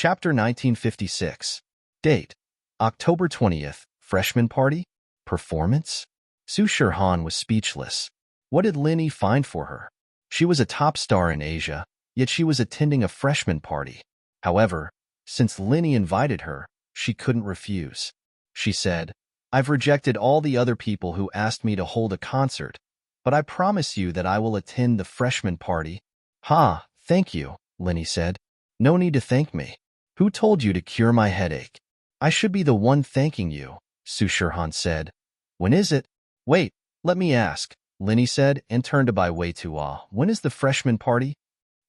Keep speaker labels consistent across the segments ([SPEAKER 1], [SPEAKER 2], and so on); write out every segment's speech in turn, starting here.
[SPEAKER 1] Chapter 1956. Date: October 20th. Freshman party? Performance? Su Shirhan was speechless. What did Lin Yi find for her? She was a top star in Asia, yet she was attending a freshman party. However, since Lin Yi invited her, she couldn't refuse. She said, "I've rejected all the other people who asked me to hold a concert, but I promise you that I will attend the freshman party." "Ha, thank you," Lin Yi said. "No need to thank me. Who told you to cure my headache?" "I should be the one thanking you," Su Shirhan said. "When is it?" "Wait, let me ask," Lin Yi said and turned to Bai Wei-Tua. "When is the freshman party?"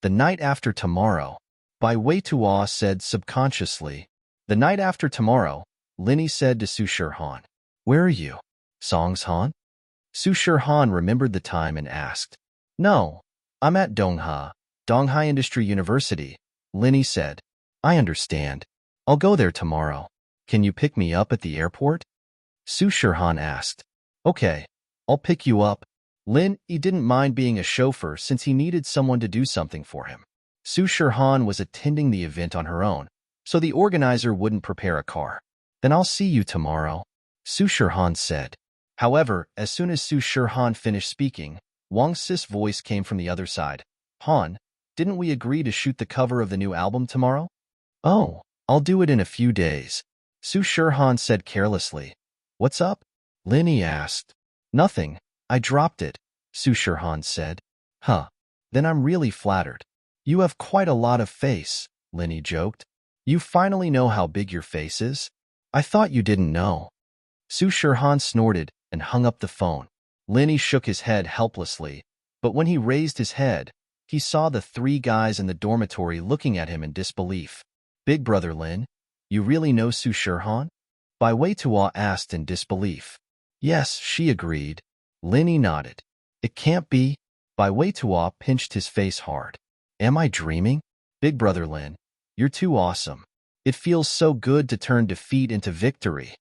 [SPEAKER 1] "The night after tomorrow," Bai Wei-Tua said subconsciously. "The night after tomorrow," Lin Yi said to Su Shirhan. "Where are you? Songshan?" Su Shirhan remembered the time and asked. "No, I'm at Donghai Industry University," Lin Yi said. "I understand. I'll go there tomorrow. Can you pick me up at the airport?" Su Shirhan asked. "Okay, I'll pick you up." Lin Yi didn't mind being a chauffeur since he needed someone to do something for him. Su Shirhan was attending the event on her own, so the organizer wouldn't prepare a car. "Then I'll see you tomorrow," Su Shirhan said. However, as soon as Su Shirhan finished speaking, Wang Si's voice came from the other side. "Han, didn't we agree to shoot the cover of the new album tomorrow?" "Oh, I'll do it in a few days," Su Shirhan said carelessly. "What's up?" Lin Yi asked. "Nothing. I dropped it," Su Shirhan said. "Huh. Then I'm really flattered." "You have quite a lot of face," Lin Yi joked. "You finally know how big your face is? I thought you didn't know." Su Shirhan snorted and hung up the phone. Lin Yi shook his head helplessly, but when he raised his head, he saw the three guys in the dormitory looking at him in disbelief. "Big brother Lin, you really know Su Shirhan?" Bai Wei-Tua asked in disbelief. "Yes," she agreed. Lin Yi nodded. "It can't be." Bai Wei-Tua pinched his face hard. "Am I dreaming? Big brother Lin, you're too awesome. It feels so good to turn defeat into victory."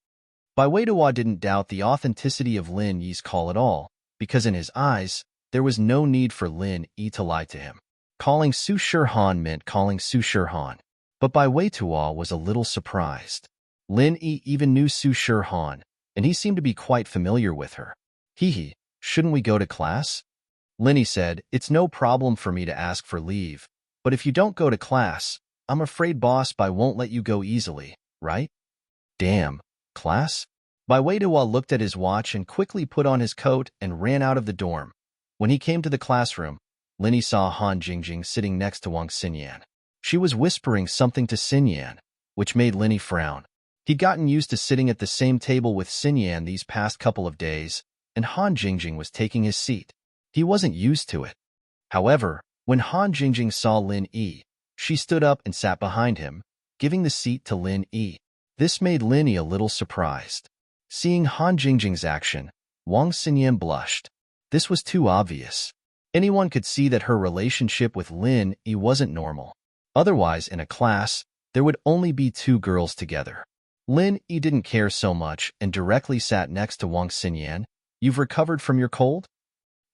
[SPEAKER 1] Bai Wei-Tua didn't doubt the authenticity of Lin Yi's call at all, because in his eyes, there was no need for Lin Yi to lie to him. Calling Su Shirhan meant calling Su Shirhan. But Bai Wei-Tua was a little surprised. Lin Yi even knew Su Shirhan, and he seemed to be quite familiar with her. "Hee, shouldn't we go to class?" Lin Yi said, "It's no problem for me to ask for leave, but if you don't go to class, I'm afraid Boss Bai won't let you go easily, right?" "Damn, class?" Bai Wei-Tua looked at his watch and quickly put on his coat and ran out of the dorm. When he came to the classroom, Lin Yi saw Han Jingjing sitting next to Wang Xinyan. She was whispering something to Xinyan, which made Lin Yi frown. He'd gotten used to sitting at the same table with Xinyan these past couple of days, and Han Jingjing was taking his seat. He wasn't used to it. However, when Han Jingjing saw Lin Yi, she stood up and sat behind him, giving the seat to Lin Yi. This made Lin Yi a little surprised. Seeing Han Jingjing's action, Wang Xinyan blushed. This was too obvious. Anyone could see that her relationship with Lin Yi wasn't normal. Otherwise, in a class, there would only be two girls together. Lin Yi didn't care so much and directly sat next to Wang Xinyan. "You've recovered from your cold?"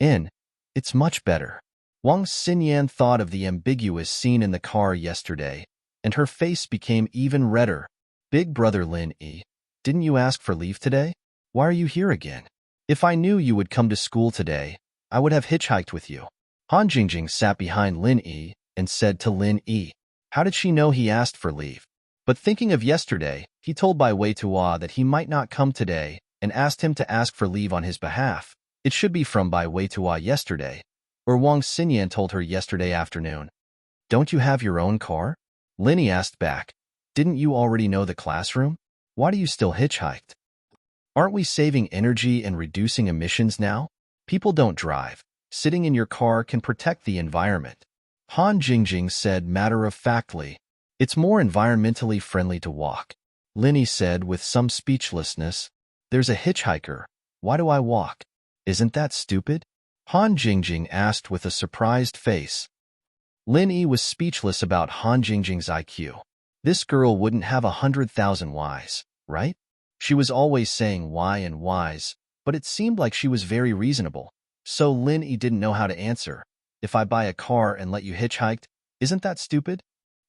[SPEAKER 1] It's much better." Wang Xinyan thought of the ambiguous scene in the car yesterday, and her face became even redder. "Big brother Lin Yi, didn't you ask for leave today? Why are you here again?" "If I knew you would come to school today, I would have hitchhiked with you." Han Jingjing sat behind Lin Yi and said to Lin Yi, "How did she know he asked for leave?" But thinking of yesterday, he told Bai Wei-Tua that he might not come today and asked him to ask for leave on his behalf. It should be from Bai Wei-Tua yesterday, or Wang Xinyan told her yesterday afternoon. "Don't you have your own car?" Lin Yi asked back. "Didn't you already know the classroom? Why do you still hitchhiked?" "Aren't we saving energy and reducing emissions now? People don't drive. Sitting in your car can protect the environment." Han Jingjing said matter-of-factly. "It's more environmentally friendly to walk." Lin Yi said with some speechlessness. "There's a hitchhiker. Why do I walk? Isn't that stupid?" Han Jingjing asked with a surprised face. Lin Yi was speechless about Han Jingjing's IQ. This girl wouldn't have 100,000 whys, right? She was always saying why and whys, but it seemed like she was very reasonable. So Lin Yi didn't know how to answer. "If I buy a car and let you hitchhike, isn't that stupid?"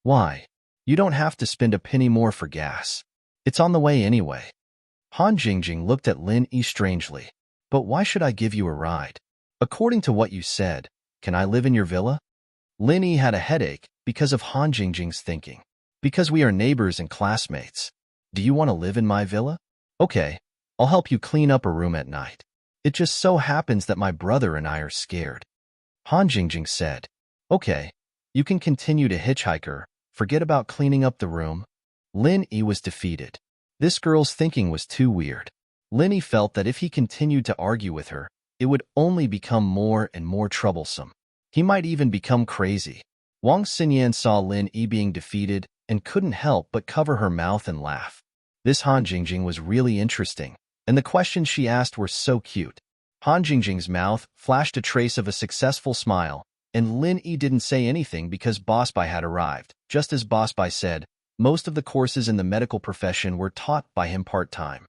[SPEAKER 1] "Why? You don't have to spend a penny more for gas. It's on the way anyway. Han Jingjing looked at Lin Yi strangely. But why should I give you a ride? According to what you said, can I live in your villa? Lin Yi had a headache because of Han Jingjing's thinking. Because we are neighbors and classmates. Do you want to live in my villa? Okay, I'll help you clean up a room at night. It just so happens that my brother and I are scared. Han Jingjing said, Okay, you can continue to hitchhiker. Forget about cleaning up the room. Lin Yi was defeated. This girl's thinking was too weird. Lin Yi felt that if he continued to argue with her, it would only become more and more troublesome. He might even become crazy. Wang Xinyan saw Lin Yi being defeated and couldn't help but cover her mouth and laugh. This Han Jingjing was really interesting, and the questions she asked were so cute. Han Jingjing's mouth flashed a trace of a successful smile, and Lin Yi didn't say anything because Boss Bai had arrived. Just as Boss Bai said, most of the courses in the medical profession were taught by him part-time.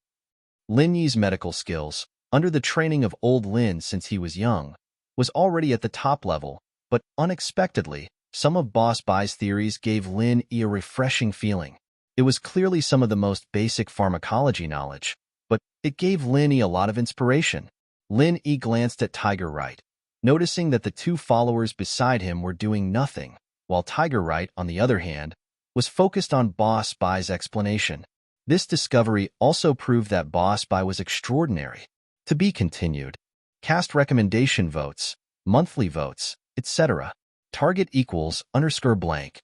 [SPEAKER 1] Lin Yi's medical skills, under the training of old Lin since he was young, was already at the top level, but unexpectedly, some of Boss Bai's theories gave Lin Yi a refreshing feeling. It was clearly some of the most basic pharmacology knowledge, but it gave Lin Yi a lot of inspiration. Lin Yi glanced at Tiger Right, noticing that the two followers beside him were doing nothing, while Tiger Right, on the other hand, was focused on Boss Bai's explanation. This discovery also proved that Boss Bai was extraordinary. To be continued. Cast recommendation votes, monthly votes, etc. Target equals _blank.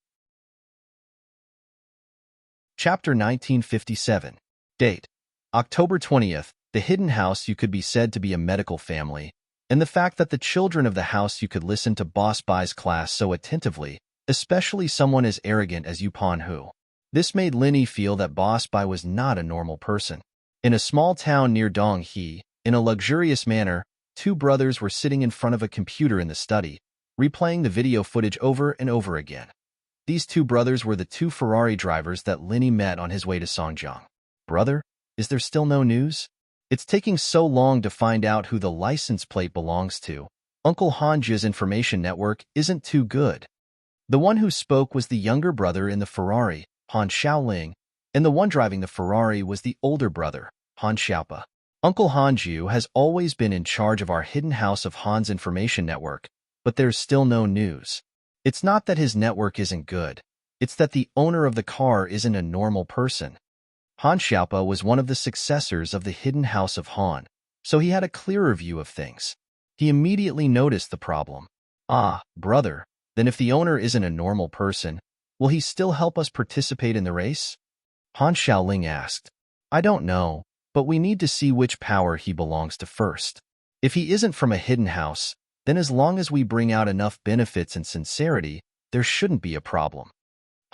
[SPEAKER 1] Chapter 1957. Date: October 20th. The hidden house. You could be said to be a medical family, and the fact that the children of the house you could listen to Boss Bai's class so attentively, especially someone as arrogant as Yu Pan Hu. This made Lin Yi feel that Boss Bai was not a normal person. In a small town near Donghe, in a luxurious manner, two brothers were sitting in front of a computer in the study, replaying the video footage over and over again. These two brothers were the two Ferrari drivers that Lin Yi met on his way to Songjiang. Brother, is there still no news? It's taking so long to find out who the license plate belongs to. Uncle Hanji's information network isn't too good. The one who spoke was the younger brother in the Ferrari, Han Xiaoling, and the one driving the Ferrari was the older brother, Han Xiaopa. Uncle Hanju has always been in charge of our hidden house of Han's information network, but there's still no news. It's not that his network isn't good. It's that the owner of the car isn't a normal person. Han Xiaopa was one of the successors of the hidden house of Han, so he had a clearer view of things. He immediately noticed the problem. Ah, brother, then if the owner isn't a normal person, will he still help us participate in the race? Han Xiaoling asked. I don't know, but we need to see which power he belongs to first. If he isn't from a hidden house, then as long as we bring out enough benefits and sincerity, there shouldn't be a problem.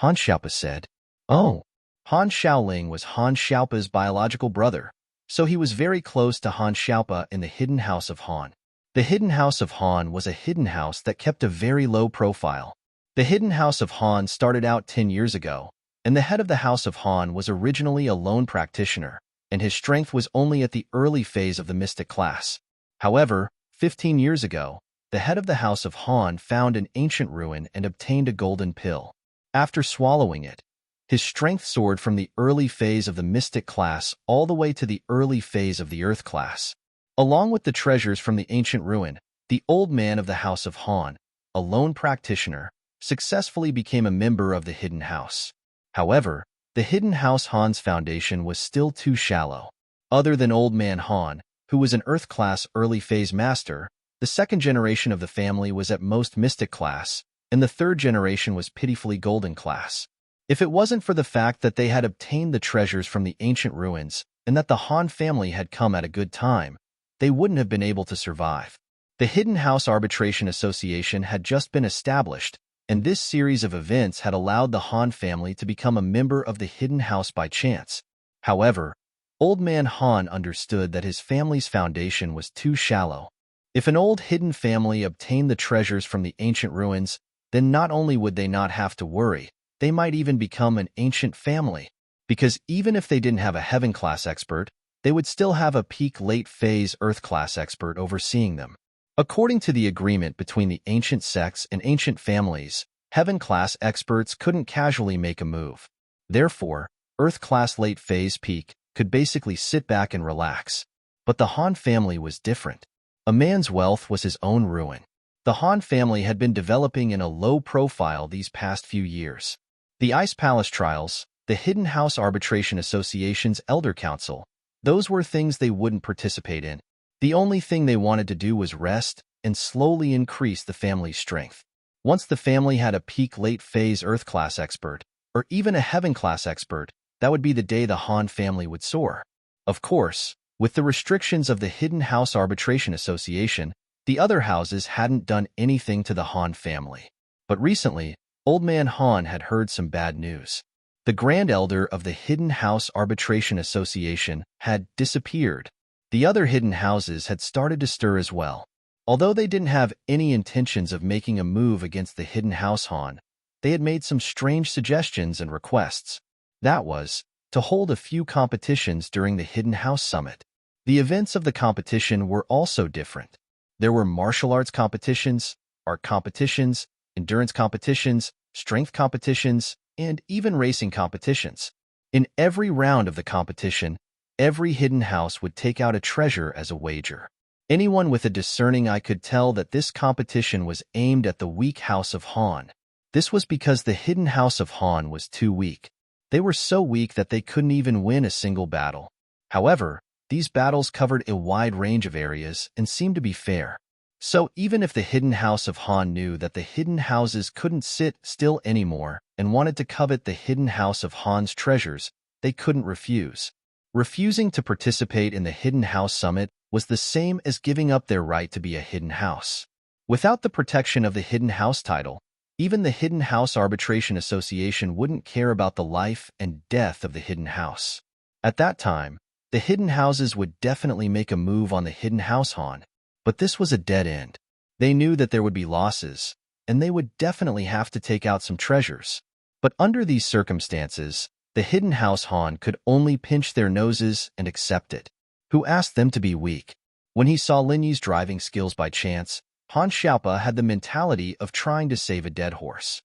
[SPEAKER 1] Han Xiaopa said. Oh. Han Xiaoling was Han Xiaopa's biological brother, so he was very close to Han Xiaopa in the hidden house of Han. The hidden house of Han was a hidden house that kept a very low profile. The hidden house of Han started out 10 years ago, and the head of the house of Han was originally a lone practitioner, and his strength was only at the early phase of the mystic class. However, 15 years ago, the head of the house of Han found an ancient ruin and obtained a golden pill. After swallowing it, his strength soared from the early phase of the mystic class all the way to the early phase of the earth class. Along with the treasures from the ancient ruin, the old man of the house of Han, a lone practitioner, successfully became a member of the hidden house. However, the hidden house Han's foundation was still too shallow. Other than old man Han, who was an earth class early phase master, the second generation of the family was at most mystic class, and the third generation was pitifully golden class. If it wasn't for the fact that they had obtained the treasures from the ancient ruins and that the Han family had come at a good time, they wouldn't have been able to survive. The Hidden House Arbitration Association had just been established, and this series of events had allowed the Han family to become a member of the Hidden House by chance. However, Old Man Han understood that his family's foundation was too shallow. If an old hidden family obtained the treasures from the ancient ruins, then not only would they not have to worry, they might even become an ancient family, because even if they didn't have a heaven-class expert, they would still have a peak late-phase Earth-class expert overseeing them. According to the agreement between the ancient sects and ancient families, Heaven-class experts couldn't casually make a move. Therefore, Earth-class late-phase peak could basically sit back and relax. But the Han family was different. A man's wealth was his own ruin. The Han family had been developing in a low profile these past few years. The Ice Palace trials, the Hidden House Arbitration Association's Elder Council, those were things they wouldn't participate in. The only thing they wanted to do was rest and slowly increase the family's strength. Once the family had a peak late-phase Earth-class expert, or even a Heaven-class expert, that would be the day the Han family would soar. Of course, with the restrictions of the Hidden House Arbitration Association, the other houses hadn't done anything to the Han family. But recently, Old Man Han had heard some bad news. The Grand Elder of the Hidden House Arbitration Association had disappeared. The other hidden houses had started to stir as well. Although they didn't have any intentions of making a move against the Hidden House Han, they had made some strange suggestions and requests. That was, to hold a few competitions during the Hidden House Summit. The events of the competition were also different. There were martial arts competitions, art competitions, endurance competitions, strength competitions, and even racing competitions. In every round of the competition, every hidden house would take out a treasure as a wager. Anyone with a discerning eye could tell that this competition was aimed at the weak house of Han. This was because the hidden house of Han was too weak. They were so weak that they couldn't even win a single battle. However, these battles covered a wide range of areas and seemed to be fair. So even if the hidden house of Han knew that the hidden houses couldn't sit still anymore and wanted to covet the hidden house of Han's treasures, they couldn't refuse. Refusing to participate in the Hidden House Summit was the same as giving up their right to be a hidden house. Without the protection of the Hidden House title, even the Hidden House Arbitration Association wouldn't care about the life and death of the hidden house. At that time, the hidden houses would definitely make a move on the Hidden House Han. But this was a dead end. They knew that there would be losses, and they would definitely have to take out some treasures. But under these circumstances, the Hidden House Han could only pinch their noses and accept it. Who asked them to be weak? When he saw Lin Yi's driving skills by chance, Han Xiaopa had the mentality of trying to save a dead horse.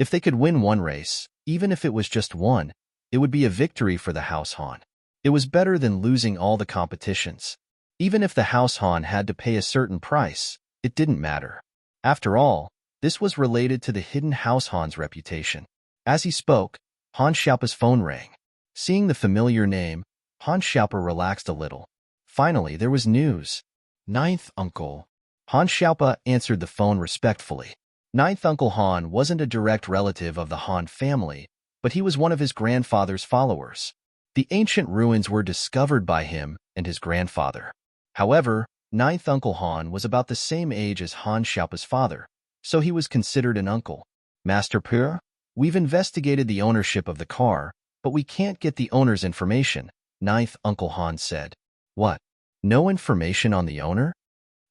[SPEAKER 1] If they could win one race, even if it was just one, it would be a victory for the House Han. It was better than losing all the competitions. Even if the House Han had to pay a certain price, it didn't matter. After all, this was related to the Hidden House Han's reputation. As he spoke, Han Xiaopa's phone rang. Seeing the familiar name, Han Xiaopa relaxed a little. Finally, there was news. Ninth Uncle. Han Xiaopa answered the phone respectfully. Ninth Uncle Han wasn't a direct relative of the Han family, but he was one of his grandfather's followers. The ancient ruins were discovered by him and his grandfather. However, Ninth Uncle Han was about the same age as Han Xiaopa's father, so he was considered an uncle. Master Pure, we've investigated the ownership of the car, but we can't get the owner's information, Ninth Uncle Han said. What? No information on the owner?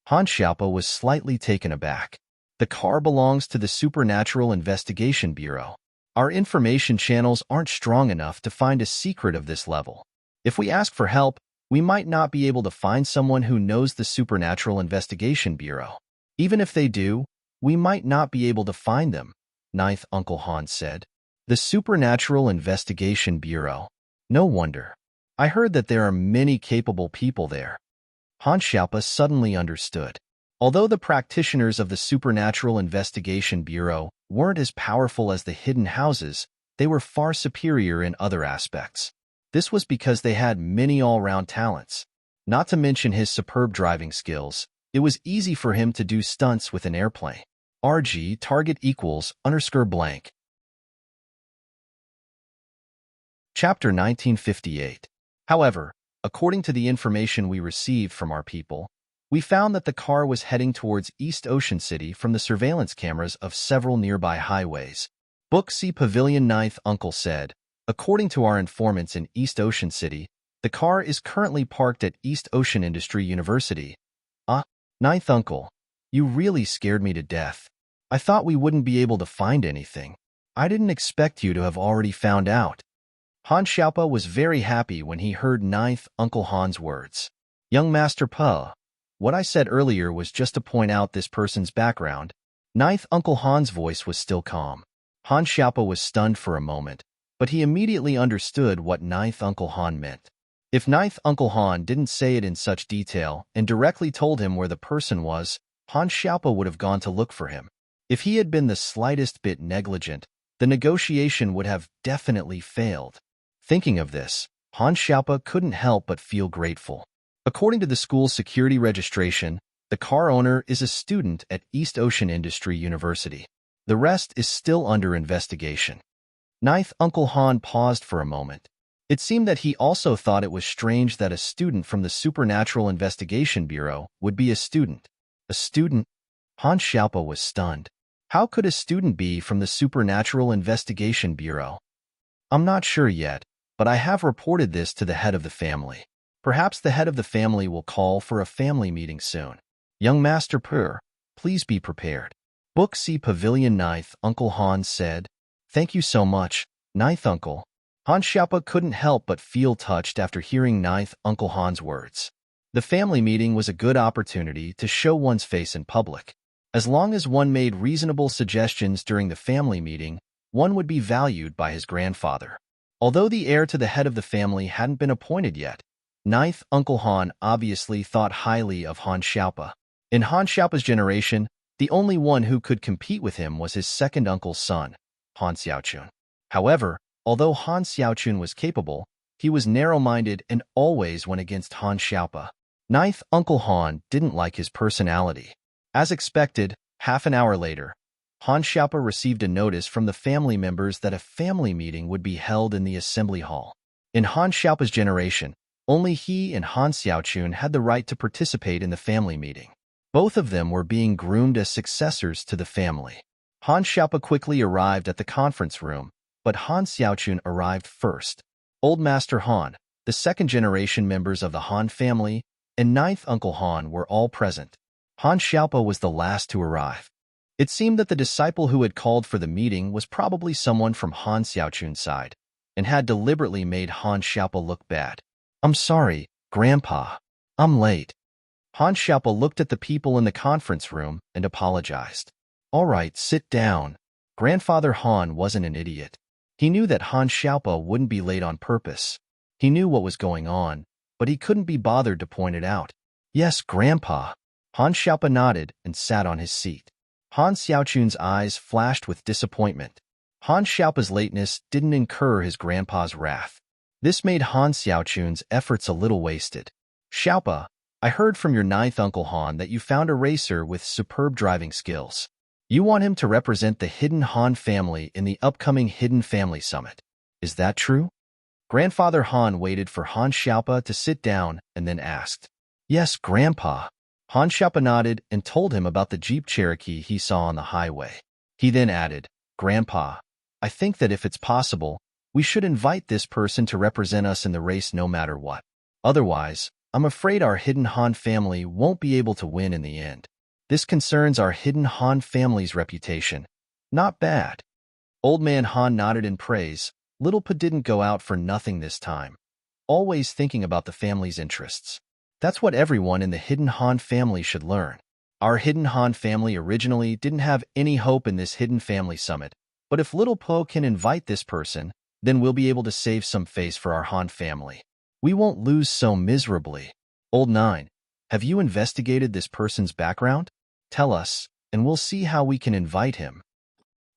[SPEAKER 1] Han Xiaopa was slightly taken aback. The car belongs to the Supernatural Investigation Bureau. Our information channels aren't strong enough to find a secret of this level. If we ask for help, we might not be able to find someone who knows the Supernatural Investigation Bureau. Even if they do, we might not be able to find them, Ninth Uncle Han said. The Supernatural Investigation Bureau. No wonder. I heard that there are many capable people there. Han Xiaopa suddenly understood. Although the practitioners of the Supernatural Investigation Bureau weren't as powerful as the hidden houses, they were far superior in other aspects. This was because they had many all-round talents. Not to mention his superb driving skills, it was easy for him to do stunts with an airplane. RG target equals _blank. Chapter 1958. However, according to the information we received from our people, we found that the car was heading towards East Ocean City from the surveillance cameras of several nearby highways. Book C Pavilion Ninth Uncle said, according to our informants in East Ocean City, the car is currently parked at East Ocean Industry University. Ninth Uncle, you really scared me to death. I thought we wouldn't be able to find anything. I didn't expect you to have already found out. Han Xiaopa was very happy when he heard Ninth Uncle Han's words. Young Master Pa, what I said earlier was just to point out this person's background. Ninth Uncle Han's voice was still calm. Han Xiaopa was stunned for a moment, but he immediately understood what Ninth Uncle Han meant. If Ninth Uncle Han didn't say it in such detail and directly told him where the person was, Han Xiaopa would have gone to look for him. If he had been the slightest bit negligent, the negotiation would have definitely failed. Thinking of this, Han Xiaopa couldn't help but feel grateful. According to the school's security registration, the car owner is a student at East Ocean Industry University. The rest is still under investigation. Ninth Uncle Han paused for a moment. It seemed that he also thought it was strange that a student from the Supernatural Investigation Bureau would be a student. A student? Han Xiaopa was stunned. How could a student be from the Supernatural Investigation Bureau? I'm not sure yet, but I have reported this to the head of the family. Perhaps the head of the family will call for a family meeting soon. Young Master Purr, please be prepared. Book C Pavilion. Ninth Uncle Han said. Thank you so much, Ninth Uncle. Han Xiaopa couldn't help but feel touched after hearing Ninth Uncle Han's words. The family meeting was a good opportunity to show one's face in public. As long as one made reasonable suggestions during the family meeting, one would be valued by his grandfather. Although the heir to the head of the family hadn't been appointed yet, Ninth Uncle Han obviously thought highly of Han Xiaopa. In Han Xiaopa's generation, the only one who could compete with him was his second uncle's son, Han Xiaochun. However, although Han Xiaochun was capable, he was narrow-minded and always went against Han Xiaopa. Ninth Uncle Han didn't like his personality. As expected, half an hour later, Han Xiaopa received a notice from the family members that a family meeting would be held in the assembly hall. In Han Xiaopa's generation, only he and Han Xiaochun had the right to participate in the family meeting. Both of them were being groomed as successors to the family. Han Xiaopa quickly arrived at the conference room, but Han Xiaochun arrived first. Old Master Han, the second-generation members of the Han family, and Ninth Uncle Han were all present. Han Xiaopa was the last to arrive. It seemed that the disciple who had called for the meeting was probably someone from Han Xiaochun's side, and had deliberately made Han Xiaopa look bad. I'm sorry, Grandpa. I'm late. Han Xiaopa looked at the people in the conference room and apologized. All right, sit down. Grandfather Han wasn't an idiot. He knew that Han Xiaopa wouldn't be late on purpose. He knew what was going on, but he couldn't be bothered to point it out. Yes, Grandpa. Han Xiaopa nodded and sat on his seat. Han Xiaochun's eyes flashed with disappointment. Han Xiaopa's lateness didn't incur his grandpa's wrath. This made Han Xiaochun's efforts a little wasted. Xiaopa, I heard from your ninth Uncle Han that you found a racer with superb driving skills. You want him to represent the Hidden Han family in the upcoming Hidden Family Summit. Is that true? Grandfather Han waited for Han Xiaopa to sit down and then asked. Yes, Grandpa. Han Xiaopa nodded and told him about the Jeep Cherokee he saw on the highway. He then added, Grandpa, I think that if it's possible, we should invite this person to represent us in the race no matter what. Otherwise, I'm afraid our Hidden Han family won't be able to win in the end. This concerns our Hidden Han family's reputation. Not bad. Old Man Han nodded in praise. Little Pa didn't go out for nothing this time. Always thinking about the family's interests. That's what everyone in the Hidden Han family should learn. Our Hidden Han family originally didn't have any hope in this Hidden Family Summit, but if Little Po can invite this person, then we'll be able to save some face for our Han family. We won't lose so miserably. Old Nine, have you investigated this person's background? Tell us, and we'll see how we can invite him.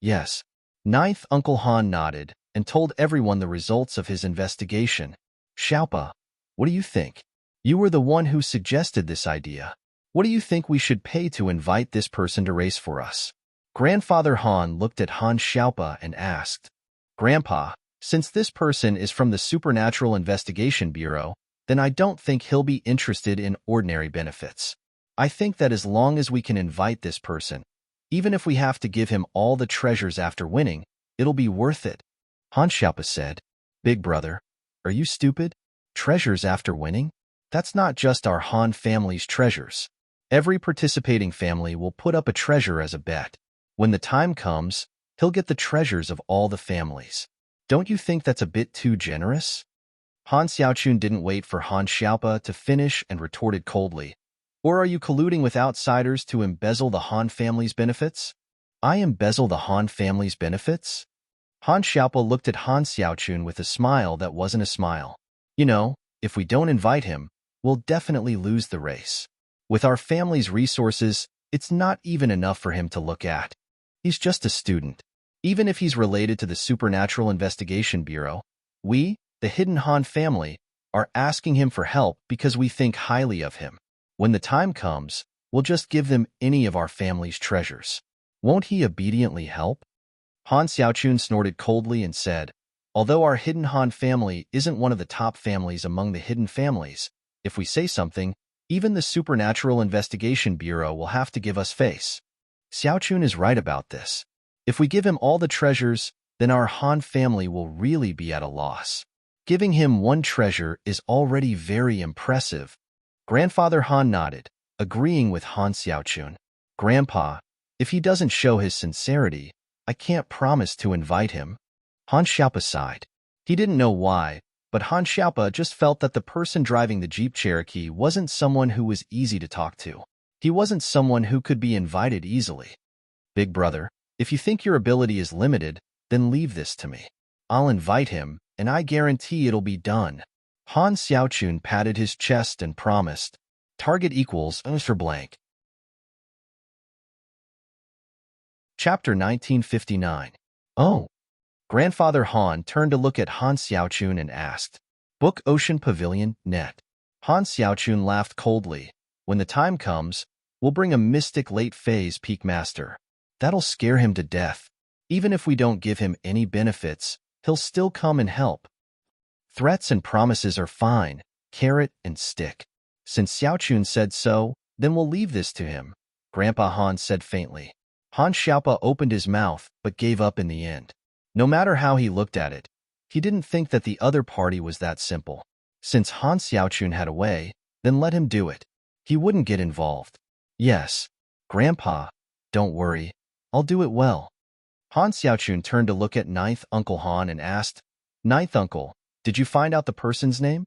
[SPEAKER 1] Yes. Ninth Uncle Han nodded and told everyone the results of his investigation. Xiaopa, what do you think? You were the one who suggested this idea. What do you think we should pay to invite this person to race for us? Grandfather Han looked at Han Xiaopa and asked, Grandpa, since this person is from the Supernatural Investigation Bureau, then I don't think he'll be interested in ordinary benefits. I think that as long as we can invite this person, even if we have to give him all the treasures after winning, it'll be worth it. Han Xiaopa said, Big brother, are you stupid? Treasures after winning? That's not just our Han family's treasures. Every participating family will put up a treasure as a bet. When the time comes, he'll get the treasures of all the families. Don't you think that's a bit too generous? Han Xiaochun didn't wait for Han Xiaopa to finish and retorted coldly, Or are you colluding with outsiders to embezzle the Han family's benefits? I embezzle the Han family's benefits? Han Xiaopa looked at Han Xiaochun with a smile that wasn't a smile. You know, if we don't invite him, we'll definitely lose the race. With our family's resources, it's not even enough for him to look at. He's just a student. Even if he's related to the Supernatural Investigation Bureau, we, the hidden Han family, are asking him for help because we think highly of him. When the time comes, we'll just give them any of our family's treasures. Won't he obediently help? Han Xiaochun snorted coldly and said, although our hidden Han family isn't one of the top families among the hidden families, if we say something, even the Supernatural Investigation Bureau will have to give us face. Xiaochun is right about this. If we give him all the treasures, then our Han family will really be at a loss. Giving him one treasure is already very impressive. Grandfather Han nodded, agreeing with Han Xiaochun. Grandpa, if he doesn't show his sincerity, I can't promise to invite him. Han Xiaopa sighed. He didn't know why, but Han Xiaopa just felt that the person driving the Jeep Cherokee wasn't someone who was easy to talk to. He wasn't someone who could be invited easily. Big brother, if you think your ability is limited, then leave this to me. I'll invite him, and I guarantee it'll be done. Han Xiaochun patted his chest and promised. Target equals Mr. Blank. Chapter 1959. Oh. Grandfather Han turned to look at Han Xiaochun and asked, Book Ocean Pavilion, net. Han Xiaochun laughed coldly. When the time comes, we'll bring a mystic late-phase peak master. That'll scare him to death. Even if we don't give him any benefits, he'll still come and help. Threats and promises are fine, carrot and stick. Since Xiaochun said so, then we'll leave this to him, Grandpa Han said faintly. Han Xiaopa opened his mouth but gave up in the end. No matter how he looked at it, he didn't think that the other party was that simple. Since Han Xiaochun had a way, then let him do it. He wouldn't get involved. Yes, Grandpa, don't worry, I'll do it well. Han Xiaochun turned to look at Ninth Uncle Han and asked, Ninth Uncle, did you find out the person's name?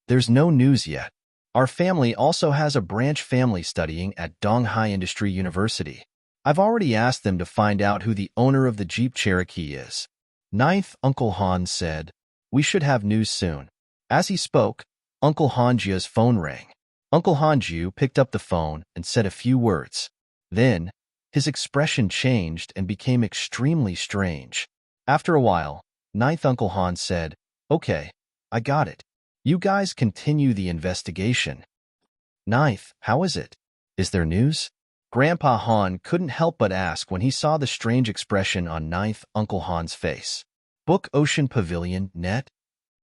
[SPEAKER 1] There's no news yet. Our family also has a branch family studying at Donghai Industry University. I've already asked them to find out who the owner of the Jeep Cherokee is. Ninth Uncle Han said, we should have news soon. As he spoke, Uncle Hanjia's phone rang. Uncle Hanjiu picked up the phone and said a few words. Then, his expression changed and became extremely strange. After a while, Ninth Uncle Han said, okay, I got it. You guys continue the investigation. Ninth, how is it? Is there news? Grandpa Han couldn't help but ask when he saw the strange expression on Ninth Uncle Han's face. Book Ocean Pavilion, net?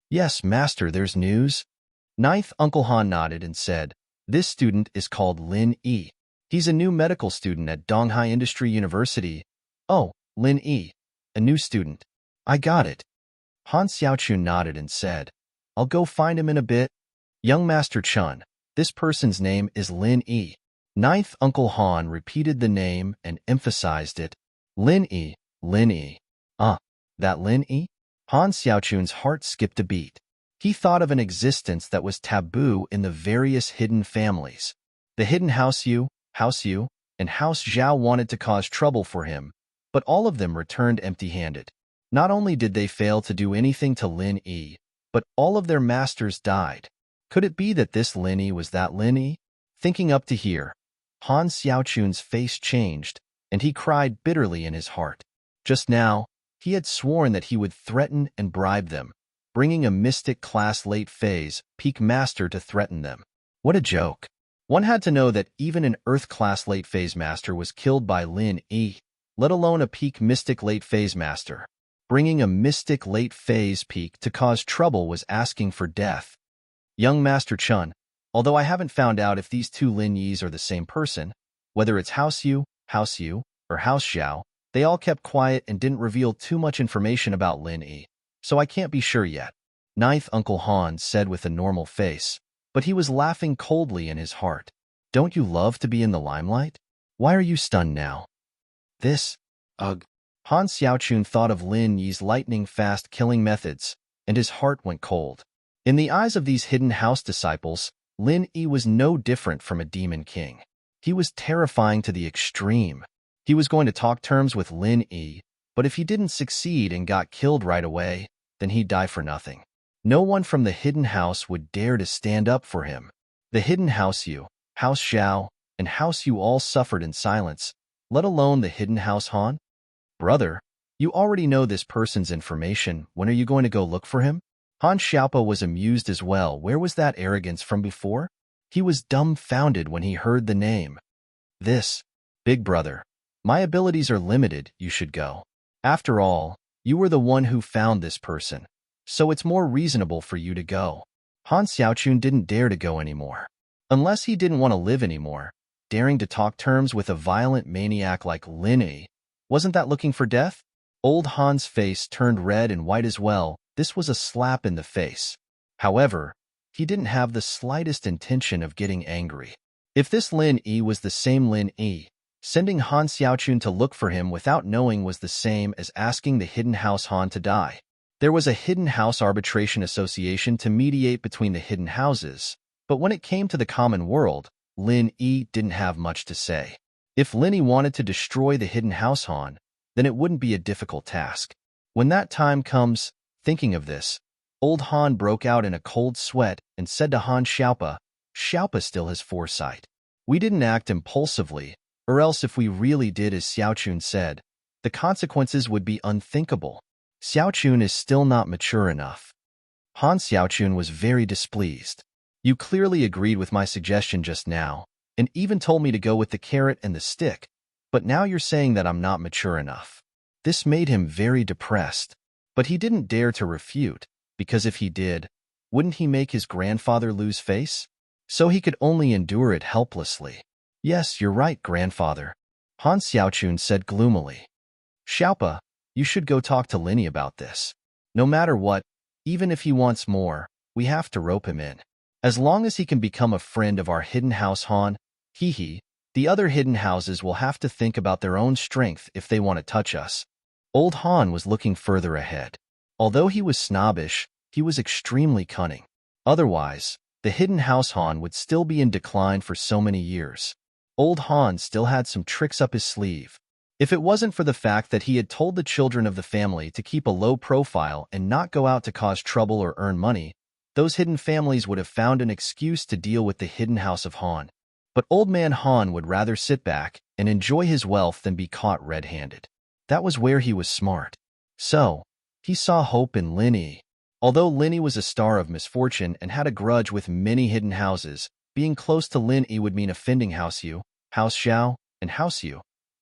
[SPEAKER 1] Yes, Master, there's news. Ninth Uncle Han nodded and said, this student is called Lin Yi. He's a new medical student at Donghai Industry University. Oh, Lin Yi, a new student. I got it. Han Xiaochun nodded and said, I'll go find him in a bit. Young Master Chun, this person's name is Lin Yi. Ninth Uncle Han repeated the name and emphasized it. Lin Yi, Lin Yi. That Lin Yi? Han Xiaochun's heart skipped a beat. He thought of an existence that was taboo in the various hidden families. The hidden House Yu, and House Zhao wanted to cause trouble for him, but all of them returned empty-handed. Not only did they fail to do anything to Lin Yi, but all of their masters died. Could it be that this Lin Yi was that Lin Yi? Thinking up to here, Han Xiaochun's face changed, and he cried bitterly in his heart. Just now, he had sworn that he would threaten and bribe them, bringing a mystic class late phase peak master to threaten them. What a joke. One had to know that even an Earth class late phase master was killed by Lin Yi, let alone a peak mystic late phase master. Bringing a mystic late phase peak to cause trouble was asking for death. Young Master Chun, although I haven't found out if these two Lin Yis are the same person, whether it's House Yu, or House Zhao, they all kept quiet and didn't reveal too much information about Lin Yi, so I can't be sure yet. Ninth Uncle Han said with a normal face, but he was laughing coldly in his heart. Don't you love to be in the limelight? Why are you stunned now? This? Ugh. Han Xiaochun thought of Lin Yi's lightning-fast killing methods, and his heart went cold. In the eyes of these hidden house disciples, Lin Yi was no different from a demon king. He was terrifying to the extreme. He was going to talk terms with Lin Yi, but if he didn't succeed and got killed right away, then he'd die for nothing. No one from the hidden house would dare to stand up for him. The hidden house Yu, House Xiao, and House Yu all suffered in silence, let alone the hidden house Han. Brother, you already know this person's information. When are you going to go look for him? Han Xiaopa was amused as well. Where was that arrogance from before? He was dumbfounded when he heard the name. This, big brother, my abilities are limited, you should go. After all, you were the one who found this person, so it's more reasonable for you to go. Han Xiaochun didn't dare to go anymore. Unless he didn't want to live anymore, daring to talk terms with a violent maniac like Lin Yi, wasn't that looking for death? Old Han's face turned red and white as well. This was a slap in the face. However, he didn't have the slightest intention of getting angry. If this Lin Yi was the same Lin Yi, sending Han Xiaochun to look for him without knowing was the same as asking the hidden house Han to die. There was a hidden house arbitration association to mediate between the hidden houses, but when it came to the common world, Lin Yi didn't have much to say. If Lin Yi wanted to destroy the hidden house Han, then it wouldn't be a difficult task. When that time comes, thinking of this, old Han broke out in a cold sweat and said to Han Xiaopa, Xiaopa still has foresight. We didn't act impulsively, or else if we really did as Xiaochun said, the consequences would be unthinkable. Xiaochun is still not mature enough. Han Xiaochun was very displeased. You clearly agreed with my suggestion just now, and even told me to go with the carrot and the stick, but now you're saying that I'm not mature enough. This made him very depressed, but he didn't dare to refute, because if he did, wouldn't he make his grandfather lose face? So he could only endure it helplessly. Yes, you're right, grandfather, Han Xiaochun said gloomily. Xiaopa, you should go talk to Lin Yi about this. No matter what, even if he wants more, we have to rope him in. As long as he can become a friend of our hidden house Han, the other hidden houses will have to think about their own strength if they want to touch us. Old Han was looking further ahead. Although he was snobbish, he was extremely cunning. Otherwise, the hidden house Han would still be in decline for so many years. Old Han still had some tricks up his sleeve. If it wasn't for the fact that he had told the children of the family to keep a low profile and not go out to cause trouble or earn money, those hidden families would have found an excuse to deal with the hidden house of Han. But old man Han would rather sit back and enjoy his wealth than be caught red-handed. That was where he was smart. So, he saw hope in Lin Yi. Although Lin Yi was a star of misfortune and had a grudge with many hidden houses, being close to Lin Yi would mean offending House Yu, House Xiao, and House Yu.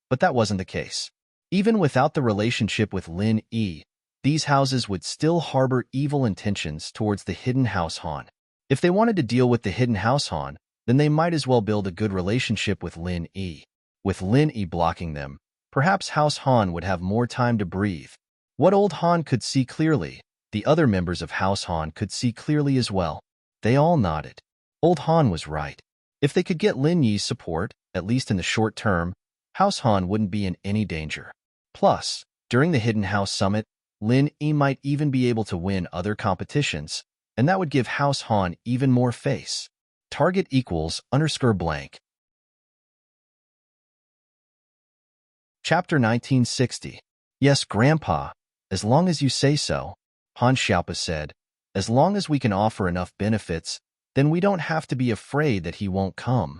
[SPEAKER 1] But that wasn't the case. Even without the relationship with Lin Yi, these houses would still harbor evil intentions towards the hidden house Han. If they wanted to deal with the hidden house Han, then they might as well build a good relationship with Lin Yi. With Lin Yi blocking them, perhaps House Han would have more time to breathe. What old Han could see clearly, the other members of House Han could see clearly as well. They all nodded. Old Han was right. If they could get Lin Yi's support, at least in the short term, House Han wouldn't be in any danger. Plus, during the Hidden House Summit, Lin Yi might even be able to win other competitions, and that would give House Han even more face. Target equals _blank. Chapter 1960. Yes, Grandpa, as long as you say so, Han Xiaopa said. As long as we can offer enough benefits, then we don't have to be afraid that he won't come.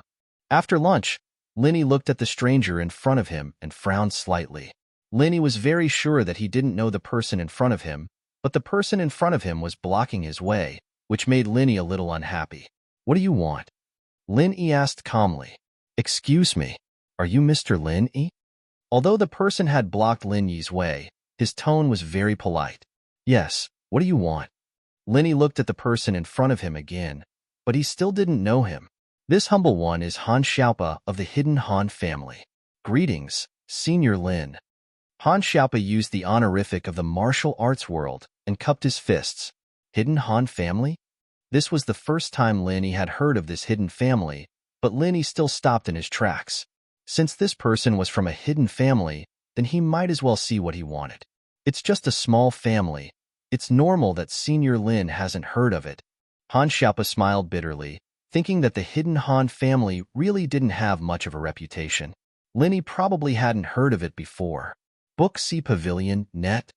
[SPEAKER 1] After lunch, Lin Yi looked at the stranger in front of him and frowned slightly. Lin Yi was very sure that he didn't know the person in front of him, but the person in front of him was blocking his way, which made Lin Yi a little unhappy. What do you want? Lin Yi asked calmly. Excuse me, are you Mr. Lin Yi? Although the person had blocked Lin Yi's way, his tone was very polite. Yes, what do you want? Lin Yi looked at the person in front of him again, but he still didn't know him. This humble one is Han Xiaopa of the Hidden Han family. Greetings, Senior Lin. Han Xiaopa used the honorific of the martial arts world and cupped his fists. Hidden Han family? This was the first time Lin Yi had heard of this hidden family, but Lin Yi still stopped in his tracks. Since this person was from a hidden family, then he might as well see what he wanted. It's just a small family. It's normal that Senior Lin hasn't heard of it. Han Xiaopa smiled bitterly, thinking that the hidden Han family really didn't have much of a reputation. Linny probably hadn't heard of it before. Book C Pavilion, net.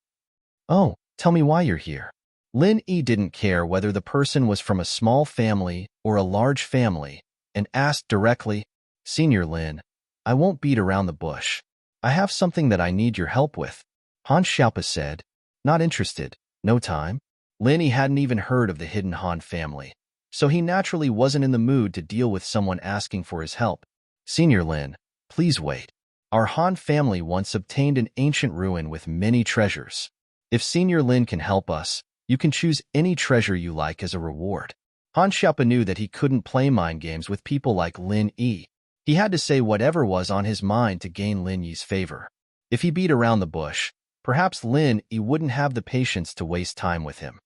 [SPEAKER 1] Oh, tell me why you're here. Lin E didn't care whether the person was from a small family or a large family and asked directly, Senior Lin, I won't beat around the bush. I have something that I need your help with. Han Xiaopa said, not interested, no time. Lin E hadn't even heard of the hidden Han family, so he naturally wasn't in the mood to deal with someone asking for his help. Senior Lin, please wait. Our Han family once obtained an ancient ruin with many treasures. If Senior Lin can help us, you can choose any treasure you like as a reward. Han Xiaopa knew that he couldn't play mind games with people like Lin Yi. He had to say whatever was on his mind to gain Lin Yi's favor. If he beat around the bush, perhaps Lin Yi wouldn't have the patience to waste time with him.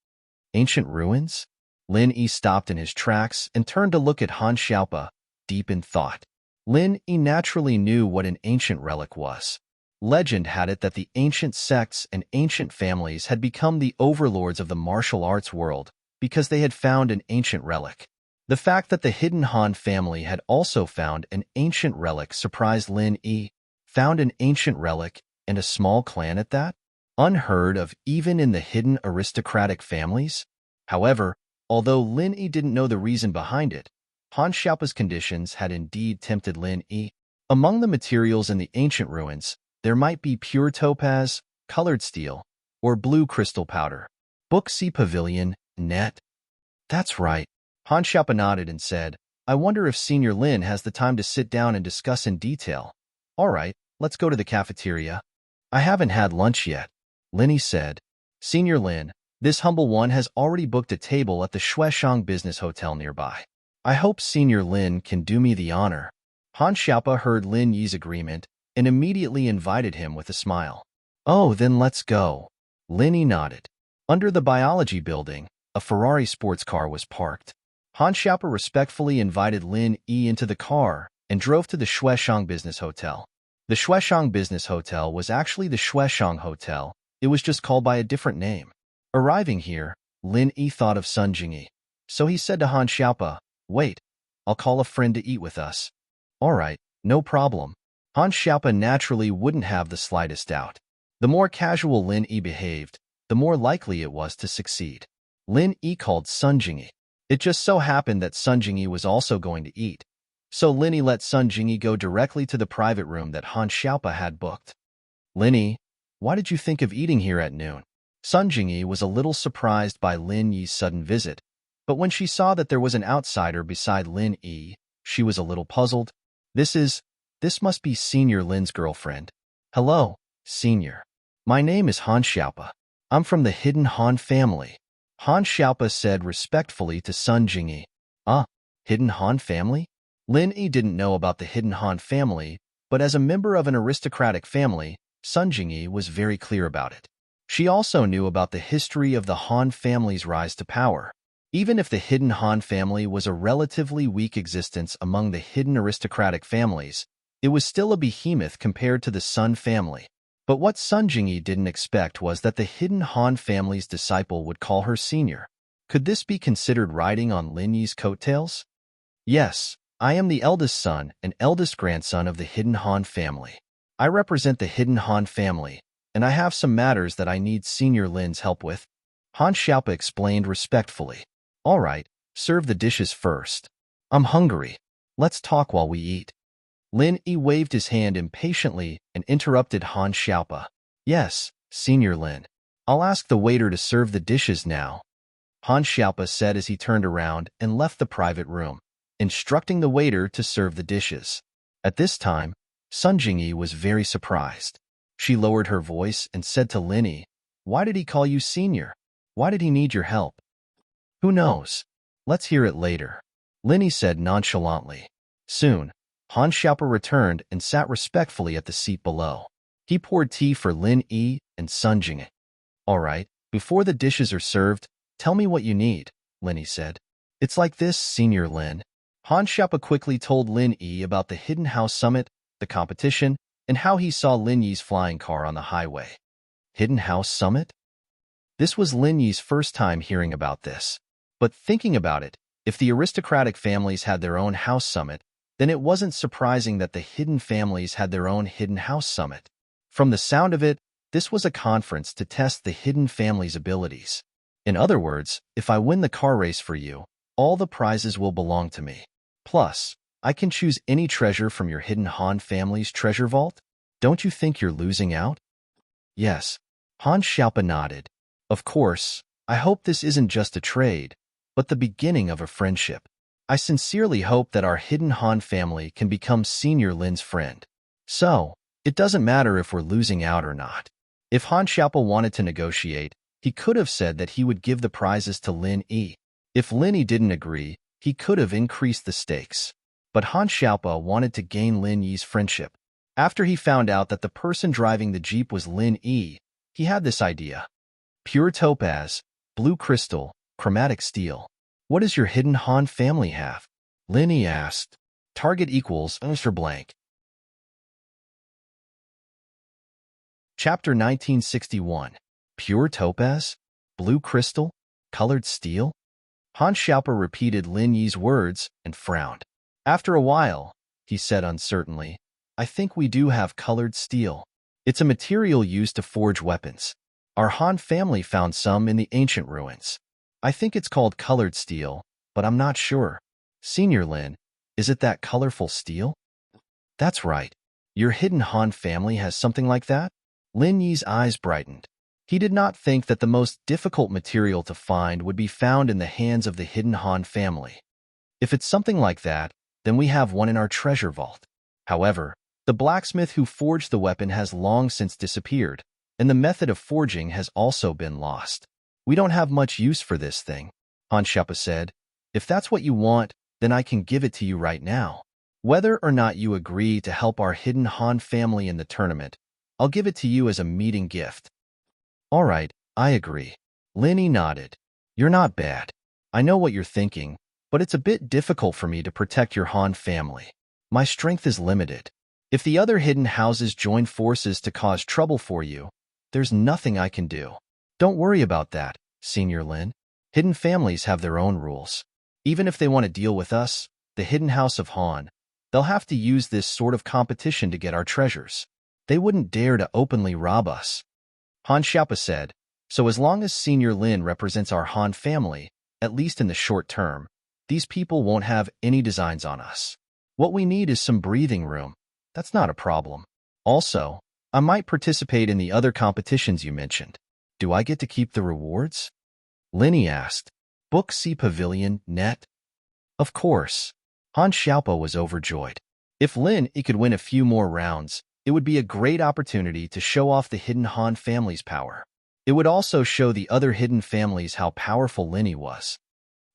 [SPEAKER 1] Ancient ruins? Lin Yi stopped in his tracks and turned to look at Han Xiaopa, deep in thought. Lin Yi naturally knew what an ancient relic was. Legend had it that the ancient sects and ancient families had become the overlords of the martial arts world because they had found an ancient relic. The fact that the hidden Han family had also found an ancient relic surprised Lin Yi. Found an ancient relic, and a small clan at that? Unheard of even in the hidden aristocratic families? However, although Lin Yi didn't know the reason behind it, Han Xiaopa's conditions had indeed tempted Lin Yi. Among the materials in the ancient ruins, there might be pure topaz, colored steel, or blue crystal powder. Book C Pavilion, net. That's right. Han Xiaopa nodded and said, I wonder if Senior Lin has the time to sit down and discuss in detail. All right, let's go to the cafeteria. I haven't had lunch yet. Linny said, Senior Lin, this humble one has already booked a table at the Shueshang Business Hotel nearby. I hope Senior Lin can do me the honor. Han Xiaopa heard Lin Yi's agreement and immediately invited him with a smile. Oh, then let's go. Lin Yi nodded. Under the biology building, a Ferrari sports car was parked. Han Xiaopa respectfully invited Lin Yi into the car and drove to the Shueshang Business Hotel. The Shueshang Business Hotel was actually the Shueshang Hotel. It was just called by a different name. Arriving here, Lin Yi thought of Sun Jingyi. So he said to Han Xiaopa, wait, I'll call a friend to eat with us. All right, no problem. Han Xiaopa naturally wouldn't have the slightest doubt. The more casual Lin Yi behaved, the more likely it was to succeed. Lin Yi called Sun Jingyi. It just so happened that Sun Jingyi was also going to eat. So Lin Yi let Sun Jingyi go directly to the private room that Han Xiaopa had booked. Lin Yi, why did you think of eating here at noon? Sun Jingyi was a little surprised by Lin Yi's sudden visit, but when she saw that there was an outsider beside Lin Yi, she was a little puzzled. This must be Senior Lin's girlfriend. Hello, Senior. My name is Han Xiaopa. I'm from the hidden Han family. Han Xiaopa said respectfully to Sun Jingyi. Hidden Han family? Lin Yi didn't know about the hidden Han family, but as a member of an aristocratic family, Sun Jingyi was very clear about it. She also knew about the history of the Han family's rise to power. Even if the hidden Han family was a relatively weak existence among the hidden aristocratic families, it was still a behemoth compared to the Sun family. But what Sun Jingyi didn't expect was that the hidden Han family's disciple would call her senior. Could this be considered riding on Lin Yi's coattails? Yes, I am the eldest son and eldest grandson of the hidden Han family. I represent the hidden Han family, and I have some matters that I need Senior Lin's help with. Han Xiaopa explained respectfully. All right, serve the dishes first. I'm hungry. Let's talk while we eat. Lin Yi waved his hand impatiently and interrupted Han Xiaopa. Yes, Senior Lin. I'll ask the waiter to serve the dishes now. Han Xiaopa said as he turned around and left the private room, instructing the waiter to serve the dishes. At this time, Sun Jingyi was very surprised. She lowered her voice and said to Lin Yi, why did he call you senior? Why did he need your help? Who knows? Let's hear it later. Lin Yi said nonchalantly. Soon, Han Xiaopa returned and sat respectfully at the seat below. He poured tea for Lin Yi and Sun Jingyi. All right, before the dishes are served, tell me what you need, Lin Yi said. It's like this, Senior Lin. Han Xiaopa quickly told Lin Yi about the Hidden House Summit, the competition, and how he saw Lin Yi's flying car on the highway. Hidden House Summit? This was Lin Yi's first time hearing about this. But thinking about it, if the aristocratic families had their own house summit, then it wasn't surprising that the hidden families had their own hidden house summit. From the sound of it, this was a conference to test the hidden family's abilities. In other words, if I win the car race for you, all the prizes will belong to me. Plus, I can choose any treasure from your hidden Han family's treasure vault. Don't you think you're losing out? Yes. Han Xiaopa nodded. Of course, I hope this isn't just a trade, but the beginning of a friendship. I sincerely hope that our hidden Han family can become Senior Lin's friend. So, it doesn't matter if we're losing out or not. If Han Xiaopa wanted to negotiate, he could have said that he would give the prizes to Lin Yi. If Lin Yi didn't agree, he could have increased the stakes. But Han Xiaopa wanted to gain Lin Yi's friendship. After he found out that the person driving the jeep was Lin Yi, he had this idea. Pure topaz, blue crystal, chromatic steel. What does your hidden Han family have? Lin Yi asked. Target equals Mr. Blank. Chapter 1961. Pure topaz? Blue crystal? Colored steel? Han Xiaopa repeated Lin Yi's words and frowned. After a while, he said uncertainly, I think we do have colored steel. It's a material used to forge weapons. Our Han family found some in the ancient ruins. I think it's called colored steel, but I'm not sure. Senior Lin, is it that colorful steel? That's right. Your hidden Han family has something like that? Lin Yi's eyes brightened. He did not think that the most difficult material to find would be found in the hands of the hidden Han family. If it's something like that, then we have one in our treasure vault. However, the blacksmith who forged the weapon has long since disappeared, and the method of forging has also been lost. We don't have much use for this thing, Han Xiaopa said. If that's what you want, then I can give it to you right now. Whether or not you agree to help our hidden Han family in the tournament, I'll give it to you as a meeting gift. All right, I agree. Lin Yi nodded. You're not bad. I know what you're thinking, but it's a bit difficult for me to protect your Han family. My strength is limited. If the other hidden houses join forces to cause trouble for you, there's nothing I can do. Don't worry about that, Senior Lin. Hidden families have their own rules. Even if they want to deal with us, the hidden house of Han, they'll have to use this sort of competition to get our treasures. They wouldn't dare to openly rob us. Han Xiaopa said, so as long as Senior Lin represents our Han family, at least in the short term, these people won't have any designs on us. What we need is some breathing room. That's not a problem. Also, I might participate in the other competitions you mentioned. Do I get to keep the rewards? Lin Yi asked. Book C Pavilion, net? Of course. Han Xiaopa was overjoyed. If Lin Yi could win a few more rounds, it would be a great opportunity to show off the hidden Han family's power. It would also show the other hidden families how powerful Lin Yi was.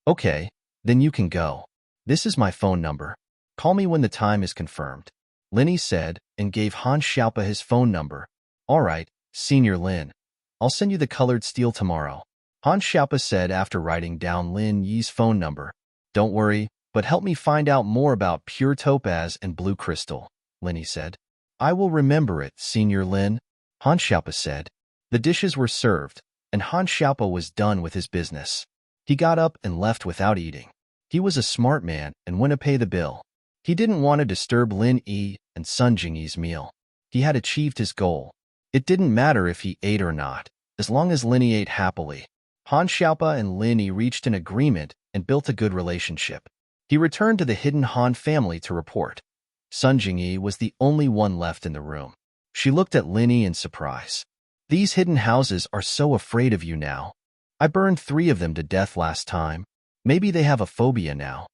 [SPEAKER 1] Okay, then you can go. This is my phone number. Call me when the time is confirmed. Lin Yi said and gave Han Xiaopa his phone number. All right, Senior Lin. I'll send you the colored steel tomorrow. Han Xiaopa said after writing down Lin Yi's phone number. Don't worry, but help me find out more about pure topaz and blue crystal, Lin Yi said. I will remember it, Senior Lin, Han Xiaopa said. The dishes were served, and Han Xiaopa was done with his business. He got up and left without eating. He was a smart man and went to pay the bill. He didn't want to disturb Lin Yi and Sun Jingyi's meal. He had achieved his goal. It didn't matter if he ate or not, as long as Lin Yi ate happily. Han Xiaopa and Lin Yi reached an agreement and built a good relationship. He returned to the hidden Han family to report. Sun Jingyi was the only one left in the room. She looked at Lin Yi in surprise. These hidden houses are so afraid of you now. I burned 3 of them to death last time. Maybe they have a phobia now.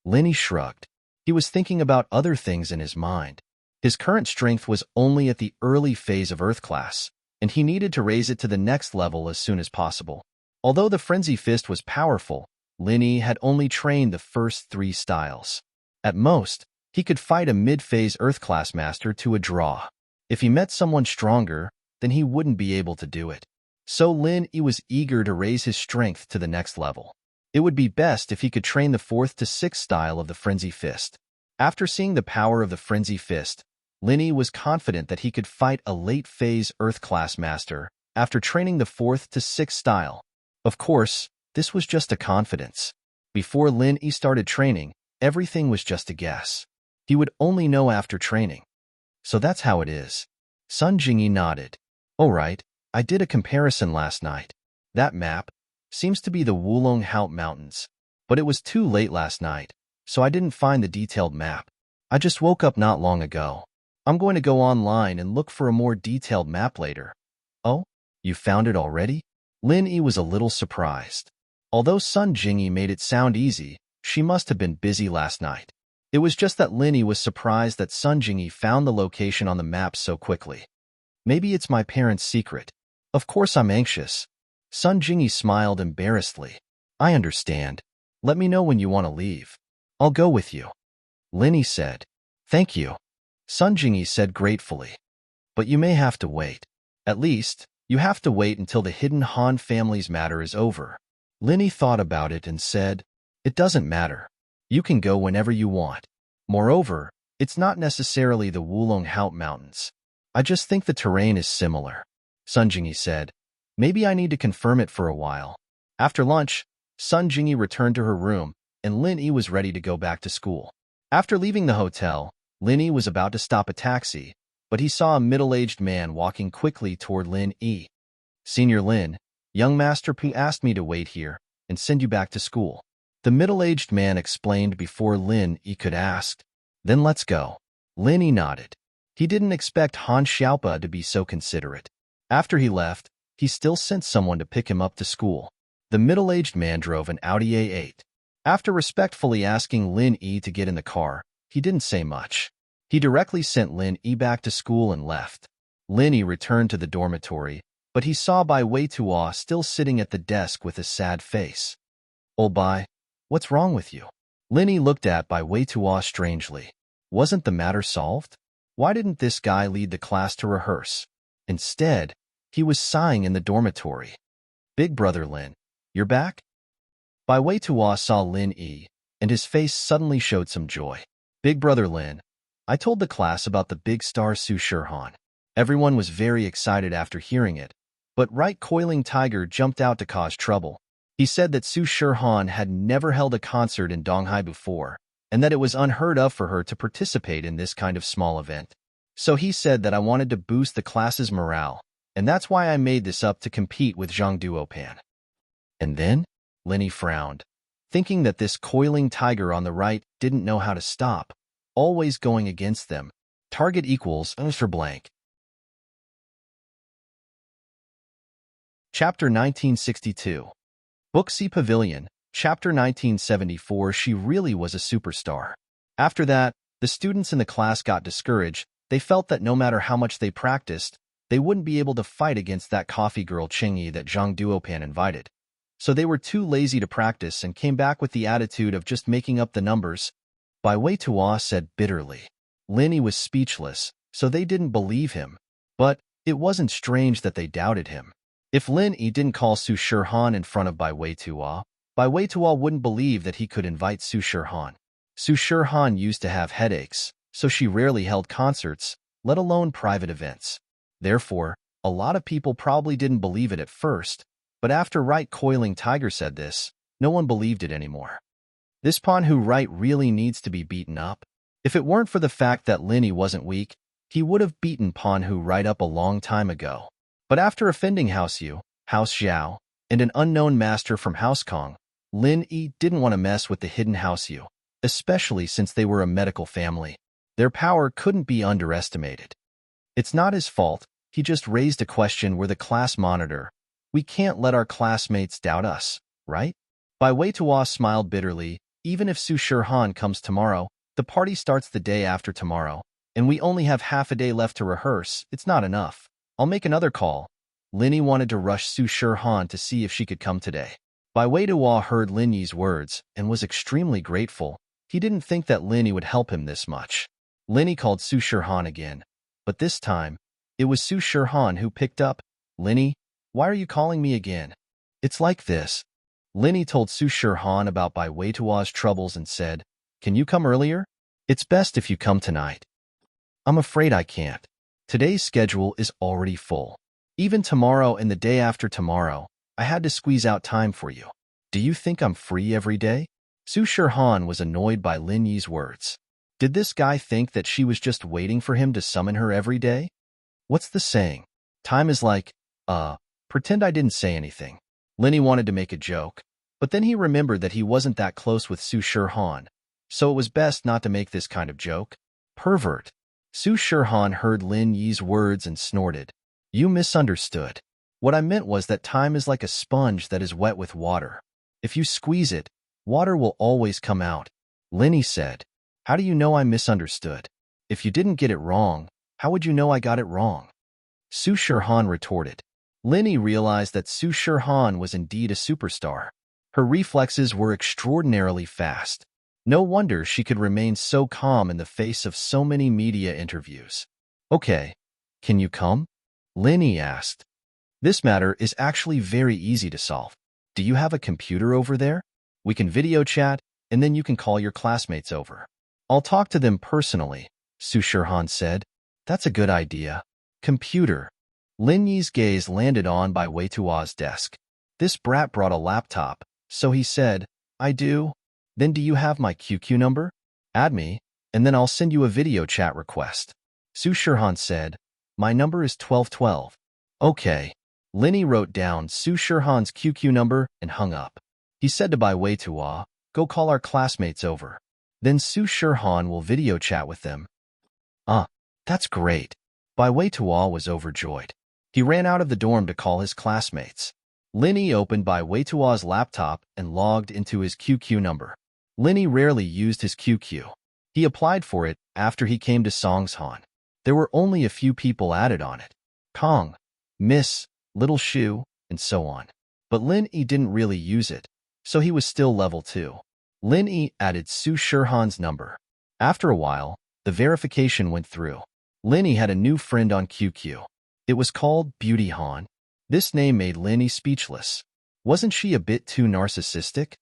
[SPEAKER 1] Lin Yi shrugged. He was thinking about other things in his mind. His current strength was only at the early phase of Earth class, and he needed to raise it to the next level as soon as possible. Although the Frenzy Fist was powerful, Lin Yi had only trained the first 3 styles. At most, he could fight a mid-phase Earth class master to a draw. If he met someone stronger, then he wouldn't be able to do it. So Lin Yi was eager to raise his strength to the next level. It would be best if he could train the 4th to 6th style of the Frenzy Fist. After seeing the power of the Frenzy Fist, Lin Yi was confident that he could fight a late-phase Earth class master after training the 4th to 6th style. Of course, this was just a confidence. Before Lin Yi started training, everything was just a guess. He would only know after training. So that's how it is. Sun Jingyi nodded. All right, I did a comparison last night. That map seems to be the Wulong Haut Mountains, but it was too late last night, so I didn't find the detailed map. I just woke up not long ago. I'm going to go online and look for a more detailed map later. Oh, you found it already? Lin Yi was a little surprised. Although Sun Jingyi made it sound easy, she must have been busy last night. It was just that Lin Yi was surprised that Sun Jingyi found the location on the map so quickly. Maybe it's my parents' secret. Of course I'm anxious. Sun Jingyi smiled embarrassedly. I understand. Let me know when you want to leave. I'll go with you. Lin Yi said. Thank you. Sun Jingyi said gratefully. But you may have to wait. At least, you have to wait until the hidden Han family's matter is over. Lin Yi thought about it and said, It doesn't matter. You can go whenever you want. Moreover, it's not necessarily the Wulong Haut Mountains. I just think the terrain is similar. Sun Jingyi said, Maybe I need to confirm it for a while. After lunch, Sun Jingyi returned to her room, and Lin Yi was ready to go back to school. After leaving the hotel, Lin Yi was about to stop a taxi, but he saw a middle-aged man walking quickly toward Lin Yi. Senior Lin, young Master Pu asked me to wait here and send you back to school. The middle-aged man explained before Lin Yi could ask. Then let's go. Lin Yi nodded. He didn't expect Han Xiaopa to be so considerate. After he left, he still sent someone to pick him up to school. The middle-aged man drove an Audi A8. After respectfully asking Lin Yi to get in the car, he didn't say much. He directly sent Lin Yi back to school and left. Lin Yi returned to the dormitory, but he saw Bai Weitua still sitting at the desk with a sad face. Old Bai, what's wrong with you? Lin Yi looked at Bai Weitua strangely. Wasn't the matter solved? Why didn't this guy lead the class to rehearse? Instead, he was sighing in the dormitory. Big brother Lin, you're back? Bai Weitua saw Lin Yi, and his face suddenly showed some joy. Big brother Lin, I told the class about the big star Su Shirhan. Everyone was very excited after hearing it, but Right Coiling Tiger jumped out to cause trouble. He said that Su Shirhan had never held a concert in Donghai before, and that it was unheard of for her to participate in this kind of small event. So he said that I wanted to boost the class's morale, and that's why I made this up to compete with Zhang Duopan. And then? Lin Yi frowned, thinking that this coiling tiger on the right didn't know how to stop, always going against them. Target equals for blank. Chapter 1962. Booksy Pavilion, Chapter 1974. She really was a superstar. After that, the students in the class got discouraged. They felt that no matter how much they practiced, they wouldn't be able to fight against that coffee girl Qingyi that Zhang Duopan invited. So they were too lazy to practice and came back with the attitude of just making up the numbers. Bai Weitua said bitterly. Lin Yi was speechless, so they didn't believe him. But it wasn't strange that they doubted him. If Lin Yi didn't call Su Shirhan in front of Bai Weitua wouldn't believe that he could invite Su Shirhan. Su Shirhan used to have headaches, so she rarely held concerts, let alone private events. Therefore, a lot of people probably didn't believe it at first, but after Right Coiling Tiger said this, no one believed it anymore. This pawn who Right really needs to be beaten up. If it weren't for the fact that Lin Yi wasn't weak, he would have beaten pawn who Right up a long time ago. But after offending House Yu, House Zhao, and an unknown master from House Kong, Lin Yi didn't want to mess with the hidden House Yu, especially since they were a medical family. Their power couldn't be underestimated. It's not his fault, he just raised a question where the class monitor. We can't let our classmates doubt us, right? Bai Weitua smiled bitterly. Even if Su Shirhan comes tomorrow, the party starts the day after tomorrow, and we only have half a day left to rehearse. It's not enough. I'll make another call. Lin Yi wanted to rush Su Shirhan to see if she could come today. Bai Weitua heard Lin Yi's words and was extremely grateful. He didn't think that Lin Yi would help him this much. Lin Yi called Su Shirhan again, but this time, it was Su Shirhan who picked up. Lin Yi, why are you calling me again? It's like this. Lin Yi told Su Shirhan about Bai Weitua's troubles and said, Can you come earlier? It's best if you come tonight. I'm afraid I can't. Today's schedule is already full. Even tomorrow and the day after tomorrow, I had to squeeze out time for you. Do you think I'm free every day? Su Shirhan was annoyed by Lin Yi's words. Did this guy think that she was just waiting for him to summon her every day? What's the saying? Time is like, pretend I didn't say anything. Lenny wanted to make a joke, but then he remembered that he wasn't that close with Su Shirhan, so it was best not to make this kind of joke. Pervert. Su Shirhan heard Lin Yi's words and snorted. You misunderstood. What I meant was that time is like a sponge that is wet with water. If you squeeze it, water will always come out. Linny said. How do you know I misunderstood? If you didn't get it wrong, how would you know I got it wrong? Su Shirhan retorted. Linny realized that Su Shirhan was indeed a superstar. Her reflexes were extraordinarily fast. No wonder she could remain so calm in the face of so many media interviews. Okay, can you come? Linny asked. This matter is actually very easy to solve. Do you have a computer over there? We can video chat, and then you can call your classmates over. I'll talk to them personally, Su Shirhan said. That's a good idea. Computer. Lin Yi's gaze landed on Bai Weitua's desk. This brat brought a laptop, so he said, I do. Then do you have my QQ number? Add me, and then I'll send you a video chat request. Su Shirhan said, my number is 1212. Okay. Linny wrote down Su Shirhan's QQ number and hung up. He said to Bai Weitua, go call our classmates over. Then Su Shirhan will video chat with them. That's great. Bai Weitua was overjoyed. He ran out of the dorm to call his classmates. Linny opened Bai Weitua's laptop and logged into his QQ number. Linny rarely used his QQ. He applied for it after he came to Songshan. There were only a few people added on it. Kong, Miss, Little Shu, and so on. But Lin Yi didn't really use it, so he was still level 2. Lin Yi added Su Shirhan's number. After a while, the verification went through. Lin Yi had a new friend on QQ. It was called Beauty Han. This name made Lin Yi speechless. Wasn't she a bit too narcissistic?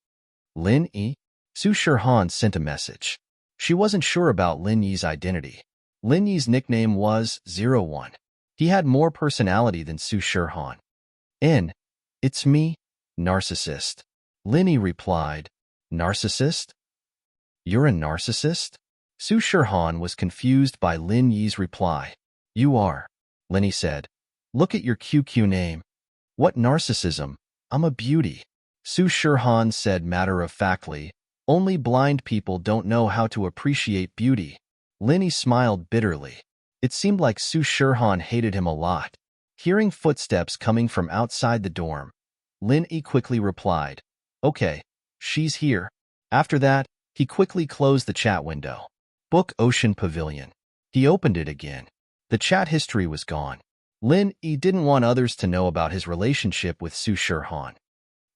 [SPEAKER 1] Lin Yi? Su Shirhan sent a message. She wasn't sure about Lin Yi's identity. Lin Yi's nickname was 01. He had more personality than Su Shirhan. It's me, narcissist. Linny replied, narcissist? You're a narcissist? Su Shirhan was confused by Lin Yi's reply. You are, Linny said. Look at your QQ name. What narcissism? I'm a beauty. Su Shirhan said matter-of-factly, only blind people don't know how to appreciate beauty. Linny smiled bitterly. It seemed like Su Shirhan hated him a lot. Hearing footsteps coming from outside the dorm, Lin Yi quickly replied, okay, she's here. After that, he quickly closed the chat window. Book Ocean Pavilion. He opened it again. The chat history was gone. Lin Yi didn't want others to know about his relationship with Su Shirhan.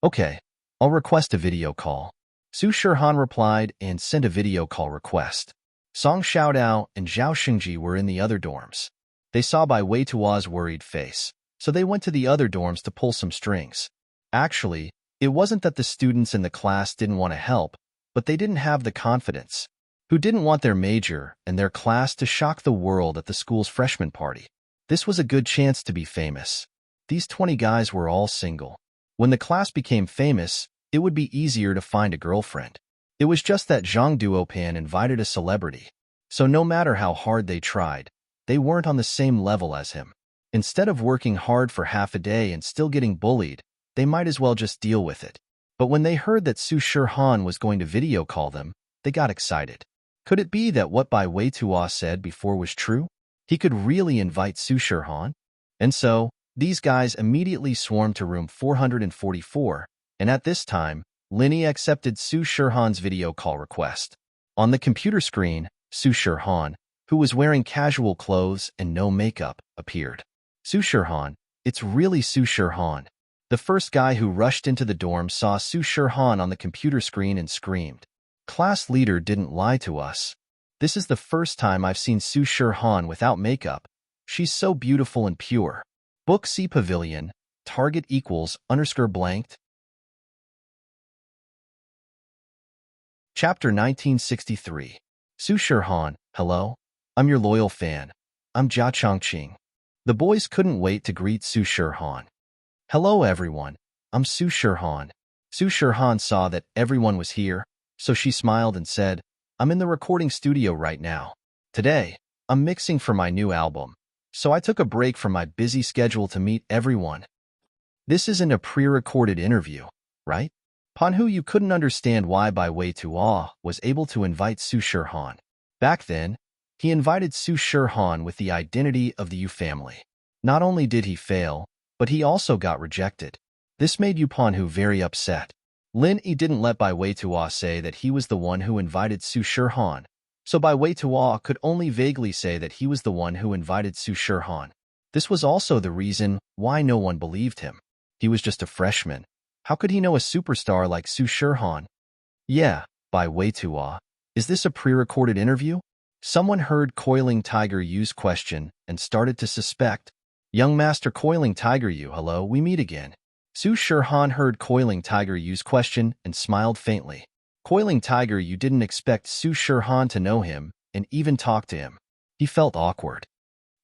[SPEAKER 1] Okay, I'll request a video call. Su Shirhan replied and sent a video call request. Song Xiaodao and Zhao Xingji were in the other dorms. They saw Bai Weitua's worried face, so they went to the other dorms to pull some strings. Actually, it wasn't that the students in the class didn't want to help, but they didn't have the confidence. Who didn't want their major and their class to shock the world at the school's freshman party? This was a good chance to be famous. These 20 guys were all single. When the class became famous, it would be easier to find a girlfriend. It was just that Zhang Duopan invited a celebrity, so no matter how hard they tried, they weren't on the same level as him. Instead of working hard for half a day and still getting bullied, they might as well just deal with it. But when they heard that Su Shirhan was going to video call them, they got excited. Could it be that what Bai Weitua said before was true? He could really invite Su Shirhan? And so, these guys immediately swarmed to room 444, and at this time, Linny accepted Su Shirhan's video call request. On the computer screen, Su Shirhan, who was wearing casual clothes and no makeup, appeared. Su Shirhan, it's really Su Shirhan. The first guy who rushed into the dorm saw Su Shirhan on the computer screen and screamed. Class leader didn't lie to us. This is the first time I've seen Su Shirhan without makeup. She's so beautiful and pure. Book C Pavilion, target equals _ blanked. Chapter 1963. Su Shirhan, hello. I'm your loyal fan. I'm Jia Chongqing. The boys couldn't wait to greet Su Shirhan. Hello everyone. I'm Su Shirhan. Su Shirhan saw that everyone was here, so she smiled and said, I'm in the recording studio right now. Today, I'm mixing for my new album, so I took a break from my busy schedule to meet everyone. This isn't a pre-recorded interview, right? Panhu, you couldn't understand why Bai Wei Tuo was able to invite Su Shirhan. Back then, he invited Su Shirhan with the identity of the Yu family. Not only did he fail, but he also got rejected. This made Yu Panhu very upset. Lin Yi didn't let Bai Wei Tuo say that he was the one who invited Su Shirhan, so Bai Wei Tuo could only vaguely say that he was the one who invited Su Shirhan. This was also the reason why no one believed him. He was just a freshman. How could he know a superstar like Su Shirhan? Yeah, Bai Wei Tuo. Is this a pre-recorded interview? Someone heard Coiling Tiger Yu's question and started to suspect. Young Master Coiling Tiger Yu, hello, we meet again. Su Shirhan heard Coiling Tiger Yu's question and smiled faintly. Coiling Tiger Yu didn't expect Su Shirhan to know him and even talk to him. He felt awkward.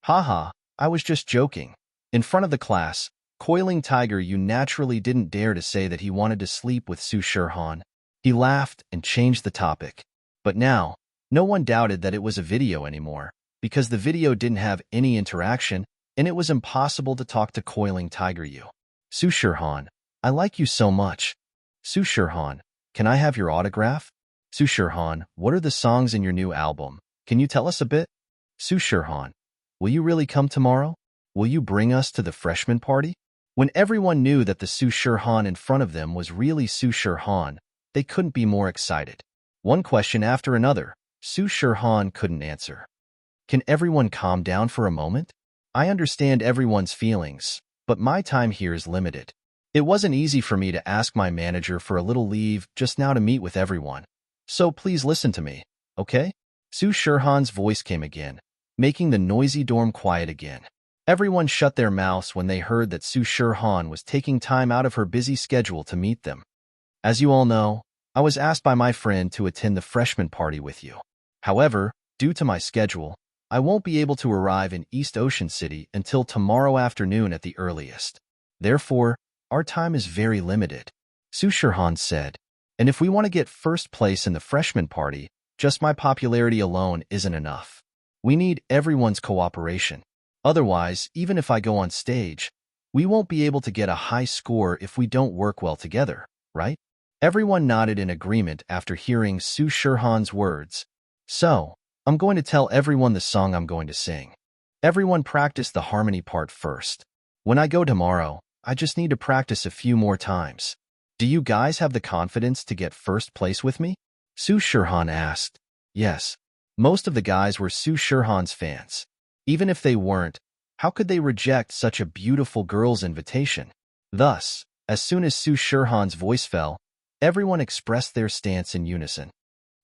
[SPEAKER 1] Haha, I was just joking. In front of the class, Coiling Tiger Yu naturally didn't dare to say that he wanted to sleep with Su Shirhan. He laughed and changed the topic. But now, no one doubted that it was a video anymore, because the video didn't have any interaction, and it was impossible to talk to Coiling Tiger Yu. Su Shirhan, I like you so much. Su Shirhan, can I have your autograph? Su Shirhan, what are the songs in your new album? Can you tell us a bit? Su Shirhan, will you really come tomorrow? Will you bring us to the freshman party? When everyone knew that the Su Shirhan in front of them was really Su Shirhan, they couldn't be more excited. One question after another, Su Shirhan couldn't answer. Can everyone calm down for a moment? I understand everyone's feelings, but my time here is limited. It wasn't easy for me to ask my manager for a little leave just now to meet with everyone. So please listen to me, okay? Su Shirhan's voice came again, making the noisy dorm quiet again. Everyone shut their mouths when they heard that Su Shirhan was taking time out of her busy schedule to meet them. As you all know, I was asked by my friend to attend the freshman party with you. However, due to my schedule, I won't be able to arrive in East Ocean City until tomorrow afternoon at the earliest. Therefore, our time is very limited. Su Shirhan said, and if we want to get first place in the freshman party, just my popularity alone isn't enough. We need everyone's cooperation. Otherwise, even if I go on stage, we won't be able to get a high score if we don't work well together, right? Everyone nodded in agreement after hearing Su Shirhan's words. So, I'm going to tell everyone the song I'm going to sing. Everyone practice the harmony part first. When I go tomorrow, I just need to practice a few more times. Do you guys have the confidence to get first place with me? Su Shirhan asked. Yes. Most of the guys were Su Shirhan's fans. Even if they weren't, how could they reject such a beautiful girl's invitation? Thus, as soon as Su Shirhan's voice fell, everyone expressed their stance in unison.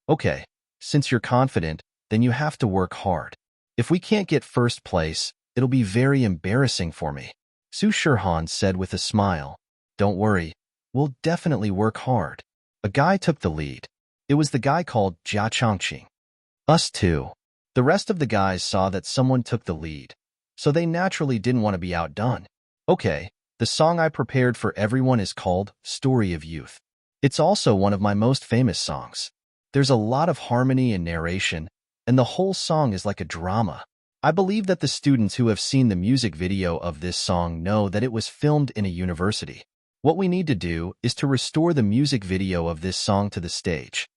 [SPEAKER 1] Okay, since you're confident, then you have to work hard. If we can't get first place, it'll be very embarrassing for me. Su Shirhan said with a smile. Don't worry, we'll definitely work hard. A guy took the lead. It was the guy called Jia Chongqing. Us too. The rest of the guys saw that someone took the lead, so they naturally didn't want to be outdone. Okay, the song I prepared for everyone is called Story of Youth. It's also one of my most famous songs. There's a lot of harmony and narration, and the whole song is like a drama. I believe that the students who have seen the music video of this song know that it was filmed in a university. What we need to do is to restore the music video of this song to the stage.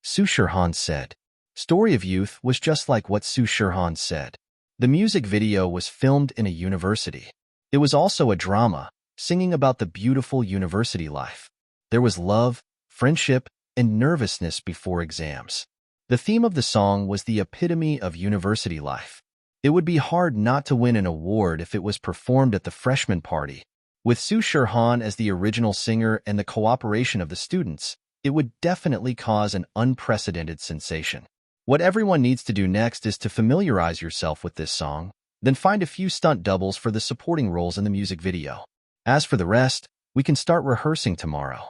[SPEAKER 1] Su Shirhan said. Story of Youth was just like what Su Shirhan said. The music video was filmed in a university. It was also a drama, singing about the beautiful university life. There was love, friendship, and nervousness before exams. The theme of the song was the epitome of university life. It would be hard not to win an award if it was performed at the freshman party. With Su Shirhan as the original singer and the cooperation of the students, it would definitely cause an unprecedented sensation. What everyone needs to do next is to familiarize yourself with this song, then find a few stunt doubles for the supporting roles in the music video. As for the rest, we can start rehearsing tomorrow.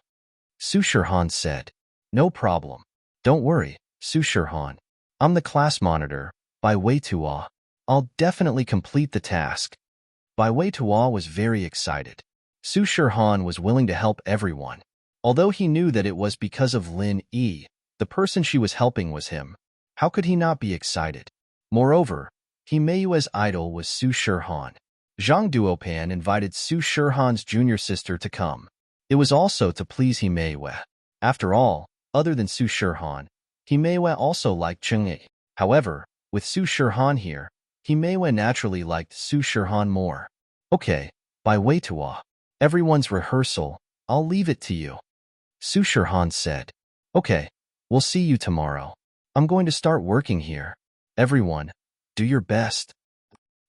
[SPEAKER 1] Su Shirhan said. No problem. Don't worry, Su Shirhan. I'm the class monitor, Bai Wei Tuo. I'll definitely complete the task. Bai Wei Tuo was very excited. Su Shirhan was willing to help everyone. Although he knew that it was because of Lin Yi, The person she was helping was him. How could he not be excited? Moreover, Himeiu's idol was Su Shirhan. Zhang Duopan invited Su Shirhan's junior sister to come. It was also to please Himeiu. After all, other than Su Shirhan, Himeiu also liked Chang'e. However, with Su Shirhan here, Himeiu naturally liked Su Shirhan more. Okay, by way to everyone's rehearsal, I'll leave it to you. Su Shirhan said. Okay, we'll see you tomorrow. I'm going to start working here. Everyone, do your best.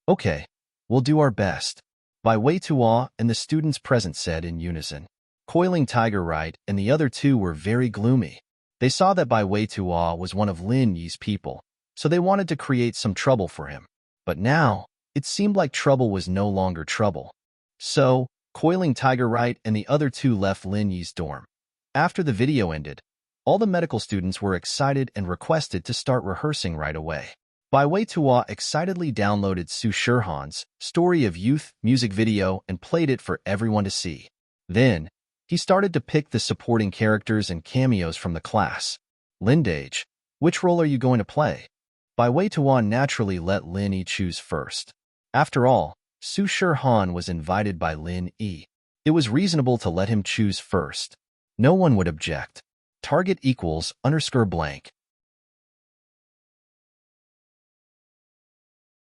[SPEAKER 1] Okay, we'll do our best. Bai Wei Tuo and the students present said in unison. Coiling Tiger Right and the other two were very gloomy. They saw that Bai Wei Tuo was one of Lin Yi's people, so they wanted to create some trouble for him. But now, it seemed like trouble was no longer trouble. So, Coiling Tiger Right and the other two left Lin Yi's dorm. After the video ended, all the medical students were excited and requested to start rehearsing right away. Bai Wei Tuo excitedly downloaded Su Shirhan's Story of Youth music video and played it for everyone to see. Then, he started to pick the supporting characters and cameos from the class. Lindage, which role are you going to play? Bai Wei Tuo naturally let Lin Yi choose first. After all, Su Shirhan was invited by Lin Yi. It was reasonable to let him choose first. No one would object. Target equals _blank.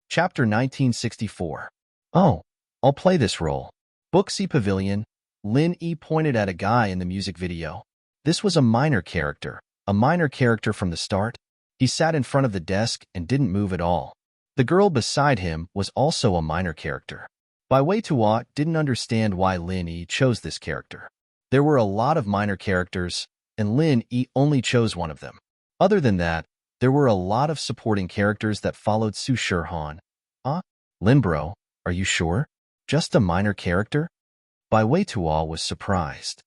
[SPEAKER 1] Chapter 1964. Oh, I'll play this role. Booksy Pavilion. Lin Yi pointed at a guy in the music video. This was a minor character from the start. He sat in front of the desk and didn't move at all. The girl beside him was also a minor character. Bai Wei Tuo didn't understand why Lin Yi chose this character. There were a lot of minor characters, and Lin Yi only chose one of them. Other than that, there were a lot of supporting characters that followed Su Shirhan. Lin bro, are you sure? Just a minor character? Bai Wei Tuo was surprised.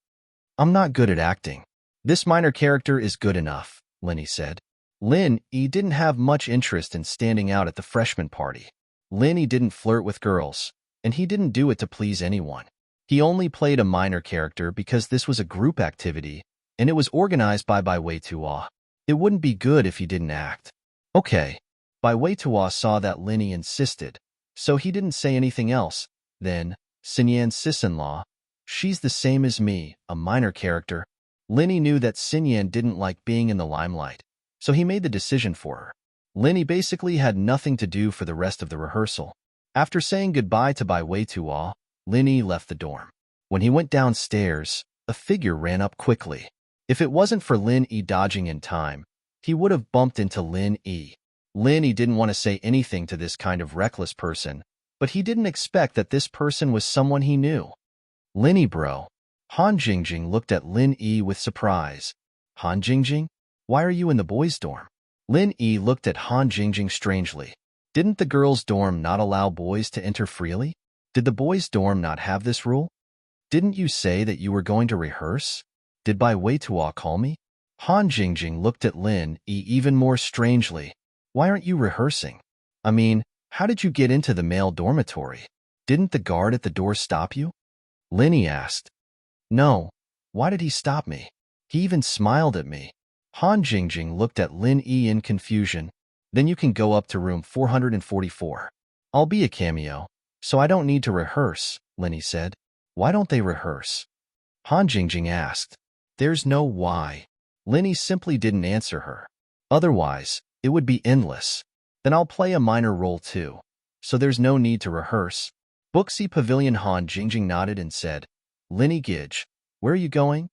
[SPEAKER 1] I'm not good at acting. This minor character is good enough, Lin Yi said. Lin Yi didn't have much interest in standing out at the freshman party. Lin Yi didn't flirt with girls, and he didn't do it to please anyone. He only played a minor character because this was a group activity, and it was organized by Bai Wei Tuo. It wouldn't be good if he didn't act. Okay. Bai Wei Tuo saw that Lin Yi insisted, so he didn't say anything else. Then, Xinyan's sis-in-law, she's the same as me, a minor character. Lin Yi knew that Xinyan didn't like being in the limelight, so he made the decision for her. Lin Yi basically had nothing to do for the rest of the rehearsal. After saying goodbye to Bai Wei Tuo, Lin Yi left the dorm. When he went downstairs, a figure ran up quickly. If it wasn't for Lin Yi dodging in time, he would have bumped into Lin Yi. Lin Yi didn't want to say anything to this kind of reckless person, but he didn't expect that this person was someone he knew. Lin Yi bro. Han Jingjing looked at Lin Yi with surprise. Han Jingjing? Why are you in the boys' dorm? Lin Yi looked at Han Jingjing strangely. Didn't the girls' dorm not allow boys to enter freely? Did the boys' dorm not have this rule? Didn't you say that you were going to rehearse? Did Bai Wei Tuo call me? Han Jingjing looked at Lin Yi even more strangely. Why aren't you rehearsing? I mean, how did you get into the male dormitory? Didn't the guard at the door stop you? Lin Yi asked. No. Why did he stop me? He even smiled at me. Han Jingjing looked at Lin Yi in confusion. Then you can go up to room 444. I'll be a cameo, so I don't need to rehearse, Lin Yi said. Why don't they rehearse? Han Jingjing asked. There's no why. Lin Yi simply didn't answer her. Otherwise, it would be endless. Then I'll play a minor role too, so there's no need to rehearse. Booksy Pavilion. Han Jingjing nodded and said, Lin Yi Gidge, where are you going?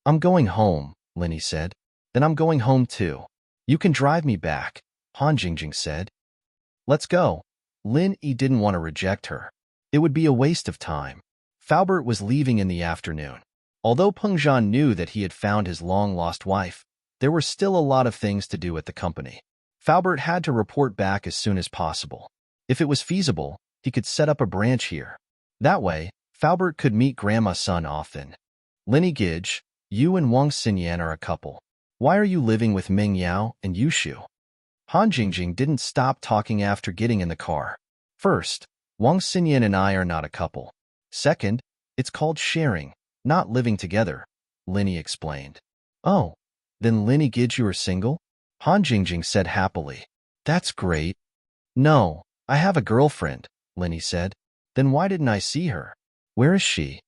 [SPEAKER 1] I'm going home, Lin Yi said. Then I'm going home too. You can drive me back, Han Jingjing said. Let's go. Lin Yi didn't want to reject her. It would be a waste of time. Faubert was leaving in the afternoon. Although Peng Zhan knew that he had found his long-lost wife, there were still a lot of things to do at the company. Faubert had to report back as soon as possible. If it was feasible, he could set up a branch here. That way, Faubert could meet Grandma Sun often. Lin Yi Gidge, you and Wang Xinyan are a couple. Why are you living with Ming Yao and Yushu? Han Jingjing didn't stop talking after getting in the car. First, Wang Xinyan and I are not a couple. Second, it's called sharing, not living together, Lin Yi explained. Oh, Then Linny Gidge, you are single? Han Jingjing said happily. That's great. No, I have a girlfriend, Linny said. Then why didn't I see her? Where is she?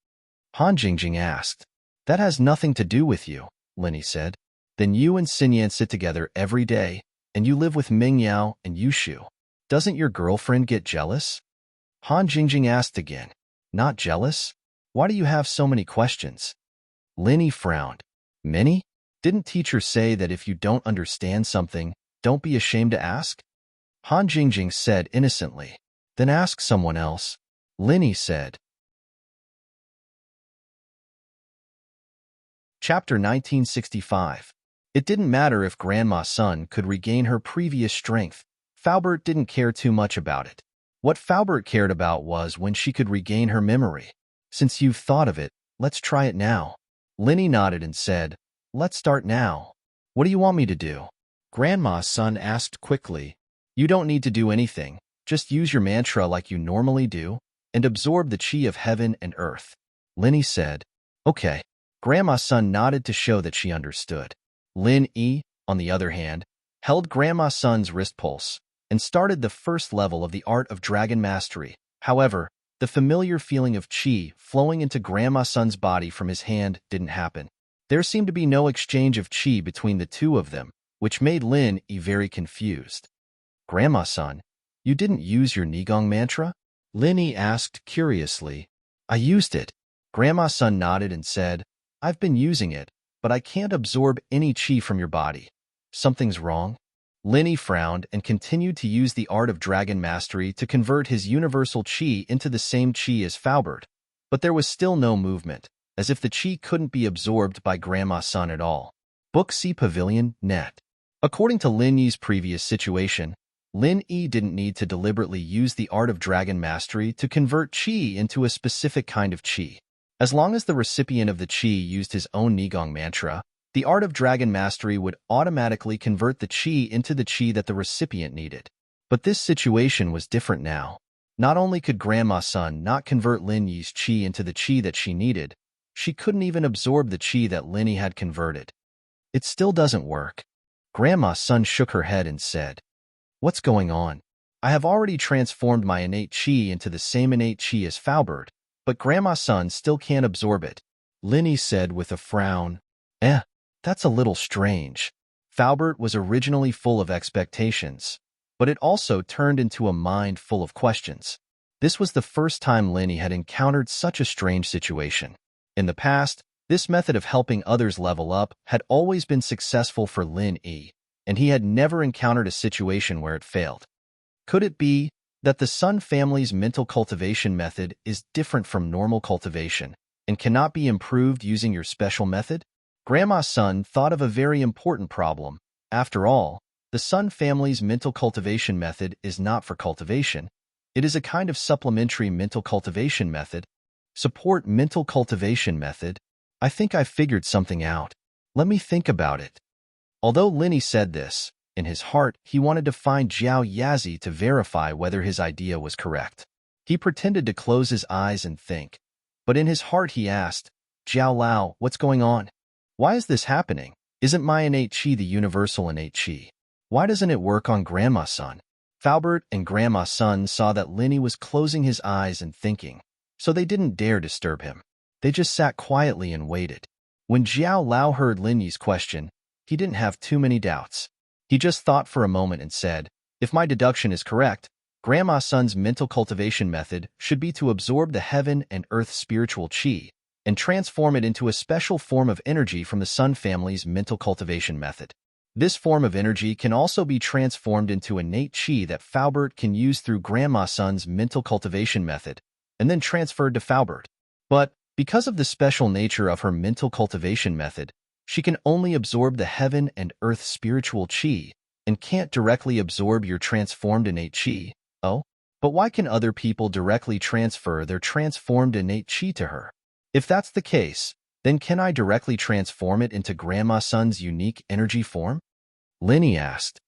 [SPEAKER 1] Han Jingjing asked. That has nothing to do with you, Linny said. Then you and Xinyan sit together every day, and you live with Ming Yao and Yushu. Doesn't your girlfriend get jealous? Han Jingjing asked again. Not jealous? Why do you have so many questions? Linny frowned. Many? Didn't teacher say that if you don't understand something, don't be ashamed to ask? Han Jingjing said innocently. Then ask someone else. Linny said. Chapter 1965. It didn't matter if Grandma Sun could regain her previous strength. Faubert didn't care too much about it. What Faubert cared about was when she could regain her memory. Since you've thought of it, let's try it now. Linny nodded and said, Let's start now. What do you want me to do? Grandma Sun asked quickly. You don't need to do anything. Just use your mantra like you normally do and absorb the chi of heaven and earth. Linny said, Okay. Grandma Sun nodded to show that she understood. Lin Yi, on the other hand, held Grandma Sun's wrist pulse and started the first level of the art of dragon mastery. However, the familiar feeling of chi flowing into Grandma Sun's body from his hand didn't happen. There seemed to be no exchange of chi between the two of them, which made Lin Yi very confused. Grandma Sun, you didn't use your Nigong mantra? Lin Yi asked curiously. I used it. Grandma Sun nodded and said, I've been using it, but I can't absorb any chi from your body. Something's wrong? Lin Yi frowned and continued to use the art of dragon mastery to convert his universal chi into the same chi as Faubert, but there was still no movement, as if the chi couldn't be absorbed by Grandma Sun at all. Book C Pavilion, Net. According to Lin Yi's previous situation, Lin Yi didn't need to deliberately use the art of dragon mastery to convert chi into a specific kind of chi. As long as the recipient of the chi used his own Nigong mantra, the art of dragon mastery would automatically convert the chi into the chi that the recipient needed. But this situation was different now. Not only could Grandma Sun not convert Lin Yi's chi into the chi that she needed, she couldn't even absorb the chi that Lin Yi had converted. It still doesn't work. Grandma Sun shook her head and said, What's going on? I have already transformed my innate chi into the same innate chi as Faubert, but Grandma Sun still can't absorb it. Lin Yi said with a frown, That's a little strange. Faubert was originally full of expectations, but it also turned into a mind full of questions. This was the first time Lin Yi had encountered such a strange situation. In the past, this method of helping others level up had always been successful for Lin Yi, and he had never encountered a situation where it failed. Could it be that the Sun family's mental cultivation method is different from normal cultivation and cannot be improved using your special method? Grandma Sun thought of a very important problem. After all, the Sun family's mental cultivation method is not for cultivation. It is a kind of supplementary mental cultivation method. Support mental cultivation method. I think I figured something out. Let me think about it. Although Lin Yi said this, in his heart he wanted to find Jiao Yazi to verify whether his idea was correct. He pretended to close his eyes and think, but in his heart he asked, Jiao Lao, what's going on? Why is this happening? Isn't my innate chi the universal innate chi? Why doesn't it work on Grandma Sun? Faubert and Grandma Sun saw that Lin Yi was closing his eyes and thinking, so they didn't dare disturb him. They just sat quietly and waited. When Jiao Lao heard Lin Yi's question, he didn't have too many doubts. He just thought for a moment and said, If my deduction is correct, Grandma Sun's mental cultivation method should be to absorb the heaven and earth spiritual chi and transform it into a special form of energy from the Sun family's mental cultivation method. This form of energy can also be transformed into innate chi that Faubert can use through Grandma Sun's mental cultivation method and then transferred to Faubert. But because of the special nature of her mental cultivation method, she can only absorb the heaven and earth spiritual chi and can't directly absorb your transformed innate chi. Oh, but why can other people directly transfer their transformed innate chi to her? If that's the case, then can I directly transform it into Grandma Sun's unique energy form? Lin Yi asked.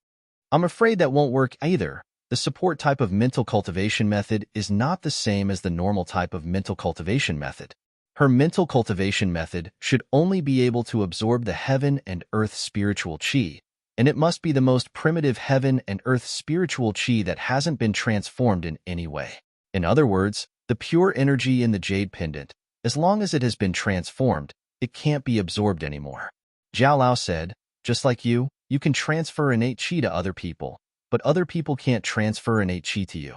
[SPEAKER 1] I'm afraid that won't work either. The support type of mental cultivation method is not the same as the normal type of mental cultivation method. Her mental cultivation method should only be able to absorb the heaven and earth spiritual chi, and it must be the most primitive heaven and earth spiritual chi that hasn't been transformed in any way. In other words, the pure energy in the jade pendant, as long as it has been transformed, it can't be absorbed anymore. Zhao Lao said, just like you can transfer innate chi to other people, but other people can't transfer innate chi to you.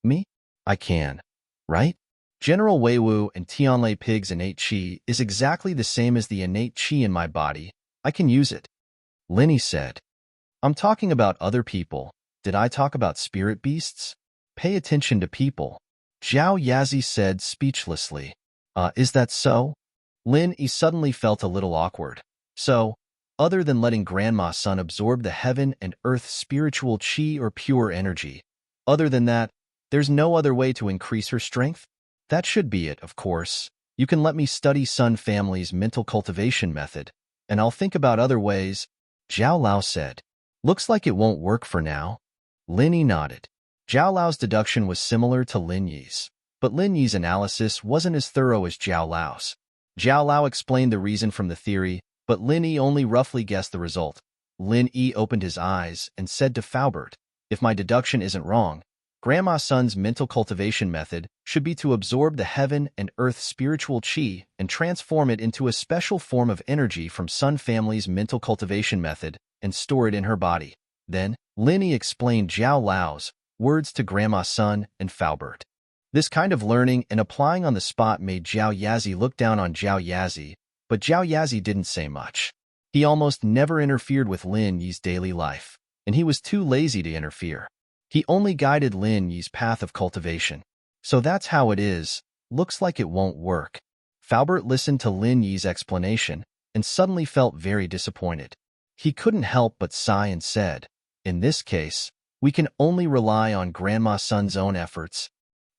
[SPEAKER 1] Me? I can, right? General Weiwu and Tianlei Pig's innate chi is exactly the same as the innate chi in my body. I can use it. Linny said, I'm talking about other people. Did I talk about spirit beasts? Pay attention to people. Zhao Yazi said speechlessly. Is that so? Lin Yi suddenly felt a little awkward. So, other than letting Grandma's son absorb the heaven and earth spiritual chi or pure energy, other than that, there's no other way to increase her strength? That should be it, of course. You can let me study Sun Family's mental cultivation method, and I'll think about other ways, Zhao Lao said. Looks like it won't work for now. Lin Yi nodded. Zhao Lao's deduction was similar to Lin Yi's, but Lin Yi's analysis wasn't as thorough as Zhao Lao's. Zhao Lao explained the reason from the theory, but Lin Yi only roughly guessed the result. Lin Yi opened his eyes and said to Faubert, if my deduction isn't wrong, Grandma's son's mental cultivation method should be to absorb the heaven and earth spiritual chi and transform it into a special form of energy from Sun Family's mental cultivation method and store it in her body. Then, Lin Yi explained Zhao Lao's words to Grandma's son and Faubert. This kind of learning and applying on the spot made Zhao Yazi look down on Zhao Yazi, but Zhao Yazi didn't say much. He almost never interfered with Lin Yi's daily life, and he was too lazy to interfere. He only guided Lin Yi's path of cultivation. So that's how it is. Looks like it won't work. Faubert listened to Lin Yi's explanation and suddenly felt very disappointed. He couldn't help but sigh and said, in this case, we can only rely on Grandma's son's own efforts.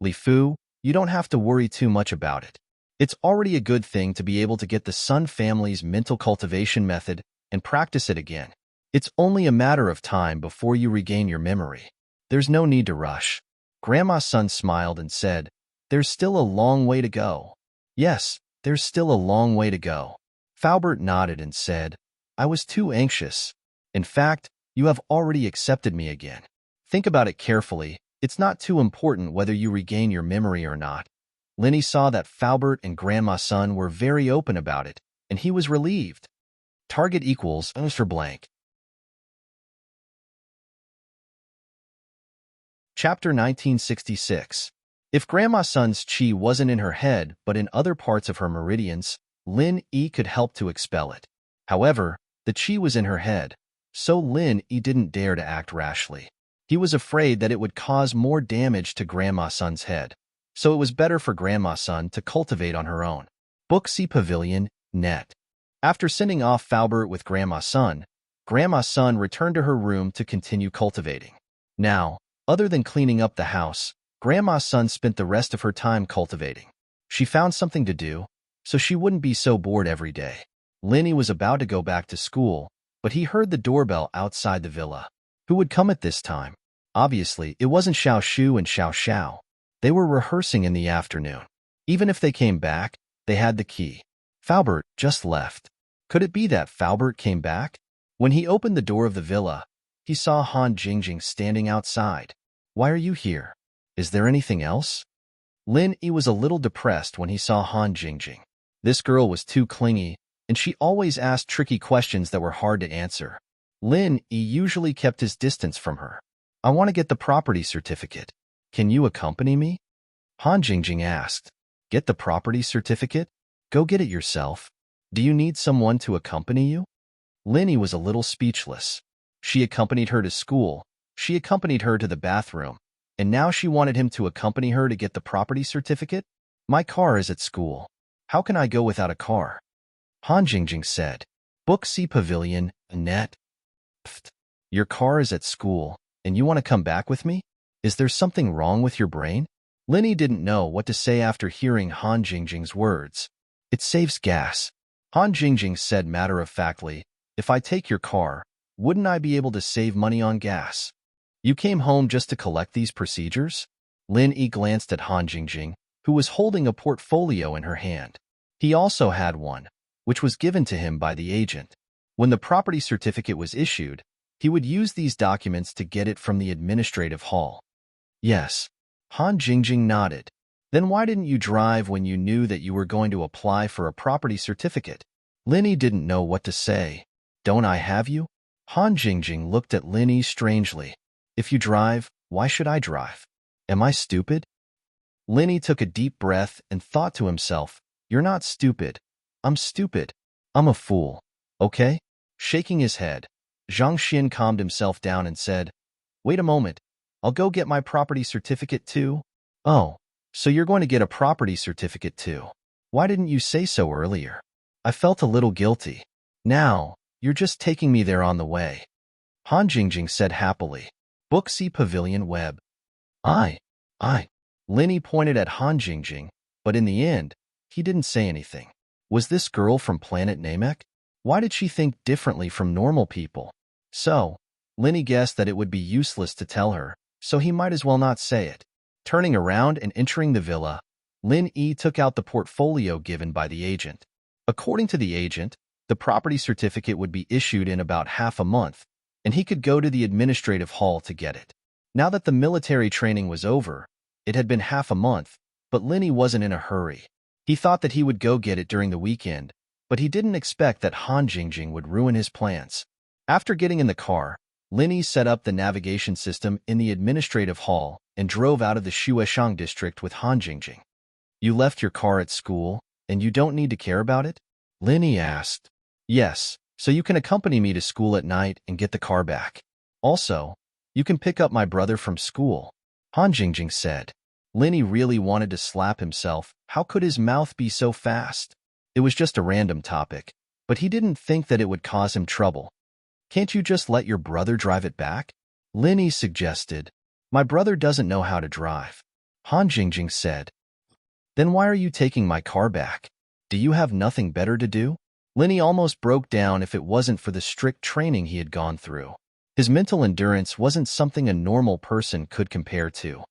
[SPEAKER 1] Li Fu, you don't have to worry too much about it. It's already a good thing to be able to get the Sun Family's mental cultivation method and practice it again. It's only a matter of time before you regain your memory. There's no need to rush. Grandma's son smiled and said, there's still a long way to go. Yes, there's still a long way to go. Faubert nodded and said, I was too anxious. In fact, you have already accepted me again. Think about it carefully. It's not too important whether you regain your memory or not. Linny saw that Faubert and Grandma's son were very open about it, and he was relieved. Target equals for blank. Chapter 1966. If Grandma's son's chi wasn't in her head but in other parts of her meridians, Lin Yi could help to expel it. However, the chi was in her head, so Lin Yi didn't dare to act rashly. He was afraid that it would cause more damage to Grandma's son's head, so it was better for Grandma's son to cultivate on her own. Book C Pavilion, net. After sending off Faubert with Grandma's son returned to her room to continue cultivating. Now, other than cleaning up the house, Grandma's son spent the rest of her time cultivating. She found something to do, so she wouldn't be so bored every day. Linny was about to go back to school, but he heard the doorbell outside the villa. Who would come at this time? Obviously, it wasn't Xiao Shu and Xiao Xiao. They were rehearsing in the afternoon. Even if they came back, they had the key. Faubert just left. Could it be that Faubert came back? When he opened the door of the villa, he saw Han Jingjing standing outside. Why are you here? Is there anything else? Lin Yi was a little depressed when he saw Han Jingjing. This girl was too clingy, and she always asked tricky questions that were hard to answer. Lin Yi usually kept his distance from her. I want to get the property certificate. Can you accompany me? Han Jingjing asked. Get the property certificate? Go get it yourself. Do you need someone to accompany you? Lin Yi was a little speechless. She accompanied her to school. She accompanied her to the bathroom. And now she wanted him to accompany her to get the property certificate? My car is at school. How can I go without a car? Han Jingjing said. Book C Pavilion, net. Pfft. Your car is at school, and you want to come back with me? Is there something wrong with your brain? Linny didn't know what to say after hearing Han Jingjing's words. It saves gas. Han Jingjing said matter-of-factly, if I take your car, wouldn't I be able to save money on gas? You came home just to collect these procedures? Lin Yi glanced at Han Jingjing, who was holding a portfolio in her hand. He also had one, which was given to him by the agent. When the property certificate was issued, he would use these documents to get it from the administrative hall. Yes. Han Jingjing nodded. Then why didn't you drive when you knew that you were going to apply for a property certificate? Linny didn't know what to say. Don't I have you? Han Jingjing looked at Linny strangely. If you drive, why should I drive? Am I stupid? Linny took a deep breath and thought to himself, you're not stupid. I'm stupid. I'm a fool. Okay? Shaking his head, Zhang Xin calmed himself down and said, wait a moment. I'll go get my property certificate too. Oh, so you're going to get a property certificate too. Why didn't you say so earlier? I felt a little guilty. Now, you're just taking me there on the way. Han Jingjing said happily. Booksy Pavilion Web. I. Linny pointed at Han Jingjing, but in the end, he didn't say anything. Was this girl from planet Namek? Why did she think differently from normal people? So, Linny guessed that it would be useless to tell her, so he might as well not say it. Turning around and entering the villa, Lin Yi took out the portfolio given by the agent. According to the agent, the property certificate would be issued in about half a month, and he could go to the administrative hall to get it. Now that the military training was over, it had been half a month, but Linny wasn't in a hurry. He thought that he would go get it during the weekend, but he didn't expect that Han Jingjing would ruin his plans. After getting in the car, Linny set up the navigation system in the administrative hall and drove out of the Shueshang district with Han Jingjing. You left your car at school, and you don't need to care about it? Linny asked. Yes, so you can accompany me to school at night and get the car back. Also, you can pick up my brother from school, Han Jingjing said. Linny really wanted to slap himself. How could his mouth be so fast? It was just a random topic, but he didn't think that it would cause him trouble. Can't you just let your brother drive it back? Linny suggested. My brother doesn't know how to drive, Han Jingjing said. Then why are you taking my car back? Do you have nothing better to do? Linny almost broke down if it wasn't for the strict training he had gone through. His mental endurance wasn't something a normal person could compare to.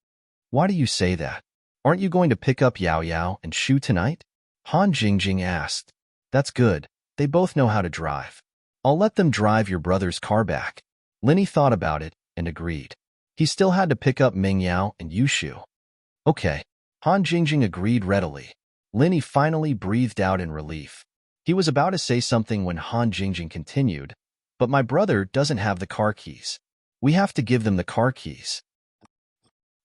[SPEAKER 1] Why do you say that? Aren't you going to pick up Yao Yao and Shu tonight? Han Jingjing asked. That's good. They both know how to drive. I'll let them drive your brother's car back. Linny thought about it and agreed. He still had to pick up Ming Yao and Yushu. Okay. Han Jingjing agreed readily. Linny finally breathed out in relief. He was about to say something when Han Jingjing continued, but my brother doesn't have the car keys. We have to give them the car keys.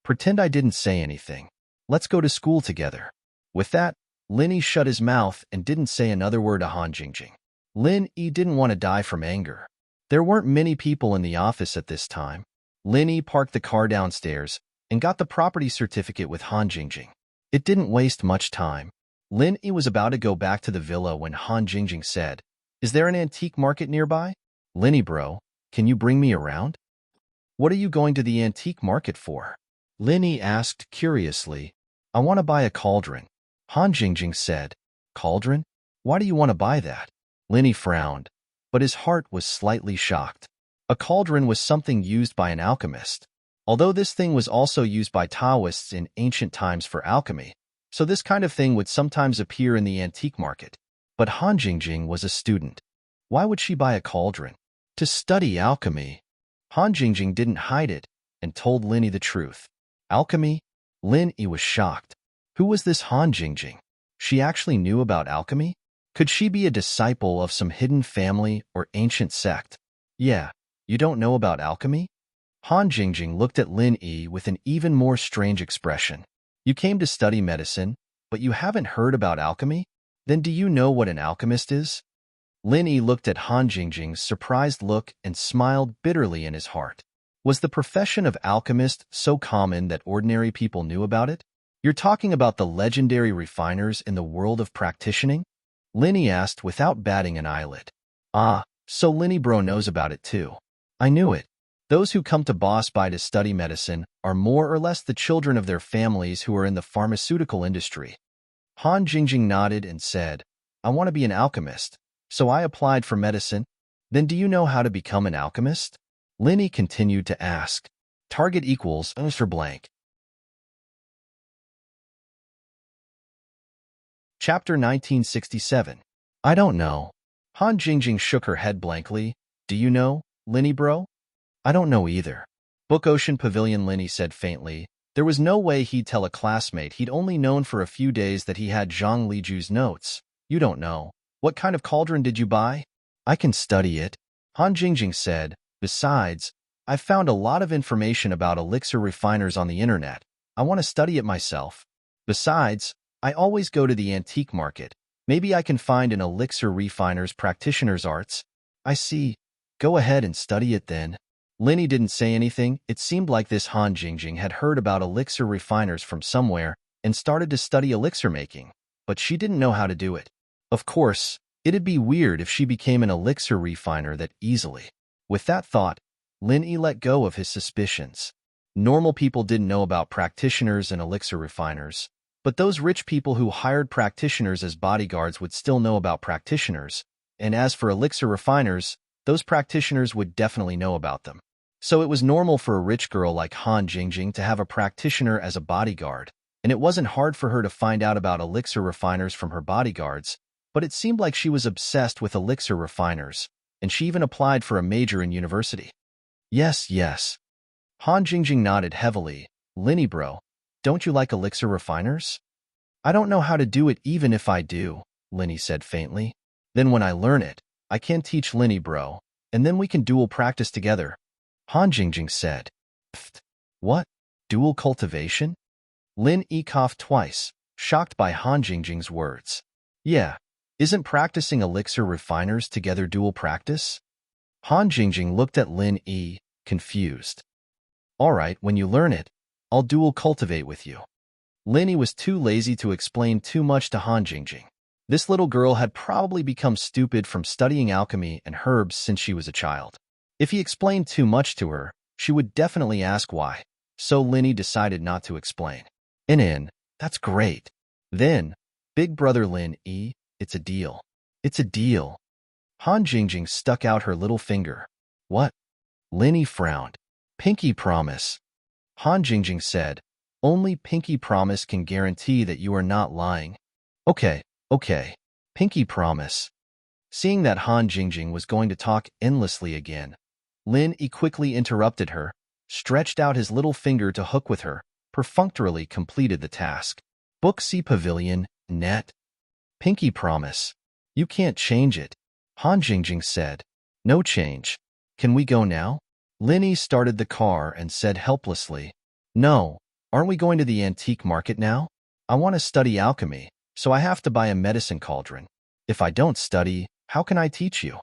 [SPEAKER 1] Pretend I didn't say anything. Let's go to school together. With that, Linny shut his mouth and didn't say another word to Han Jingjing. Lin Yi didn't want to die from anger. There weren't many people in the office at this time. Lin Yi parked the car downstairs and got the property certificate with Han Jingjing. It didn't waste much time. Lin Yi was about to go back to the villa when Han Jingjing said, Is there an antique market nearby? Linny bro, can you bring me around? What are you going to the antique market for? Linny asked curiously. I want to buy a cauldron. Han Jingjing said, Cauldron? Why do you want to buy that? Linny frowned, but his heart was slightly shocked. A cauldron was something used by an alchemist. Although this thing was also used by Taoists in ancient times for alchemy, so this kind of thing would sometimes appear in the antique market. But Han Jingjing was a student. Why would she buy a cauldron? To study alchemy. Han Jingjing didn't hide it and told Linny the truth. Alchemy? Linny was shocked. Who was this Han Jingjing? She actually knew about alchemy? Could she be a disciple of some hidden family or ancient sect? Yeah, you don't know about alchemy? Han Jingjing looked at Lin Yi with an even more strange expression. You came to study medicine, but you haven't heard about alchemy? Then do you know what an alchemist is? Lin Yi looked at Han Jingjing's surprised look and smiled bitterly in his heart. Was the profession of alchemist so common that ordinary people knew about it? You're talking about the legendary refiners in the world of practicing? Linny asked without batting an eyelid. Ah, so Linny bro knows about it too. I knew it. Those who come to Boss Bai to study medicine are more or less the children of their families who are in the pharmaceutical industry. Han Jingjing nodded and said, I want to be an alchemist, so I applied for medicine. Then do you know how to become an alchemist? Linny continued to ask. Target equals for blank. Chapter 1967. I don't know. Han Jingjing shook her head blankly. Do you know, Linny bro? I don't know either. Book Ocean Pavilion, Linny said faintly. There was no way he'd tell a classmate he'd only known for a few days that he had Zhang Liju's notes. You don't know. What kind of cauldron did you buy? I can study it, Han Jingjing said. Besides, I've found a lot of information about elixir refiners on the internet. I want to study it myself. Besides, I always go to the antique market. Maybe I can find an elixir refiner's practitioner's arts. I see. Go ahead and study it then. Linny didn't say anything. It seemed like this Han Jingjing had heard about elixir refiners from somewhere and started to study elixir making, but she didn't know how to do it. Of course, it'd be weird if she became an elixir refiner that easily. With that thought, Linny let go of his suspicions. Normal people didn't know about practitioners and elixir refiners, but those rich people who hired practitioners as bodyguards would still know about practitioners, and as for elixir refiners, those practitioners would definitely know about them. So it was normal for a rich girl like Han Jingjing to have a practitioner as a bodyguard, and it wasn't hard for her to find out about elixir refiners from her bodyguards, but it seemed like she was obsessed with elixir refiners, and she even applied for a major in university. Yes, yes. Han Jingjing nodded heavily. Linny bro, don't you like elixir refiners? I don't know how to do it even if I do, Linny said faintly. Then when I learn it, I can teach Linny bro, and then we can dual practice together. Han Jingjing said. Pfft. What? Dual cultivation? Linny coughed twice, shocked by Han Jingjing's words. Yeah. Isn't practicing elixir refiners together dual practice? Han Jingjing looked at Linny, confused. All right, when you learn it, I'll dual cultivate with you. Linny was too lazy to explain too much to Han Jingjing. This little girl had probably become stupid from studying alchemy and herbs since she was a child. If he explained too much to her, she would definitely ask why, so Linny decided not to explain. That's great. Then, big brother Linny, it's a deal. It's a deal. Han Jingjing stuck out her little finger. What? Linny frowned. Pinky promise. Han Jingjing said, only pinky promise can guarantee that you are not lying. Okay. Pinky promise. Seeing that Han Jingjing was going to talk endlessly again, Linny quickly interrupted her, stretched out his little finger to hook with her, perfunctorily completed the task. Book C Pavilion, net. Pinky promise. You can't change it, Han Jingjing said. No change. Can we go now? Linny started the car and said helplessly, No, aren't we going to the antique market now? I want to study alchemy, so I have to buy a medicine cauldron. If I don't study, how can I teach you?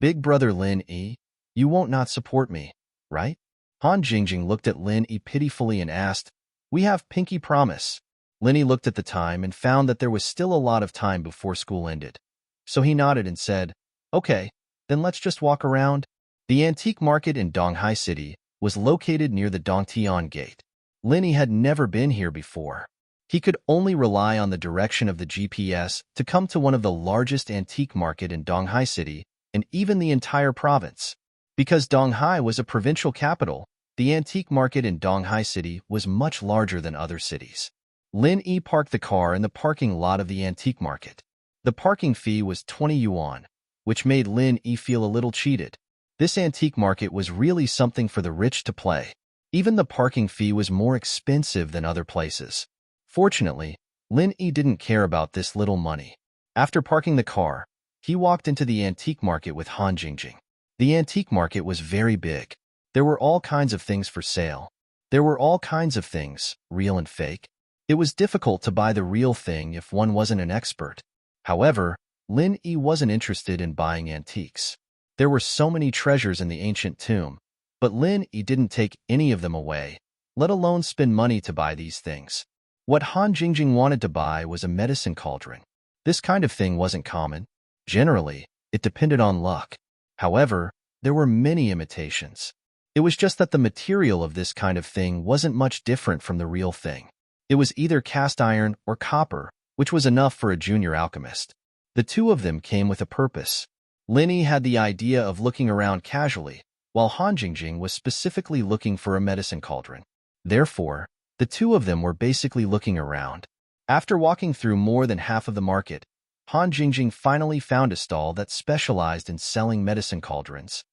[SPEAKER 1] Big brother Linny, you won't not support me, right? Han Jingjing looked at Linny pitifully and asked, We have pinky promise. Linny looked at the time and found that there was still a lot of time before school ended. So he nodded and said, Okay, then let's just walk around. The antique market in Donghai City was located near the Dongtian Gate. Linny had never been here before. He could only rely on the direction of the GPS to come to one of the largest antique market in Donghai City and even the entire province. Because Donghai was a provincial capital, the antique market in Donghai City was much larger than other cities. Linny parked the car in the parking lot of the antique market. The parking fee was 20 yuan, which made Linny feel a little cheated. This antique market was really something for the rich to play. Even the parking fee was more expensive than other places. Fortunately, Linny didn't care about this little money. After parking the car, he walked into the antique market with Han Jingjing. The antique market was very big. There were all kinds of things for sale. There were all kinds of things, real and fake. It was difficult to buy the real thing if one wasn't an expert. However, Linny wasn't interested in buying antiques. There were so many treasures in the ancient tomb, but Linny didn't take any of them away, let alone spend money to buy these things. What Han Jingjing wanted to buy was a medicine cauldron. This kind of thing wasn't common. Generally, it depended on luck. However, there were many imitations. It was just that the material of this kind of thing wasn't much different from the real thing. It was either cast iron or copper, which was enough for a junior alchemist. The two of them came with a purpose. Linny had the idea of looking around casually, while Han Jingjing was specifically looking for a medicine cauldron. Therefore, the two of them were basically looking around. After walking through more than half of the market, Han Jingjing finally found a stall that specialized in selling medicine cauldrons.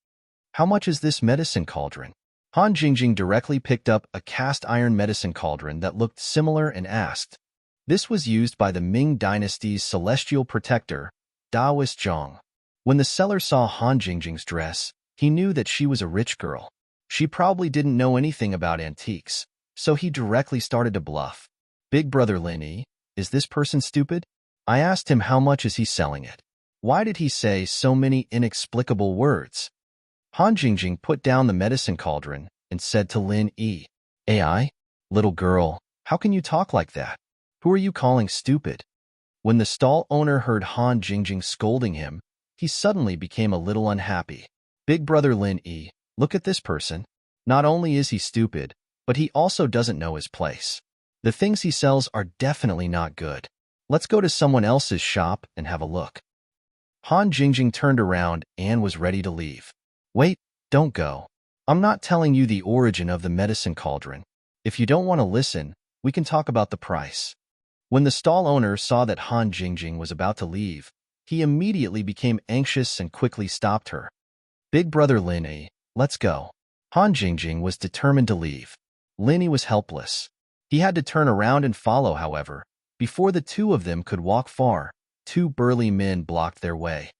[SPEAKER 1] How much is this medicine cauldron? Han Jingjing directly picked up a cast iron medicine cauldron that looked similar and asked. This was used by the Ming Dynasty's celestial protector, Daoist Zhang. When the seller saw Han Jingjing's dress, he knew that she was a rich girl. She probably didn't know anything about antiques, so he directly started to bluff. Big brother Lin Yi, is this person stupid? I asked him how much is he selling it. Why did he say so many inexplicable words? Han Jingjing put down the medicine cauldron and said to Lin Yi, "AI, little girl, how can you talk like that? Who are you calling stupid?" When the stall owner heard Han Jingjing scolding him, he suddenly became a little unhappy. Big brother Lin Yi, look at this person. Not only is he stupid, but he also doesn't know his place. The things he sells are definitely not good. Let's go to someone else's shop and have a look. Han Jingjing turned around and was ready to leave. Wait, don't go. I'm not telling you the origin of the medicine cauldron. If you don't want to listen, we can talk about the price. When the stall owner saw that Han Jingjing was about to leave, he immediately became anxious and quickly stopped her. Big brother Lin Yi, let's go. Han Jingjing was determined to leave. Lin Yi was helpless. He had to turn around and follow, however. Before the two of them could walk far, two burly men blocked their way.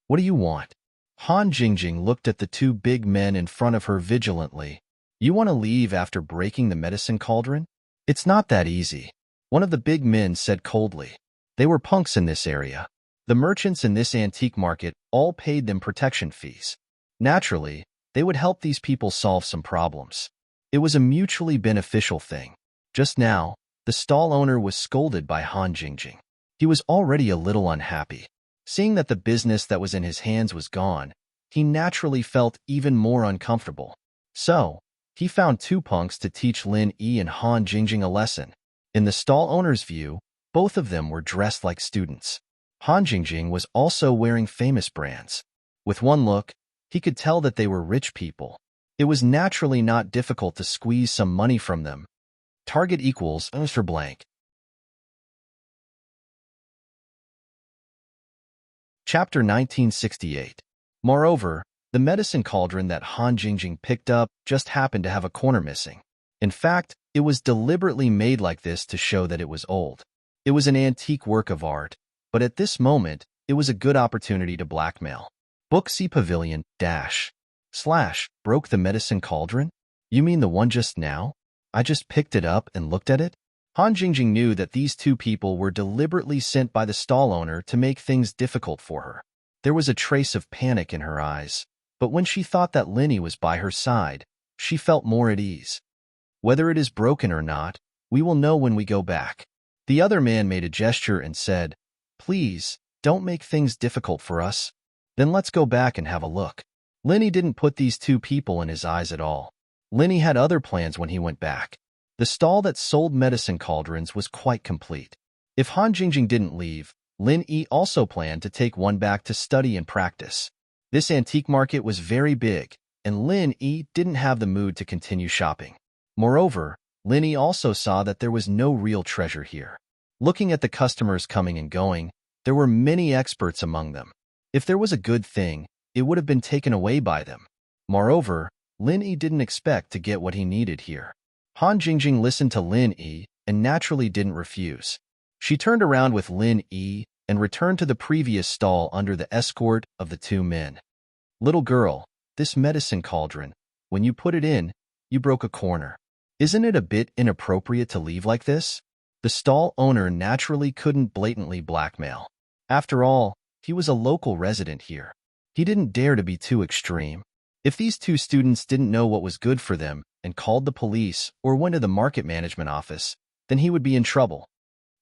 [SPEAKER 1] What do you want? Han Jingjing looked at the two big men in front of her vigilantly. You want to leave after breaking the medicine cauldron? It's not that easy. One of the big men said coldly. They were punks in this area. The merchants in this antique market all paid them protection fees. Naturally, they would help these people solve some problems. It was a mutually beneficial thing. Just now, the stall owner was scolded by Han Jingjing. He was already a little unhappy. Seeing that the business that was in his hands was gone, he naturally felt even more uncomfortable. So, he found two punks to teach Lin Yi and Han Jingjing a lesson. In the stall owner's view, both of them were dressed like students. Han Jingjing was also wearing famous brands. With one look, he could tell that they were rich people. It was naturally not difficult to squeeze some money from them. Target equals for blank. Chapter 1968. Moreover, the medicine cauldron that Han Jingjing picked up just happened to have a corner missing. In fact, it was deliberately made like this to show that it was old. It was an antique work of art, but at this moment, it was a good opportunity to blackmail. Book C Pavilion / broke the medicine cauldron? You mean the one just now? I just picked it up and looked at it? Han Jingjing knew that these two people were deliberately sent by the stall owner to make things difficult for her. There was a trace of panic in her eyes, but when she thought that Lin Yi was by her side, she felt more at ease. Whether it is broken or not, we will know when we go back. The other man made a gesture and said, Please, don't make things difficult for us. Then let's go back and have a look. Lin Yi didn't put these two people in his eyes at all. Lin Yi had other plans when he went back. The stall that sold medicine cauldrons was quite complete. If Han Jingjing didn't leave, Lin Yi also planned to take one back to study and practice. This antique market was very big, and Lin Yi didn't have the mood to continue shopping. Moreover, Lin Yi also saw that there was no real treasure here. Looking at the customers coming and going, there were many experts among them. If there was a good thing, it would have been taken away by them. Moreover, Lin Yi didn't expect to get what he needed here. Han Jingjing listened to Lin Yi and naturally didn't refuse. She turned around with Lin Yi and returned to the previous stall under the escort of the two men. Little girl, this medicine cauldron, when you put it in, you broke a corner. Isn't it a bit inappropriate to leave like this? The stall owner naturally couldn't blatantly blackmail. After all, he was a local resident here. He didn't dare to be too extreme. If these two students didn't know what was good for them and called the police or went to the market management office, then he would be in trouble.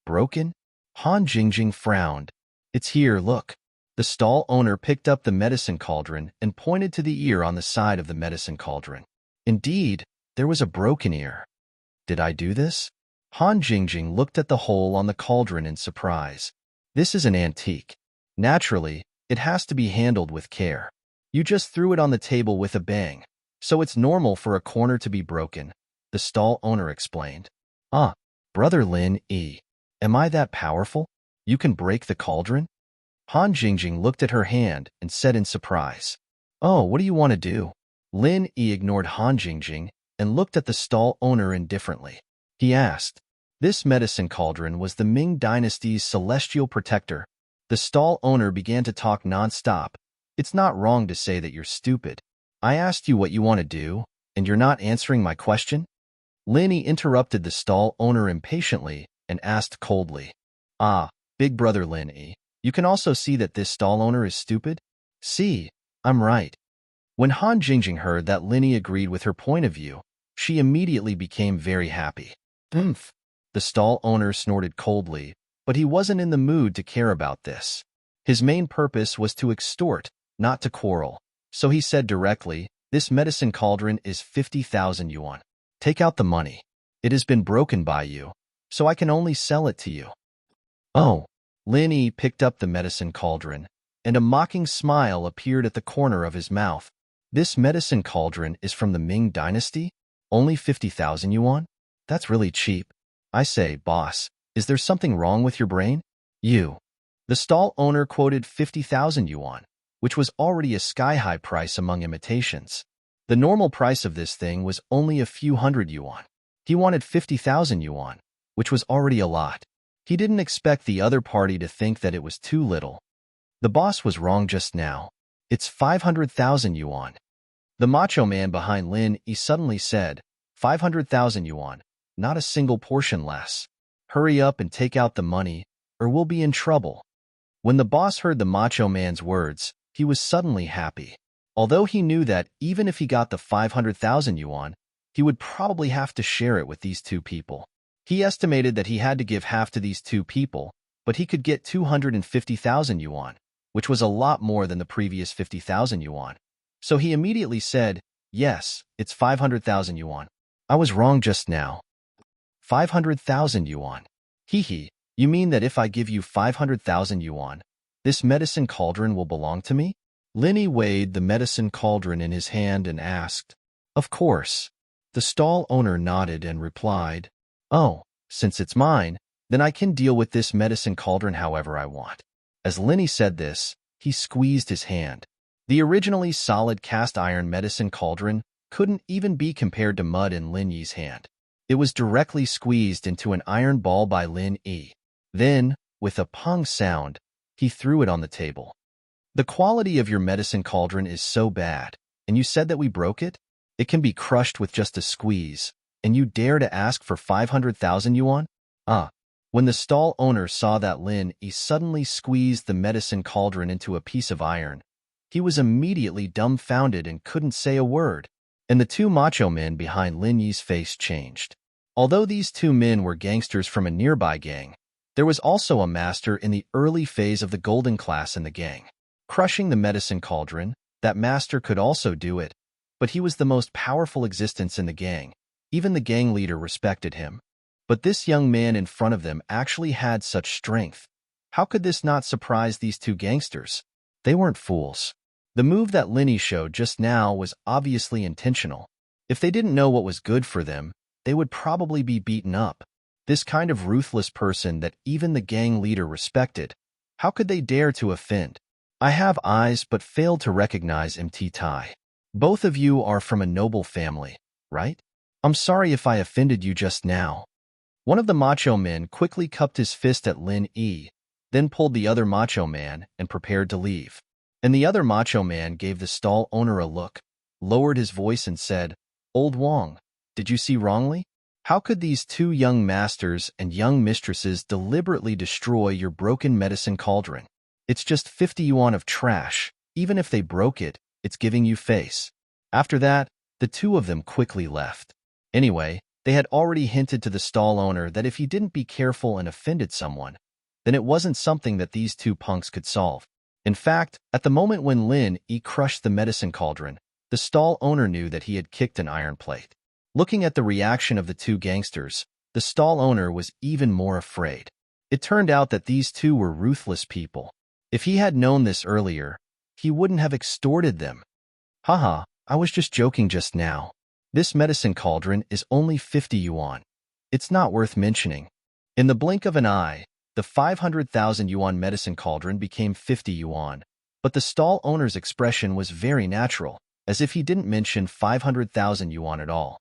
[SPEAKER 1] Broken? Han Jingjing frowned. It's here, look. The stall owner picked up the medicine cauldron and pointed to the ear on the side of the medicine cauldron. Indeed, there was a broken ear. Did I do this? Han Jingjing looked at the hole on the cauldron in surprise. This is an antique. Naturally, it has to be handled with care. You just threw it on the table with a bang, so it's normal for a corner to be broken, the stall owner explained. Brother Lin Yi. Am I that powerful? You can break the cauldron? Han Jingjing looked at her hand and said in surprise, "Oh, what do you want to do?" Lin Yi ignored Han Jingjing and looked at the stall owner indifferently. He asked, "This medicine cauldron was the Ming dynasty's celestial protector." The stall owner began to talk non-stop. "It's not wrong to say that you're stupid. I asked you what you want to do, and you're not answering my question?" Lin Yi interrupted the stall owner impatiently and asked coldly, "Ah, big brother Lin Yi, you can also see that this stall owner is stupid? See, I'm right." When Han Jingjing heard that Lin Yi agreed with her point of view, she immediately became very happy. "Oomph." The stall owner snorted coldly, but he wasn't in the mood to care about this. His main purpose was to extort, not to quarrel. So he said directly, "This medicine cauldron is 50,000 yuan. Take out the money. It has been broken by you, so I can only sell it to you." "Oh." Lin Yi picked up the medicine cauldron, and a mocking smile appeared at the corner of his mouth. "This medicine cauldron is from the Ming dynasty? Only 50,000 yuan? That's really cheap. I say, boss, is there something wrong with your brain?" "You." The stall owner quoted 50,000 yuan, which was already a sky-high price among imitations. The normal price of this thing was only a few hundred yuan. He wanted 50,000 yuan, which was already a lot. He didn't expect the other party to think that it was too little. The boss was wrong just now. It's 500,000 yuan. The macho man behind Lin Yi suddenly said, 500,000 yuan, not a single portion less. Hurry up and take out the money, or we'll be in trouble. When the boss heard the macho man's words, he was suddenly happy. Although he knew that even if he got the 500,000 yuan, he would probably have to share it with these two people. He estimated that he had to give half to these two people, but he could get 250,000 yuan, which was a lot more than the previous 50,000 yuan. So he immediately said, "Yes, it's 500,000 yuan. I was wrong just now." 500,000 yuan. Hee, you mean that if I give you 500,000 yuan, this medicine cauldron will belong to me? Lin Yi weighed the medicine cauldron in his hand and asked, "Of course." The stall owner nodded and replied, "Oh, since it's mine, then I can deal with this medicine cauldron however I want." As Lin Yi said this, he squeezed his hand. The originally solid cast iron medicine cauldron couldn't even be compared to mud in Lin Yi's hand. It was directly squeezed into an iron ball by Lin Yi. Then, with a pong sound, he threw it on the table. "The quality of your medicine cauldron is so bad, and you said that we broke it? It can be crushed with just a squeeze, and you dare to ask for 500,000 yuan? Ah." When the stall owner saw that Lin Yi suddenly squeezed the medicine cauldron into a piece of iron, he was immediately dumbfounded and couldn't say a word, and the two macho men behind Lin Yi's face changed. Although these two men were gangsters from a nearby gang, there was also a master in the early phase of the golden class in the gang. Crushing the medicine cauldron, that master could also do it, but he was the most powerful existence in the gang. Even the gang leader respected him. But this young man in front of them actually had such strength. How could this not surprise these two gangsters? They weren't fools. The move that Lin Yi showed just now was obviously intentional. If they didn't know what was good for them, they would probably be beaten up. This kind of ruthless person that even the gang leader respected, how could they dare to offend? "I have eyes but failed to recognize MT Tai. Both of you are from a noble family, right? I'm sorry if I offended you just now." One of the macho men quickly cupped his fist at Lin Yi, then pulled the other macho man and prepared to leave. And the other macho man gave the stall owner a look, lowered his voice and said, "Old Wong, did you see wrongly? How could these two young masters and young mistresses deliberately destroy your broken medicine cauldron? It's just 50 yuan of trash. Even if they broke it, it's giving you face." After that, the two of them quickly left. Anyway, they had already hinted to the stall owner that if he didn't be careful and offended someone, then it wasn't something that these two punks could solve. In fact, at the moment when Lin Yi crushed the medicine cauldron, the stall owner knew that he had kicked an iron plate. Looking at the reaction of the two gangsters, the stall owner was even more afraid. It turned out that these two were ruthless people. If he had known this earlier, he wouldn't have extorted them. "Haha, I was just joking just now. This medicine cauldron is only 50 yuan. It's not worth mentioning." In the blink of an eye, the 500,000 yuan medicine cauldron became 50 yuan, but the stall owner's expression was very natural, as if he didn't mention 500,000 yuan at all.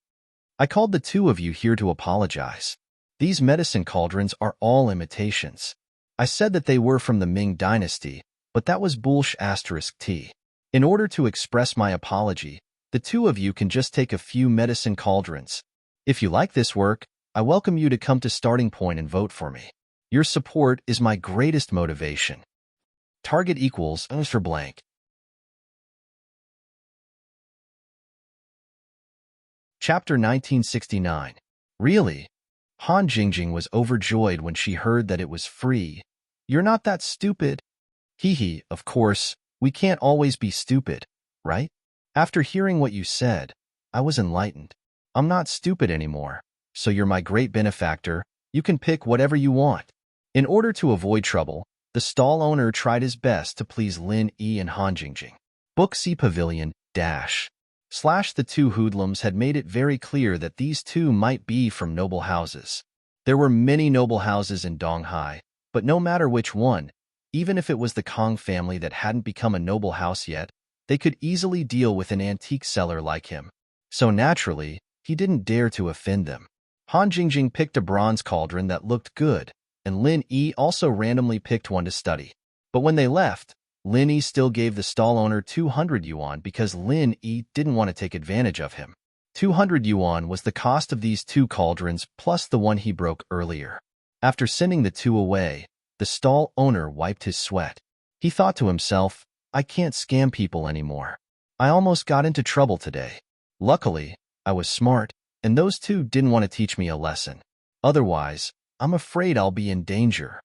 [SPEAKER 1] I called the two of you here to apologize. These medicine cauldrons are all imitations. I said that they were from the Ming dynasty, but that was **t. In order to express my apology, the two of you can just take a few medicine cauldrons. If you like this work, I welcome you to come to Starting Point and vote for me. Your support is my greatest motivation. Target equals for blank. Chapter 1969. Really? Han Jingjing was overjoyed when she heard that it was free. You're not that stupid. Hee, of course, we can't always be stupid, right? After hearing what you said, I was enlightened. I'm not stupid anymore, so you're my great benefactor. You can pick whatever you want. In order to avoid trouble, the stall owner tried his best to please Lin Yi and Han Jingjing. Book C Pavilion / the two hoodlums had made it very clear that these two might be from noble houses. There were many noble houses in Donghai, but no matter which one, even if it was the Kong family that hadn't become a noble house yet, they could easily deal with an antique seller like him. So naturally, he didn't dare to offend them. Han Jingjing picked a bronze cauldron that looked good, and Lin Yi also randomly picked one to study. But when they left, Lin Yi still gave the stall owner 200 yuan because Lin Yi didn't want to take advantage of him. 200 yuan was the cost of these two cauldrons plus the one he broke earlier. After sending the two away, the stall owner wiped his sweat. He thought to himself, I can't scam people anymore. I almost got into trouble today. Luckily, I was smart, and those two didn't want to teach me a lesson. Otherwise, I'm afraid I'll be in danger.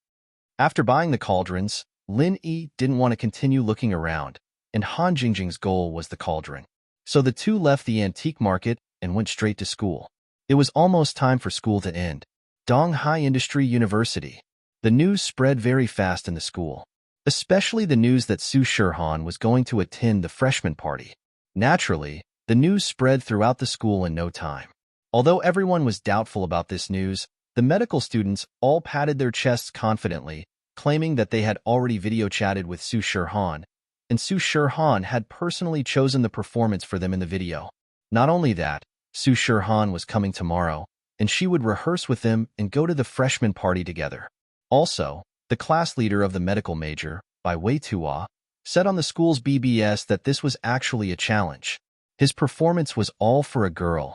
[SPEAKER 1] After buying the cauldrons, Lin Yi didn't want to continue looking around, and Han Jingjing's goal was the cauldron. So the two left the antique market and went straight to school. It was almost time for school to end. Donghai Industry University. The news spread very fast in the school, especially the news that Su Shihan was going to attend the freshman party. Naturally, the news spread throughout the school in no time. Although everyone was doubtful about this news, the medical students all patted their chests confidently, claiming that they had already video chatted with Su Shihan, and Su Shihan had personally chosen the performance for them in the video. Not only that, Su Shihan was coming tomorrow, and she would rehearse with them and go to the freshman party together. Also, the class leader of the medical major, Bai Weitua, said on the school's BBS that this was actually a challenge. His performance was all for a girl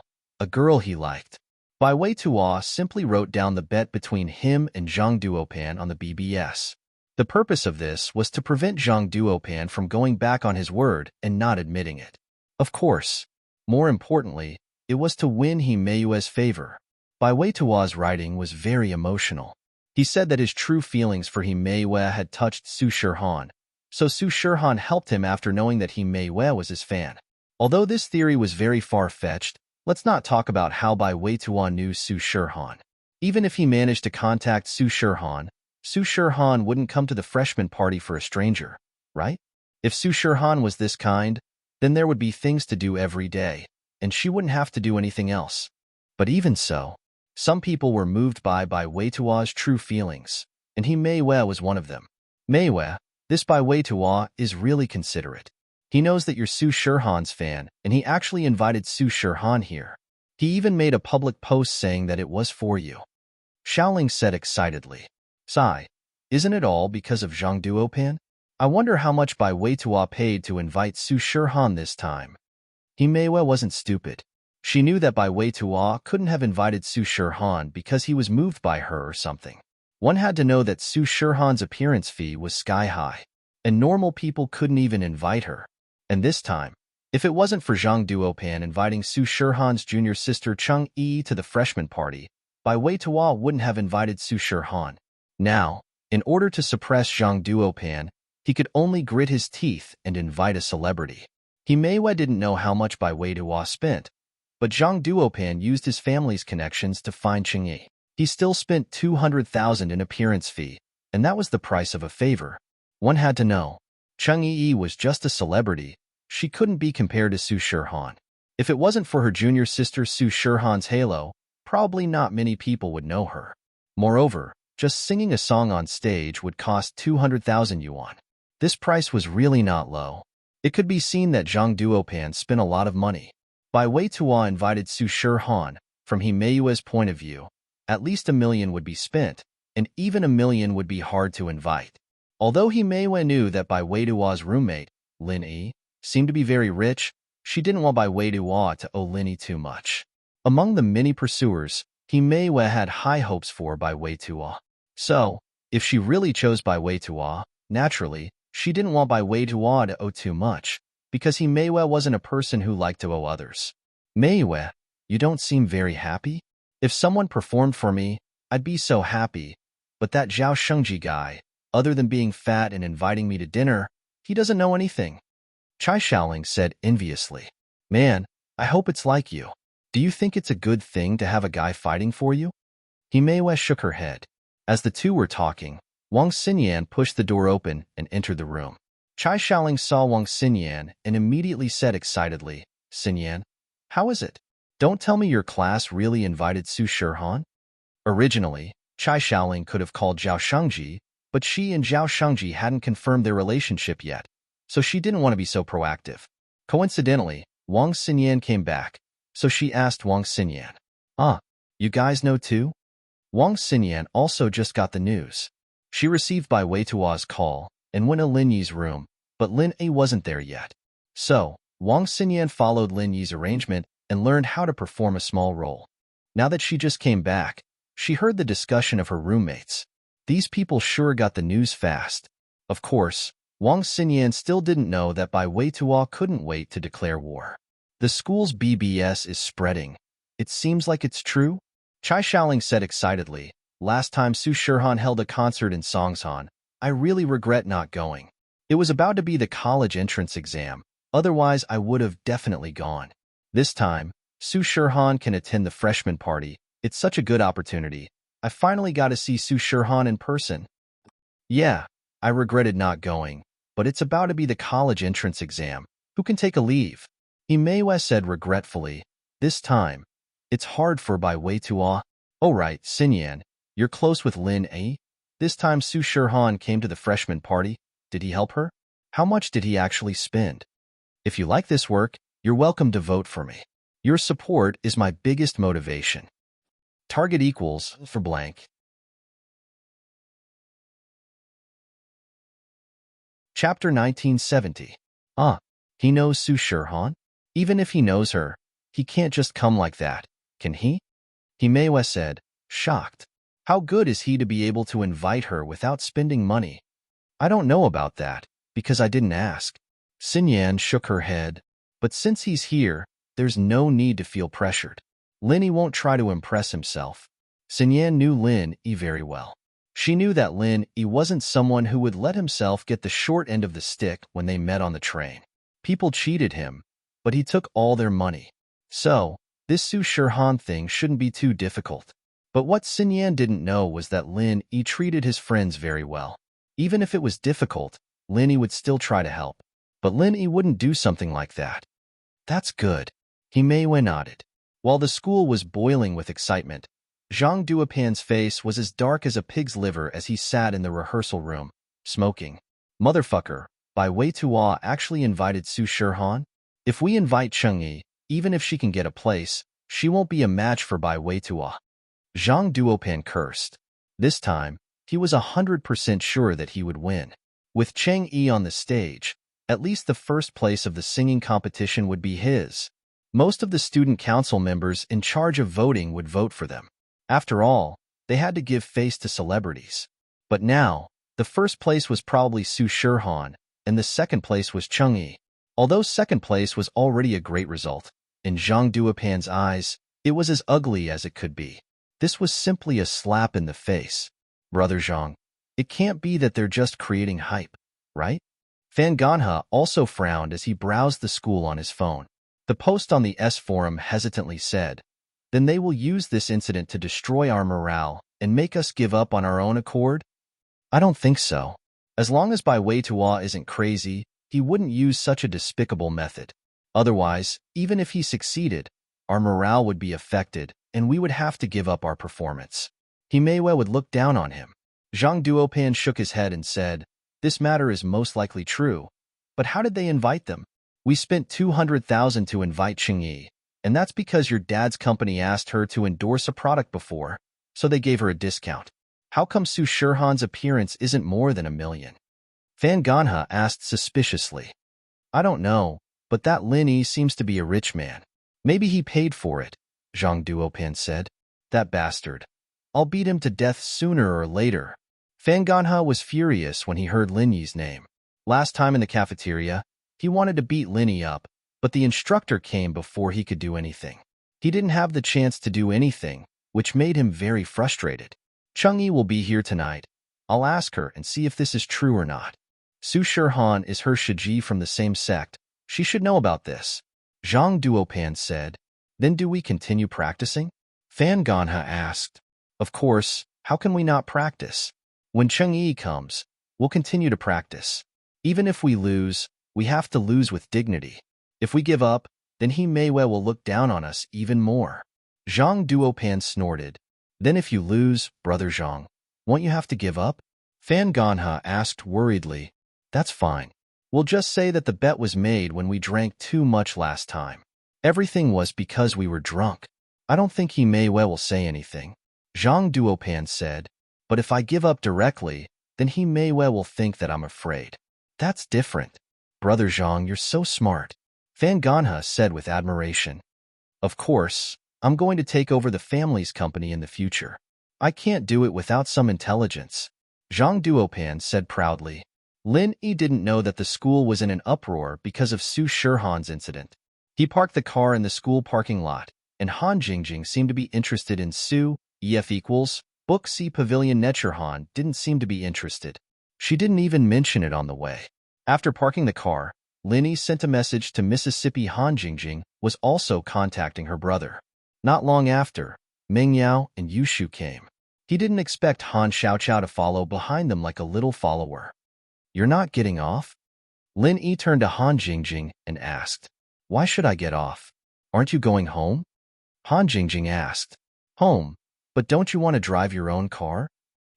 [SPEAKER 1] he liked. Bai Weitua simply wrote down the bet between him and Zhang Duopan on the BBS. The purpose of this was to prevent Zhang Duopan from going back on his word and not admitting it. Of course, more importantly, it was to win He Meiyue's favor. Bai Weitua's writing was very emotional. He said that his true feelings for He Meiyue had touched Su Shihan, so Su Shihan helped him after knowing that He Meiyue was his fan. Although this theory was very far-fetched, let's not talk about how Bai Weitua knew Su Shihan. Even if he managed to contact Su Shihan wouldn't come to the freshman party for a stranger, right? If Su Shihan was this kind, then there would be things to do every day, and she wouldn't have to do anything else. But even so, some people were moved by Bai Weitua's true feelings, and He Meiyue was one of them. Meiyue, this Bai Weitua is really considerate. He knows that you're Su Shihan's fan, and he actually invited Su Shihan here. He even made a public post saying that it was for you. Xiaoling said excitedly. Sigh, isn't it all because of Zhang Duopan? I wonder how much Bai Weitua paid to invite Su Shihan this time. He Meiyue wasn't stupid. She knew that Bai Weitua couldn't have invited Su Shihan because he was moved by her or something. One had to know that Su Shihan's appearance fee was sky high, and normal people couldn't even invite her. And this time, if it wasn't for Zhang Duopan inviting Su Shihan's junior sister Cheng Yi to the freshman party, Bai Weitua wouldn't have invited Su Shihan. Now, in order to suppress Zhang Duopan, he could only grit his teeth and invite a celebrity. He Meiyue didn't know how much Bai Weitua spent, but Zhang Duopan used his family's connections to find Cheng Yi. He still spent 200,000 in appearance fee, and that was the price of a favor. One had to know. Cheng Yi was just a celebrity. She couldn't be compared to Su Shihan. If it wasn't for her junior sister Su Shihan's halo, probably not many people would know her. Moreover, just singing a song on stage would cost 200,000 yuan. This price was really not low. It could be seen that Zhang Duopan spent a lot of money. Bai Weitua invited Su Shihan. From Himeyue's point of view, at least 1 million would be spent, and even 1 million would be hard to invite. Although Himeiyue knew that Bai Weidua's roommate, Lin Yi, seemed to be very rich, she didn't want Bai Weidua to owe Lin Yi too much. Among the many pursuers, Himeiyue had high hopes for Bai Weitua. So, if she really chose Bai Weitua, naturally, she didn't want Bai Weitua to owe too much, because Himeiyue wasn't a person who liked to owe others. Meiyue, you don't seem very happy? If someone performed for me, I'd be so happy. But that Zhao Shengji guy, other than being fat and inviting me to dinner, he doesn't know anything. Chai Shaoling said enviously. Man, I hope it's like you. Do you think it's a good thing to have a guy fighting for you? Himeiyue shook her head. As the two were talking, Wang Xinyan pushed the door open and entered the room. Chai Shaoling saw Wang Xinyan and immediately said excitedly, Xinyan, how is it? Don't tell me your class really invited Su Shihan? Originally, Chai Shaoling could have called Zhao Shengji, but she and Zhao Shengji hadn't confirmed their relationship yet, so she didn't want to be so proactive. Coincidentally, Wang Xinyan came back, so she asked Wang Xinyan, you guys know too? Wang Xinyan also just got the news. She received Bai Weitua's call and went to Lin Yi's room, but Lin Yi wasn't there yet. So, Wang Xinyan followed Lin Yi's arrangement and learned how to perform a small role. Now that she just came back, she heard the discussion of her roommates. These people sure got the news fast. Of course, Wang Xinyan still didn't know that Bai Weitua couldn't wait to declare war. The school's BBS is spreading. It seems like it's true? Chai Shaoling said excitedly. Last time Su Shihan held a concert in Songshan, I really regret not going. It was about to be the college entrance exam, otherwise I would have definitely gone. This time, Su Shihan can attend the freshman party. It's such a good opportunity. I finally got to see Su Shihan in person. Yeah, I regretted not going, but it's about to be the college entrance exam. Who can take a leave? Himeiyue said regretfully. This time, it's hard for Bai Weitua. Oh right, Xinyan, you're close with Lin Yi? This time Su Shihan came to the freshman party. Did he help her? How much did he actually spend? If you like this work, you're welcome to vote for me. Your support is my biggest motivation. Target equals for blank. Chapter 1970. He knows Su Shihan? Even if he knows her, he can't just come like that, can he? Himeiyue said, shocked. How good is he to be able to invite her without spending money? I don't know about that, because I didn't ask. Xinyan shook her head. But since he's here, there's no need to feel pressured. Lin Yi won't try to impress himself. Xinyan knew Lin Yi very well. She knew that Lin Yi wasn't someone who would let himself get the short end of the stick when they met on the train. People cheated him, but he took all their money. So, this Su Shihan thing shouldn't be too difficult. But what Xinyan didn't know was that Lin Yi treated his friends very well. Even if it was difficult, Lin Yi would still try to help. But Lin Yi wouldn't do something like that. That's good. Himeiyue nodded. While the school was boiling with excitement, Zhang Duopan's face was as dark as a pig's liver as he sat in the rehearsal room, smoking. Motherfucker, Bai Weitua actually invited Su Shihan? If we invite Chengyi, even if she can get a place, she won't be a match for Bai Weitua. Zhang Duopan cursed. This time, he was 100% sure that he would win. With Cheng Yi on the stage, at least the first place of the singing competition would be his. Most of the student council members in charge of voting would vote for them. After all, they had to give face to celebrities. But now, the first place was probably Su Shihan, and the second place was Cheng Yi. Although second place was already a great result, in Zhang Duopan's eyes, it was as ugly as it could be. This was simply a slap in the face. Brother Zhang, it can't be that they're just creating hype, right? Fan Ganha also frowned as he browsed the school on his phone. The post on the S forum hesitantly said, then they will use this incident to destroy our morale and make us give up on our own accord? I don't think so. As long as Bai Weitua isn't crazy, he wouldn't use such a despicable method. Otherwise, even if he succeeded, our morale would be affected and we would have to give up our performance. he may well would look down on him. Zhang Duopan shook his head and said, "This matter is most likely true. But how did they invite them? We spent 200,000 to invite Qingyi, and that's because your dad's company asked her to endorse a product before, so they gave her a discount. How come Su Shirhan's appearance isn't more than 1 million?" Fan Ganha asked suspiciously. "I don't know, but that Lin Yi seems to be a rich man. Maybe he paid for it," Zhang Duopan said. "That bastard. I'll beat him to death sooner or later." Fan Ganha was furious when he heard Lin Yi's name. Last time in the cafeteria, he wanted to beat Lin Yi up, but the instructor came before he could do anything. He didn't have the chance to do anything, which made him very frustrated. "Changyi will be here tonight. I'll ask her and see if this is true or not. Su Shirhan is her Shiji from the same sect. She should know about this," Zhang Duopan said. "Then do we continue practicing?" Fan Ganha asked. "Of course, how can we not practice? When Changyi comes, we'll continue to practice. Even if we lose, we have to lose with dignity. If we give up, then he may well will look down on us even more." Zhang Duopan snorted. "Then if you lose, Brother Zhang, won't you have to give up?" Fan Ganha asked worriedly. "That's fine. We'll just say that the bet was made when we drank too much last time. Everything was because we were drunk. I don't think he may well will say anything," Zhang Duopan said. "But if I give up directly, then he may well will think that I'm afraid. That's different. Brother Zhang, you're so smart," Fan Ganha said with admiration. "Of course, I'm going to take over the family's company in the future. I can't do it without some intelligence," Zhang Duopan said proudly. Lin Yi didn't know that the school was in an uproar because of Su Shirhan's incident. He parked the car in the school parking lot, and Han Jingjing seemed to be interested in Su, EF = Book C Pavilion. Nechirhan didn't seem to be interested. She didn't even mention it on the way. After parking the car, Lin Yi sent a message to Mississippi. Han Jingjing was also contacting her brother. Not long after, Meng Yao and Yushu came. He didn't expect Han Xiaoqiao to follow behind them like a little follower. "You're not getting off?" Lin Yi turned to Han Jingjing and asked. "Why should I get off? Aren't you going home?" Han Jingjing asked. "Home? But don't you want to drive your own car?"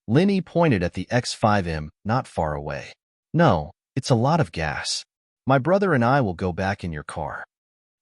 [SPEAKER 1] Lin Yi pointed at the X5M not far away. "No, it's a lot of gas. My brother and I will go back in your car,"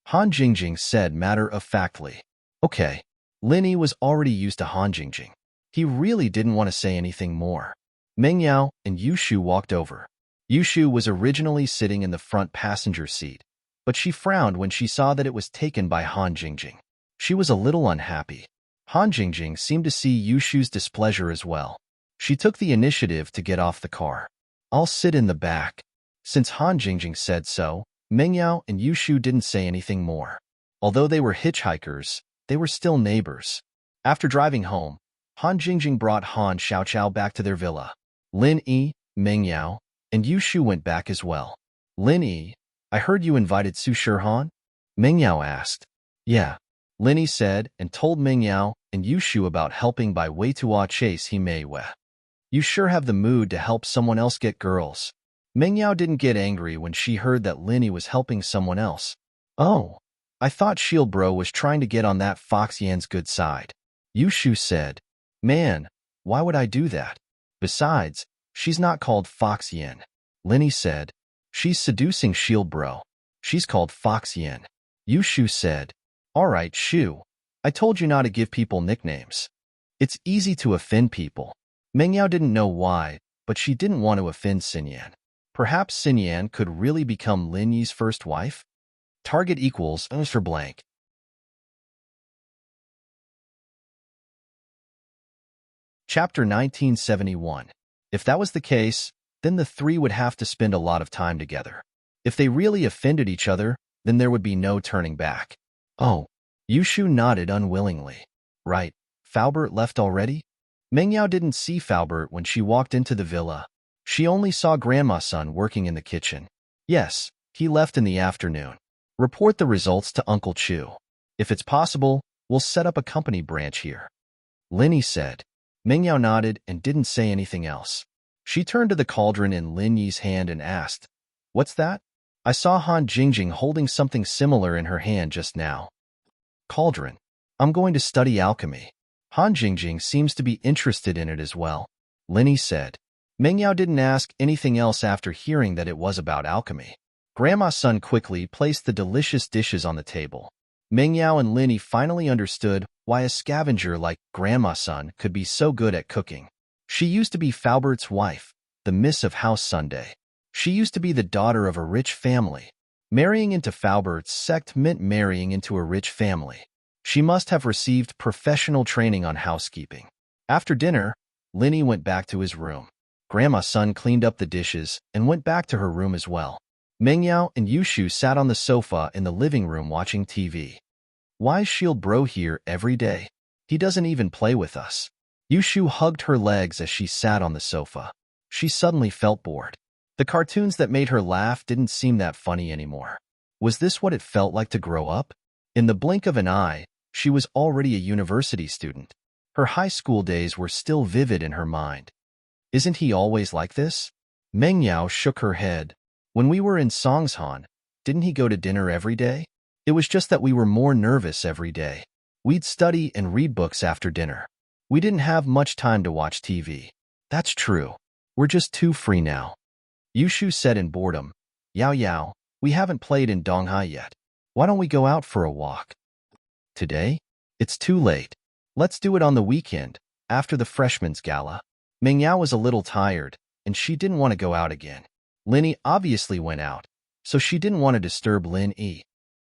[SPEAKER 1] Han Jingjing said matter-of-factly. "Okay." Lin Yi was already used to Han Jingjing. He really didn't want to say anything more. Meng Yao and Yushu walked over. Yushu was originally sitting in the front passenger seat, but she frowned when she saw that it was taken by Han Jingjing. She was a little unhappy. Han Jingjing seemed to see Yushu's displeasure as well. She took the initiative to get off the car. "I'll sit in the back." Since Han Jingjing said so, Meng Yao and Yushu didn't say anything more. Although they were hitchhikers, they were still neighbors. After driving home, Han Jingjing brought Han Xiaoqiao back to their villa. Lin Yi, Meng Yao, and Yushu went back as well. "Lin Yi, I heard you invited Su Shirhan?" Meng Yao asked. "Yeah," Lin Yi said, and told Meng Yao and Yushu about helping by Weitua Chase He Mei Wei. "You sure have the mood to help someone else get girls." Meng Yao didn't get angry when she heard that Lin Yi was helping someone else. "Oh, I thought Shield Bro was trying to get on that Fox Yan's good side," Yushu said. "Man, why would I do that? Besides, she's not called Fox Yan," Lin Yi said. "She's seducing Shield Bro. She's called Fox Yan," Yushu said. "All right, Shu. I told you not to give people nicknames. It's easy to offend people." Meng Yao didn't know why, but she didn't want to offend Xinyan. Perhaps Xinyan could really become Lin Yi's first wife? Target equals for blank. Chapter 1971. If that was the case, then the three would have to spend a lot of time together. If they really offended each other, then there would be no turning back. "Oh," Yushu nodded unwillingly. "Right, Faubert left already?" Meng Yao didn't see Faubert when she walked into the villa. She only saw Grandma's son working in the kitchen. "Yes, he left in the afternoon. Report the results to Uncle Chu. If it's possible, we'll set up a company branch here," Lin Yi said. Meng Yao nodded and didn't say anything else. She turned to the cauldron in Lin Yi's hand and asked, "What's that?" "I saw Han Jingjing holding something similar in her hand just now." "Cauldron. I'm going to study alchemy." Han Jingjing seems to be interested in it as well, Linny said. Mengyao didn't ask anything else after hearing that it was about alchemy. Grandma's son quickly placed the delicious dishes on the table. Mengyao and Linny finally understood why a scavenger like Grandma's son could be so good at cooking. She used to be Faubert's wife, the Miss of House Sunday. She used to be the daughter of a rich family. Marrying into Faubert's sect meant marrying into a rich family. She must have received professional training on housekeeping. After dinner, Linny went back to his room. Grandma's son cleaned up the dishes and went back to her room as well. Mengyao and Yushu sat on the sofa in the living room watching TV. Why's Shield Bro here every day? He doesn't even play with us. Yushu hugged her legs as she sat on the sofa. She suddenly felt bored. The cartoons that made her laugh didn't seem that funny anymore. Was this what it felt like to grow up? In the blink of an eye, she was already a university student. Her high school days were still vivid in her mind. Isn't he always like this? Mengyao shook her head. When we were in Songshan, didn't he go to dinner every day? It was just that we were more nervous every day. We'd study and read books after dinner. We didn't have much time to watch TV. That's true. We're just too free now. Yushu said in boredom. Yao Yao, we haven't played in Donghai yet. Why don't we go out for a walk? Today? It's too late. Let's do it on the weekend, after the freshman's gala. Mengyao was a little tired, and she didn't want to go out again. Linny obviously went out, so she didn't want to disturb Lin Yi.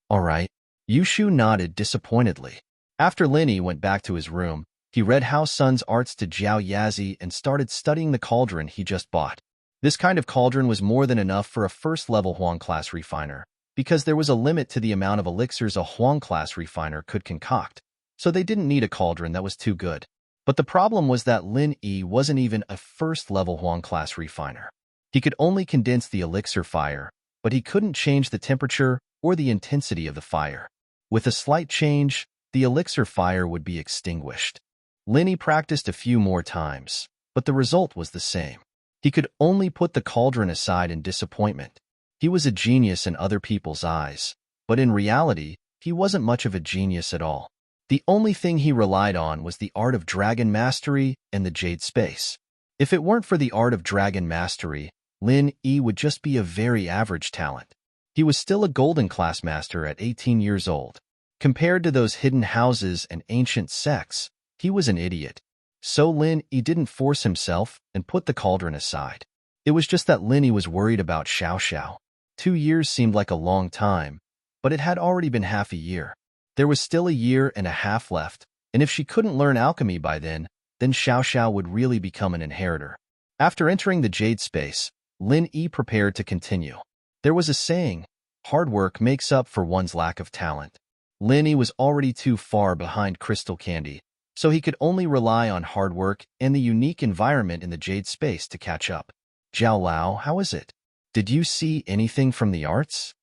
[SPEAKER 1] All right. Yushu nodded disappointedly. After Linny went back to his room, he read House Sun's Arts to Jiao Yazi and started studying the cauldron he just bought. This kind of cauldron was more than enough for a first-level Huang-class refiner, because there was a limit to the amount of elixirs a Huang-class refiner could concoct, so they didn't need a cauldron that was too good. But the problem was that Lin Yi wasn't even a first-level Huang-class refiner. He could only condense the elixir fire, but he couldn't change the temperature or the intensity of the fire. With a slight change, the elixir fire would be extinguished. Linny practiced a few more times, but the result was the same. He could only put the cauldron aside in disappointment. He was a genius in other people's eyes, but in reality, he wasn't much of a genius at all. The only thing he relied on was the art of dragon mastery and the jade space. If it weren't for the art of dragon mastery, Lin Yi would just be a very average talent. He was still a golden class master at 18 years old. Compared to those hidden houses and ancient sects, he was an idiot. So Lin Yi didn't force himself and put the cauldron aside. It was just that Lin Yi was worried about Xiao Xiao. 2 years seemed like a long time, but it had already been half a year. There was still a year and a half left, and if she couldn't learn alchemy by then Xiao Xiao would really become an inheritor. After entering the jade space, Lin Yi prepared to continue. There was a saying, hard work makes up for one's lack of talent. Lin Yi was already too far behind Crystal Candy, so he could only rely on hard work and the unique environment in the jade space to catch up. Jiao Lao, how is it? Did you see anything from the arts?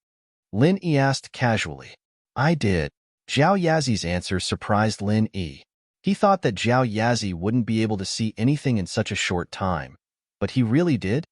[SPEAKER 1] Lin Yi asked casually. I did. Jiao Yazi's answer surprised Lin Yi. He thought that Jiao Yazi wouldn't be able to see anything in such a short time, but he really did?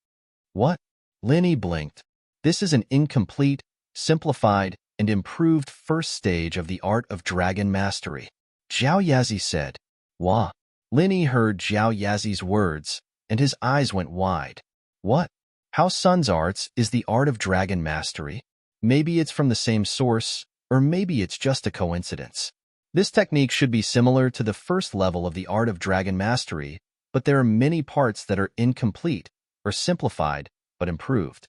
[SPEAKER 1] What? Lin Yi blinked. This is an incomplete, simplified, and improved first stage of the art of dragon mastery. Jiao Yazi said. Wah. Lin Yi heard Jiao Yazi's words, and his eyes went wide. What? House Sun's arts is the art of dragon mastery? Maybe it's from the same source, or maybe it's just a coincidence. This technique should be similar to the first level of the art of dragon mastery, but there are many parts that are incomplete, or simplified, but improved.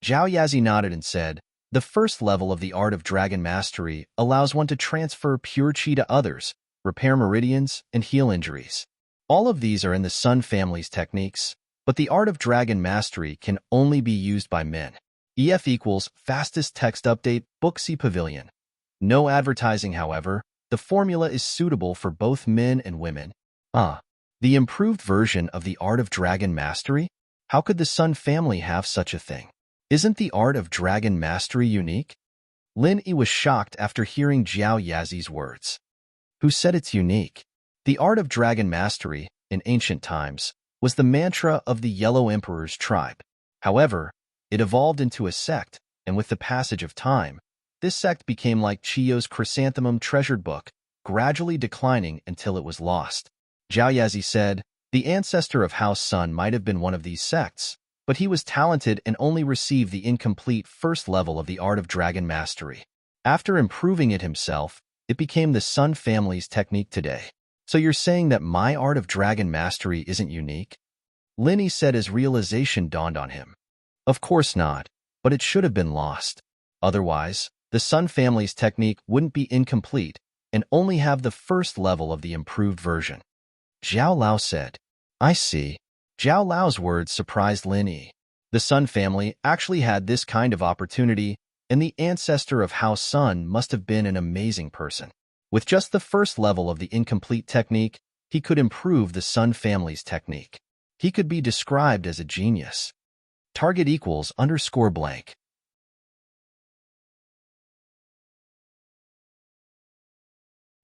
[SPEAKER 1] Jiao Yazi nodded and said, the first level of the art of dragon mastery allows one to transfer pure chi to others, repair meridians, and heal injuries. All of these are in the Sun family's techniques, but the art of dragon mastery can only be used by men. EF equals fastest text update Booksy Pavilion. No advertising, however. The formula is suitable for both men and women. The improved version of the art of dragon mastery? How could the Sun family have such a thing? Isn't the art of dragon mastery unique? Lin Yi was shocked after hearing Jiao Yazi's words. Who said it's unique? The art of dragon mastery, in ancient times, was the mantra of the Yellow Emperor's tribe. However, it evolved into a sect, and with the passage of time, this sect became like Chiyo's chrysanthemum treasured book, gradually declining until it was lost. Zhao Yazi said, the ancestor of House Sun might have been one of these sects, but he was talented and only received the incomplete first level of the art of dragon mastery. After improving it himself, it became the Sun family's technique today. So you're saying that my art of dragon mastery isn't unique? Linny said as realization dawned on him. Of course not, but it should have been lost. Otherwise, the Sun family's technique wouldn't be incomplete and only have the first level of the improved version. Zhao Lao said. I see. Zhao Lao's words surprised Lin Yi. The Sun family actually had this kind of opportunity, and the ancestor of House Sun must have been an amazing person. With just the first level of the incomplete technique, he could improve the Sun family's technique. He could be described as a genius. Target equals _blank.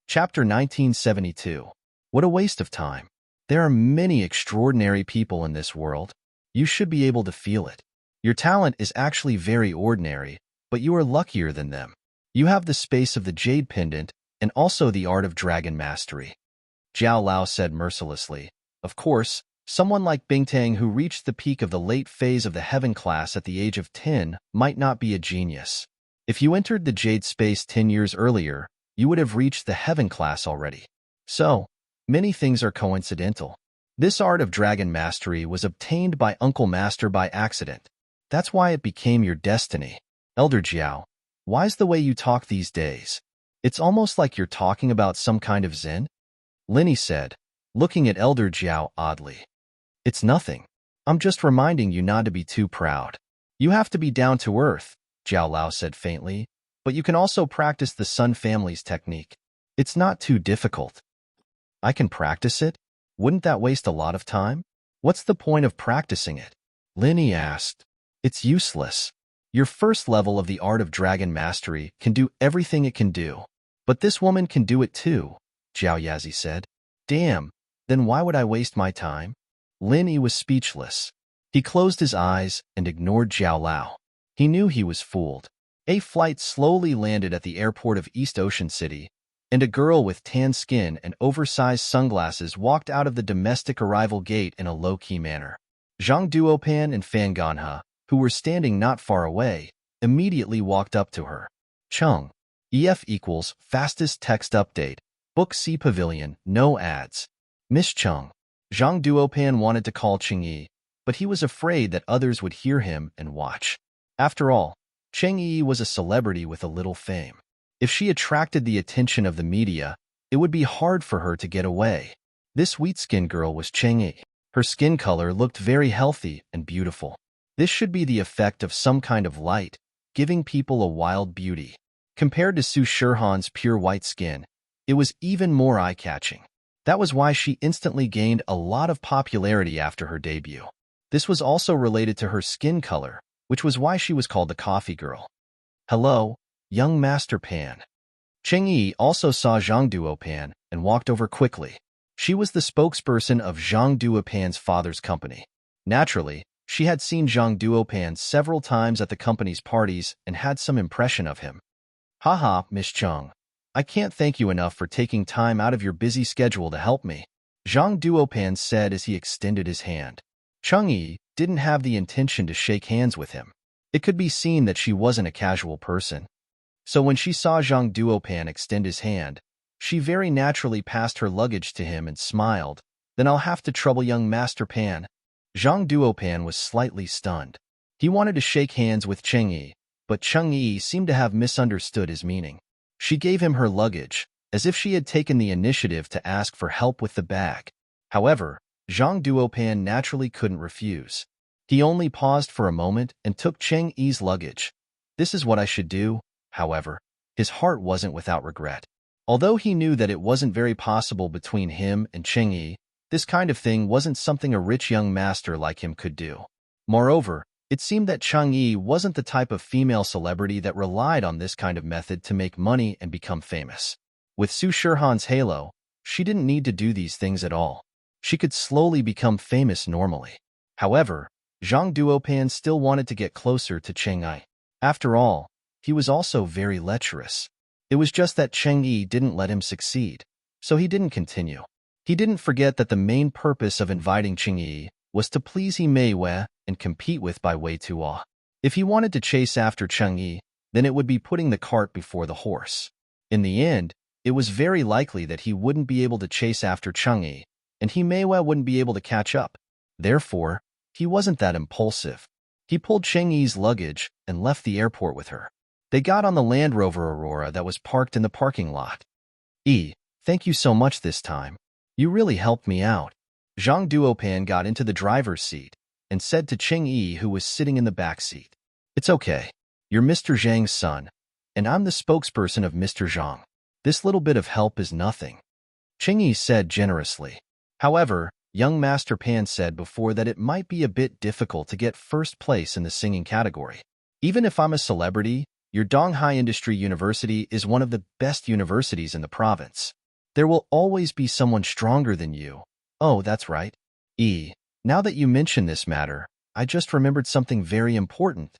[SPEAKER 1] Chapter 1972. What a waste of time. There are many extraordinary people in this world. You should be able to feel it. Your talent is actually very ordinary, but you are luckier than them. You have the space of the Jade Pendant and also the art of dragon mastery. Zhao Lao said mercilessly. Of course, someone like Bingtang who reached the peak of the late phase of the Heaven class at the age of 10 might not be a genius. If you entered the Jade space 10 years earlier, you would have reached the Heaven class already. So, many things are coincidental. This art of dragon mastery was obtained by Uncle Master by accident. That's why it became your destiny. Elder Jiao, why's the way you talk these days? It's almost like you're talking about some kind of Zen? Linny said, looking at Elder Jiao oddly. It's nothing. I'm just reminding you not to be too proud. You have to be down to earth, Zhao Lao said faintly, but you can also practice the Sun family's technique. It's not too difficult. I can practice it? Wouldn't that waste a lot of time? What's the point of practicing it? Linny asked. It's useless. Your first level of the art of dragon mastery can do everything it can do. But this woman can do it too, Zhao Yazi said. Damn, then why would I waste my time? Linny was speechless. He closed his eyes and ignored Zhao Lao. He knew he was fooled. A flight slowly landed at the airport of East Ocean City, and a girl with tan skin and oversized sunglasses walked out of the domestic arrival gate in a low-key manner. Zhang Duopan and Fan Ganhe, who were standing not far away, immediately walked up to her. Chung. EF equals fastest text update. Book C Pavilion, no ads. Miss Chung. Zhang Duopan wanted to call Chengyi, but he was afraid that others would hear him and watch. After all, Chengyi was a celebrity with a little fame. If she attracted the attention of the media, it would be hard for her to get away. This wheat-skinned girl was Chengyi. Her skin color looked very healthy and beautiful. This should be the effect of some kind of light, giving people a wild beauty. Compared to Su Shihan's pure white skin, it was even more eye-catching. That was why she instantly gained a lot of popularity after her debut. This was also related to her skin color, which was why she was called the Coffee Girl. Hello, young Master Pan. Chengyi also saw Zhang Duopan and walked over quickly. She was the spokesperson of Zhang Duopan's father's company. Naturally, she had seen Zhang Duopan several times at the company's parties and had some impression of him. Haha, Miss Chung. I can't thank you enough for taking time out of your busy schedule to help me, Zhang Duopan said as he extended his hand. Chengyi didn't have the intention to shake hands with him. It could be seen that she wasn't a casual person. So when she saw Zhang Duopan extend his hand, she very naturally passed her luggage to him and smiled. Then I'll have to trouble young Master Pan. Zhang Duopan was slightly stunned. He wanted to shake hands with Chengyi, but Chengyi seemed to have misunderstood his meaning. She gave him her luggage, as if she had taken the initiative to ask for help with the bag. However, Zhang Duopan naturally couldn't refuse. He only paused for a moment and took Chengyi's luggage. This is what I should do, however. His heart wasn't without regret. Although he knew that it wasn't very possible between him and Chengyi, this kind of thing wasn't something a rich young master like him could do. Moreover, it seemed that Chengyi wasn't the type of female celebrity that relied on this kind of method to make money and become famous. With Su Shihan's halo, she didn't need to do these things at all. She could slowly become famous normally. However, Zhang Duopan still wanted to get closer to Chengyi. After all, he was also very lecherous. It was just that Cheng Yi didn't let him succeed, so he didn't continue. He didn't forget that the main purpose of inviting Cheng Yi was to please Mei Wei and compete with by Wei Tuo. If he wanted to chase after Cheng Yi, then it would be putting the cart before the horse. In the end, it was very likely that he wouldn't be able to chase after Cheng Yi, and Mei Wei wouldn't be able to catch up. Therefore, he wasn't that impulsive. He pulled Cheng Yi's luggage and left the airport with her. They got on the Land Rover Aurora that was parked in the parking lot. Thank you so much this time. You really helped me out. Zhang Duopan got into the driver's seat and said to Cheng Yi, who was sitting in the back seat, "It's okay. You're Mr. Zhang's son, and I'm the spokesperson of Mr. Zhang. This little bit of help is nothing," Cheng Yi said generously. However, young Master Pan said before that it might be a bit difficult to get first place in the singing category. Even if I'm a celebrity, your Donghai Industry University is one of the best universities in the province. There will always be someone stronger than you. Oh, that's right. Now that you mention this matter, I just remembered something very important.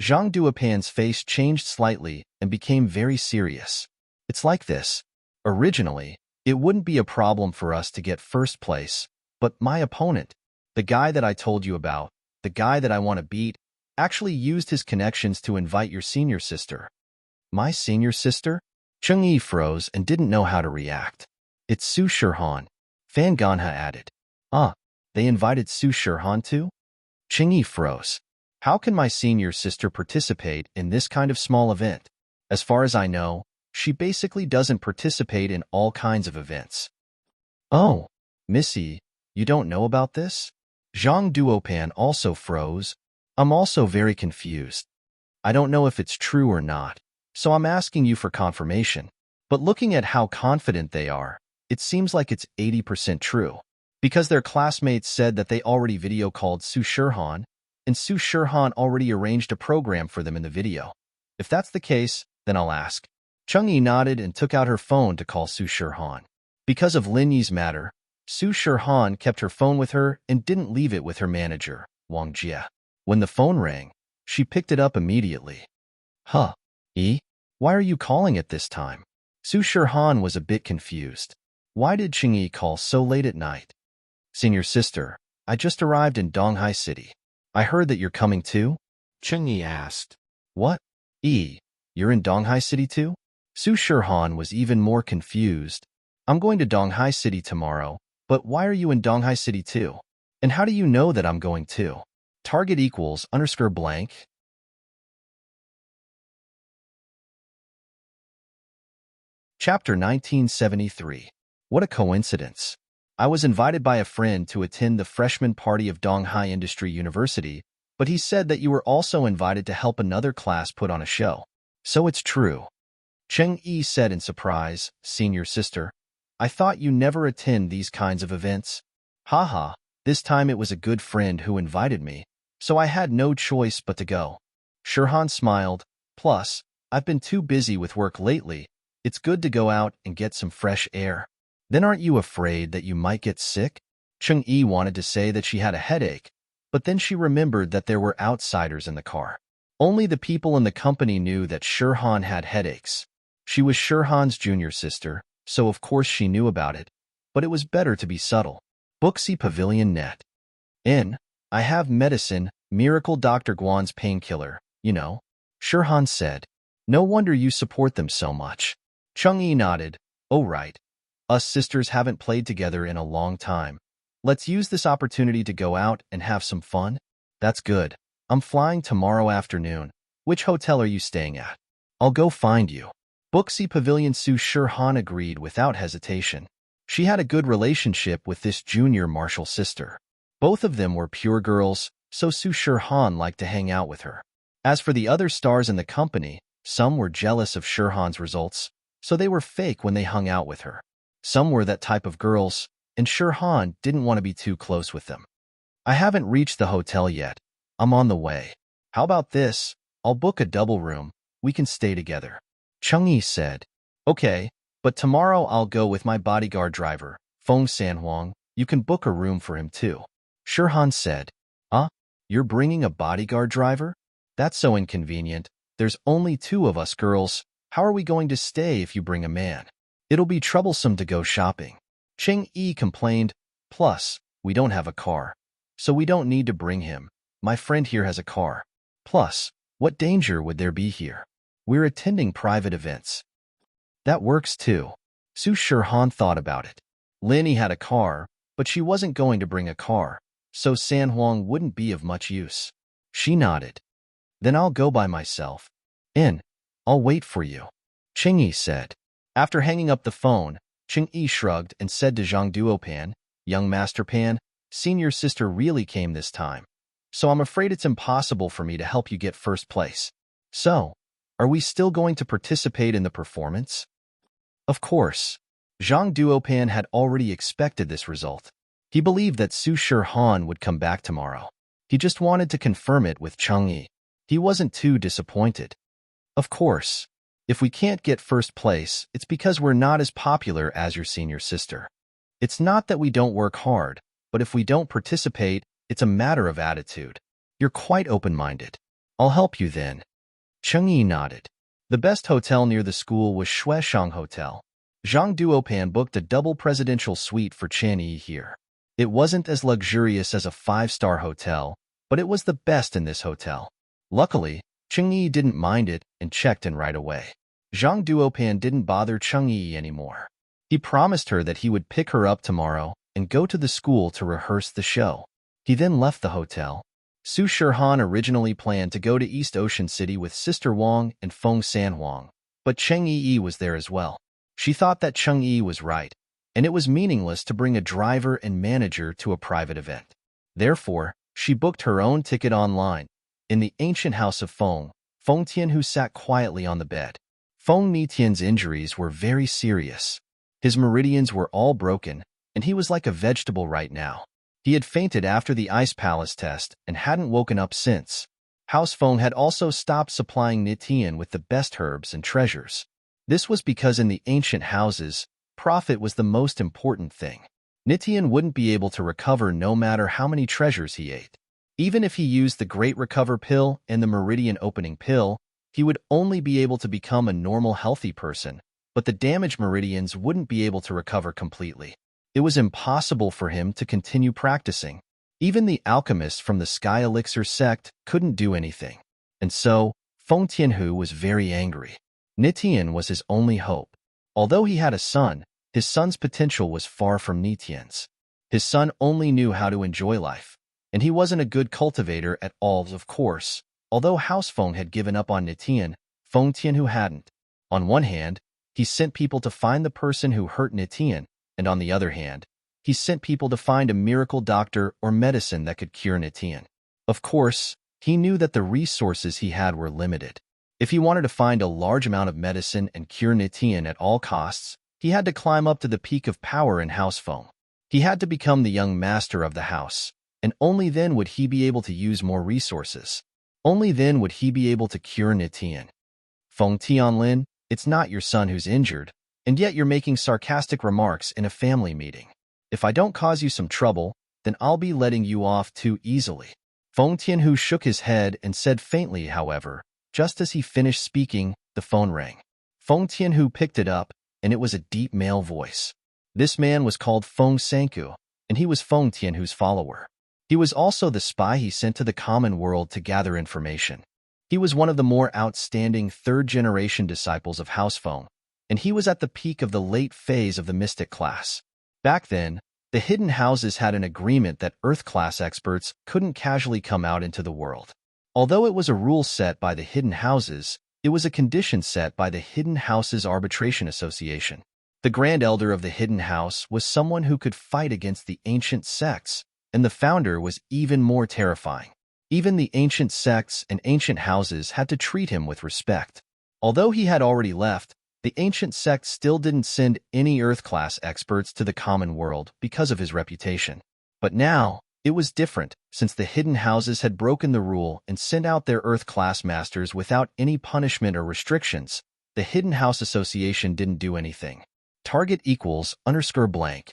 [SPEAKER 1] Zhang Duopan's face changed slightly and became very serious. It's like this. Originally, it wouldn't be a problem for us to get first place, but my opponent, the guy that I told you about, the guy that I want to beat, actually used his connections to invite your senior sister. My senior sister? Cheng Yi froze and didn't know how to react. It's Su Shirhan, Fan Ganha added. They invited Su Shirhan too? Cheng Yi froze. How can my senior sister participate in this kind of small event? As far as I know, she basically doesn't participate in all kinds of events. Oh, Missy, you don't know about this? Zhang Duopan also froze. I'm also very confused. I don't know if it's true or not, so I'm asking you for confirmation. But looking at how confident they are, it seems like it's 80% true. Because their classmates said that they already video called Su Shirhan, and Su Shirhan already arranged a program for them in the video. If that's the case, then I'll ask. Cheng Yi nodded and took out her phone to call Su Shirhan. Because of Lin Yi's matter, Su Shirhan kept her phone with her and didn't leave it with her manager, Wang Jie. When the phone rang, she picked it up immediately. Why are you calling at this time? Su Shirhan was a bit confused. Why did Cheng Yi call so late at night? Senior sister, I just arrived in Donghai City. I heard that you're coming too? Cheng Yi asked. What? You're in Donghai City too? Su Shirhan was even more confused. I'm going to Donghai City tomorrow, but why are you in Donghai City too? And how do you know that I'm going too? Target equals _blank. Chapter 1973. What a coincidence. I was invited by a friend to attend the freshman party of Donghai Industry University, but he said that you were also invited to help another class put on a show. So it's true. Cheng Yi said in surprise, Senior sister, I thought you never attend these kinds of events. Haha, this time it was a good friend who invited me, so I had no choice but to go. Shirhan smiled. Plus, I've been too busy with work lately. It's good to go out and get some fresh air. Then aren't you afraid that you might get sick? Cheng Yi wanted to say that she had a headache, but then she remembered that there were outsiders in the car. Only the people in the company knew that Shirhan had headaches. She was Shirhan's junior sister, so of course she knew about it, but it was better to be subtle. Booksy Pavilion Net. I have medicine, Miracle Dr. Guan's painkiller, you know. Shirhan said. No wonder you support them so much. Cheng Yi nodded. Oh right. Us sisters haven't played together in a long time. Let's use this opportunity to go out and have some fun. That's good. I'm flying tomorrow afternoon. Which hotel are you staying at? I'll go find you. Booksy Pavilion. Su Shirhan agreed without hesitation. She had a good relationship with this junior martial sister. Both of them were pure girls, so Su Shirhan liked to hang out with her. As for the other stars in the company, some were jealous of Shirhan's results, so they were fake when they hung out with her. Some were that type of girls, and Shirhan didn't want to be too close with them. I haven't reached the hotel yet. I'm on the way. How about this? I'll book a double room. We can stay together. Cheng Yi said. Okay, but tomorrow I'll go with my bodyguard driver, Feng Sanhuang. You can book a room for him too. Shirhan said. You're bringing a bodyguard driver? That's so inconvenient. There's only 2 of us girls. How are we going to stay if you bring a man? It'll be troublesome to go shopping. Cheng Yi complained. Plus, we don't have a car. So we don't need to bring him. My friend here has a car. Plus, what danger would there be here? We're attending private events. That works too. Su Shirhan thought about it. Linny had a car, but she wasn't going to bring a car, so San Huang wouldn't be of much use. She nodded. Then I'll go by myself. I'll wait for you, Cheng Yi said. After hanging up the phone, Cheng Yi shrugged and said to Zhang Duopan, Young Master Pan, senior sister really came this time. So I'm afraid it's impossible for me to help you get first place. So, are we still going to participate in the performance? Of course. Zhang Duopan had already expected this result. He believed that Su Shirhan would come back tomorrow. He just wanted to confirm it with Cheng Yi. He wasn't too disappointed. Of course. If we can't get first place, it's because we're not as popular as your senior sister. It's not that we don't work hard, but if we don't participate, it's a matter of attitude. You're quite open-minded. I'll help you then. Cheng Yi nodded. The best hotel near the school was Shueshang Hotel. Zhang Duopan booked a double presidential suite for Chen Yi here. It wasn't as luxurious as a five-star hotel, but it was the best in this hotel. Luckily, Cheng Yi didn't mind it and checked in right away. Zhang Duopan didn't bother Cheng Yi anymore. He promised her that he would pick her up tomorrow and go to the school to rehearse the show. He then left the hotel. Su Shirhan originally planned to go to East Ocean City with Sister Wang and Feng San Huang, but Cheng Yi was there as well. She thought that Cheng Yi was right, and it was meaningless to bring a driver and manager to a private event. Therefore, she booked her own ticket online. In the ancient house of Feng Tianhu sat quietly on the bed. Feng Nitian's injuries were very serious. His meridians were all broken, and he was like a vegetable right now. He had fainted after the Ice Palace test and hadn't woken up since. House Feng had also stopped supplying Nitian with the best herbs and treasures. This was because in the ancient houses, profit was the most important thing. Nitian wouldn't be able to recover no matter how many treasures he ate. Even if he used the Great Recover Pill and the Meridian Opening Pill, he would only be able to become a normal healthy person, but the damaged meridians wouldn't be able to recover completely. It was impossible for him to continue practicing. Even the alchemists from the Sky Elixir sect couldn't do anything. And so, Feng Tianhu was very angry. Nitian was his only hope. Although he had a son, his son's potential was far from Nitian's. His son only knew how to enjoy life, and he wasn't a good cultivator at all, of course. Although House Feng had given up on Nitian, Feng Tianhu hadn't. On one hand, he sent people to find the person who hurt Nitian, and on the other hand, he sent people to find a miracle doctor or medicine that could cure Nitian. Of course, he knew that the resources he had were limited. If he wanted to find a large amount of medicine and cure Nitian at all costs, he had to climb up to the peak of power in House Feng. He had to become the young master of the house, and only then would he be able to use more resources. Only then would he be able to cure Nitian. Feng Tianlin, it's not your son who's injured, and yet you're making sarcastic remarks in a family meeting. If I don't cause you some trouble, then I'll be letting you off too easily. Feng Tianhu shook his head and said faintly, however, just as he finished speaking, the phone rang. Feng Tianhu picked it up, and it was a deep male voice. This man was called Feng Sanku, and he was Feng Tianhu's follower. He was also the spy he sent to the common world to gather information. He was one of the more outstanding third-generation disciples of House Feng, and he was at the peak of the late phase of the mystic class. Back then, the hidden houses had an agreement that Earth-class experts couldn't casually come out into the world. Although it was a rule set by the hidden houses, it was a condition set by the Hidden Houses Arbitration Association. The Grand Elder of the Hidden House was someone who could fight against the ancient sects, and the founder was even more terrifying. Even the ancient sects and ancient houses had to treat him with respect. Although he had already left, the ancient sects still didn't send any Earth-class experts to the common world because of his reputation. But now, it was different, since the hidden houses had broken the rule and sent out their Earth-class masters without any punishment or restrictions. The Hidden House Association didn't do anything. Target equals _blank.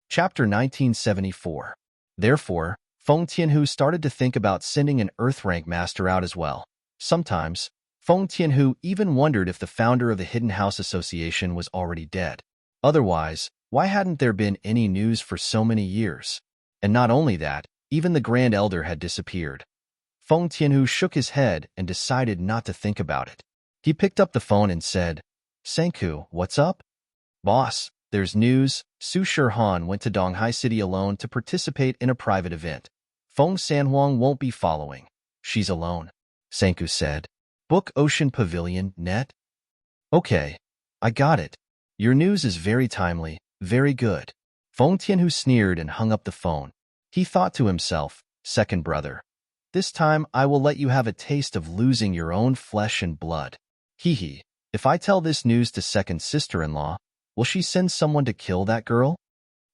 [SPEAKER 1] Chapter 1974. Therefore, Feng Tianhu started to think about sending an Earth rank master out as well. Sometimes, Feng Tianhu even wondered if the founder of the Hidden House Association was already dead. Otherwise, why hadn't there been any news for so many years? And not only that, even the Grand Elder had disappeared. Feng Tianhu shook his head and decided not to think about it. He picked up the phone and said, "Senku, what's up?" "Boss, there's news. Su Shihan went to Donghai City alone to participate in a private event. Feng Sanhuang won't be following. She's alone," Senku said. "Book Ocean Pavilion, net?" "Okay, I got it. Your news is very timely, very good." Feng Tianhu sneered and hung up the phone. He thought to himself, "Second brother, this time I will let you have a taste of losing your own flesh and blood. Hee hee, if I tell this news to second sister-in-law, will she send someone to kill that girl?"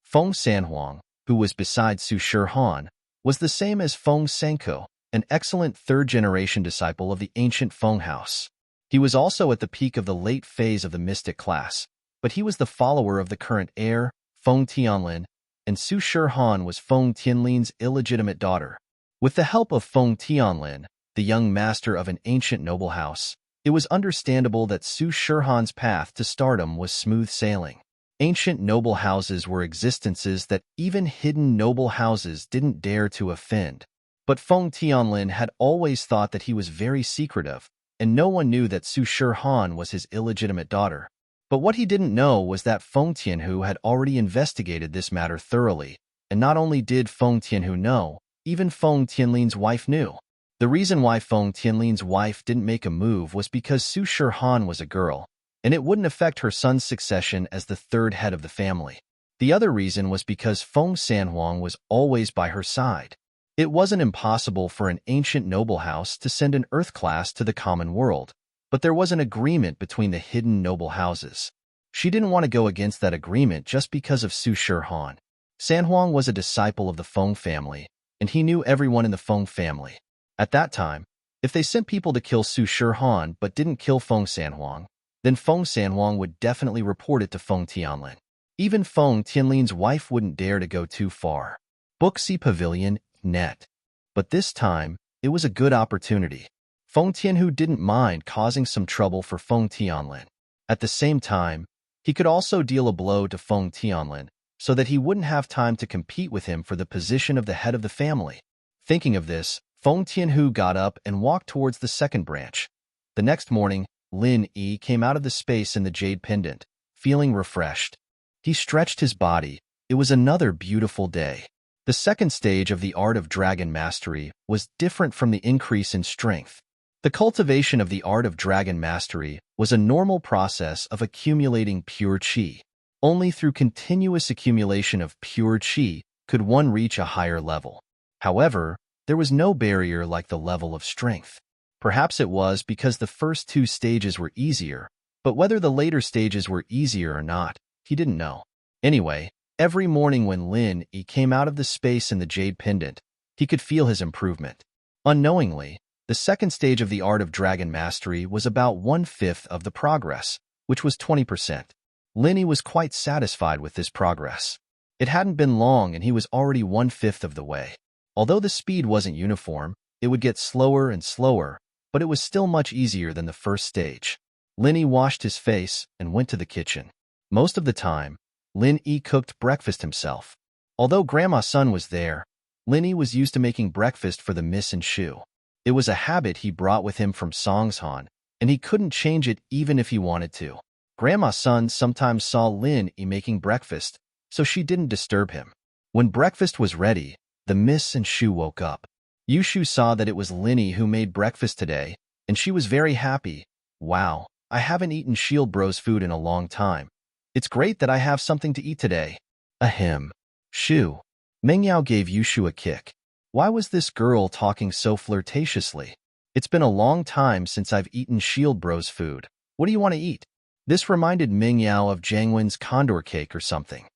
[SPEAKER 1] Feng Sanhuang, who was beside Su Shihan, was the same as Feng Senko, an excellent third-generation disciple of the ancient Feng house. He was also at the peak of the late phase of the mystic class, but he was the follower of the current heir, Feng Tianlin, and Su Shihan was Feng Tianlin's illegitimate daughter. With the help of Feng Tianlin, the young master of an ancient noble house, it was understandable that Su Shihan's path to stardom was smooth sailing. Ancient noble houses were existences that even hidden noble houses didn't dare to offend. But Feng Tianlin had always thought that he was very secretive, and no one knew that Su Shihan was his illegitimate daughter. But what he didn't know was that Feng Tianhu had already investigated this matter thoroughly, and not only did Feng Tianhu know, even Feng Tianlin's wife knew. The reason why Feng Tianlin's wife didn't make a move was because Su Shihan was a girl, and it wouldn't affect her son's succession as the third head of the family. The other reason was because Feng Sanhuang was always by her side. It wasn't impossible for an ancient noble house to send an earth class to the common world, but there was an agreement between the hidden noble houses. She didn't want to go against that agreement just because of Su Shihan. Sanhuang was a disciple of the Feng family, and he knew everyone in the Feng family. At that time, if they sent people to kill Su Shihan but didn't kill Feng Sanhuang, then Feng Sanhuang would definitely report it to Feng Tianlin. Even Feng Tianlin's wife wouldn't dare to go too far. Book C Pavilion, net. But this time, it was a good opportunity. Feng Tianhu didn't mind causing some trouble for Feng Tianlin. At the same time, he could also deal a blow to Feng Tianlin so that he wouldn't have time to compete with him for the position of the head of the family. Thinking of this, Feng Tianhu got up and walked towards the second branch. The next morning, Lin Yi came out of the space in the jade pendant, feeling refreshed. He stretched his body. It was another beautiful day. The second stage of the art of dragon mastery was different from the increase in strength. The cultivation of the art of dragon mastery was a normal process of accumulating pure qi. Only through continuous accumulation of pure qi could one reach a higher level. However, there was no barrier like the level of strength. Perhaps it was because the first two stages were easier, but whether the later stages were easier or not, he didn't know. Anyway, every morning when Lin Yi came out of the space in the jade pendant, he could feel his improvement. Unknowingly, the second stage of the art of dragon mastery was about 1/5 of the progress, which was 20%. Lin Yi was quite satisfied with this progress. It hadn't been long and he was already 1/5 of the way. Although the speed wasn't uniform, it would get slower and slower, but it was still much easier than the first stage. Lin Yi washed his face and went to the kitchen. Most of the time, Lin Yi cooked breakfast himself. Although Grandma Sun was there, Lin Yi was used to making breakfast for the Miss and Shu. It was a habit he brought with him from Songshan, and he couldn't change it even if he wanted to. Grandma Sun sometimes saw Lin Yi making breakfast, so she didn't disturb him. When breakfast was ready, the Miss and Shu woke up. Yushu saw that it was Lin Yi who made breakfast today, and she was very happy. "Wow, I haven't eaten Shield Bro's food in a long time. It's great that I have something to eat today." Ahem. Shu. Mengyao gave Yushu a kick. Why was this girl talking so flirtatiously? "It's been a long time since I've eaten Shield Bro's food. What do you want to eat?" This reminded Mengyao of Jiangwen's condor cake or something.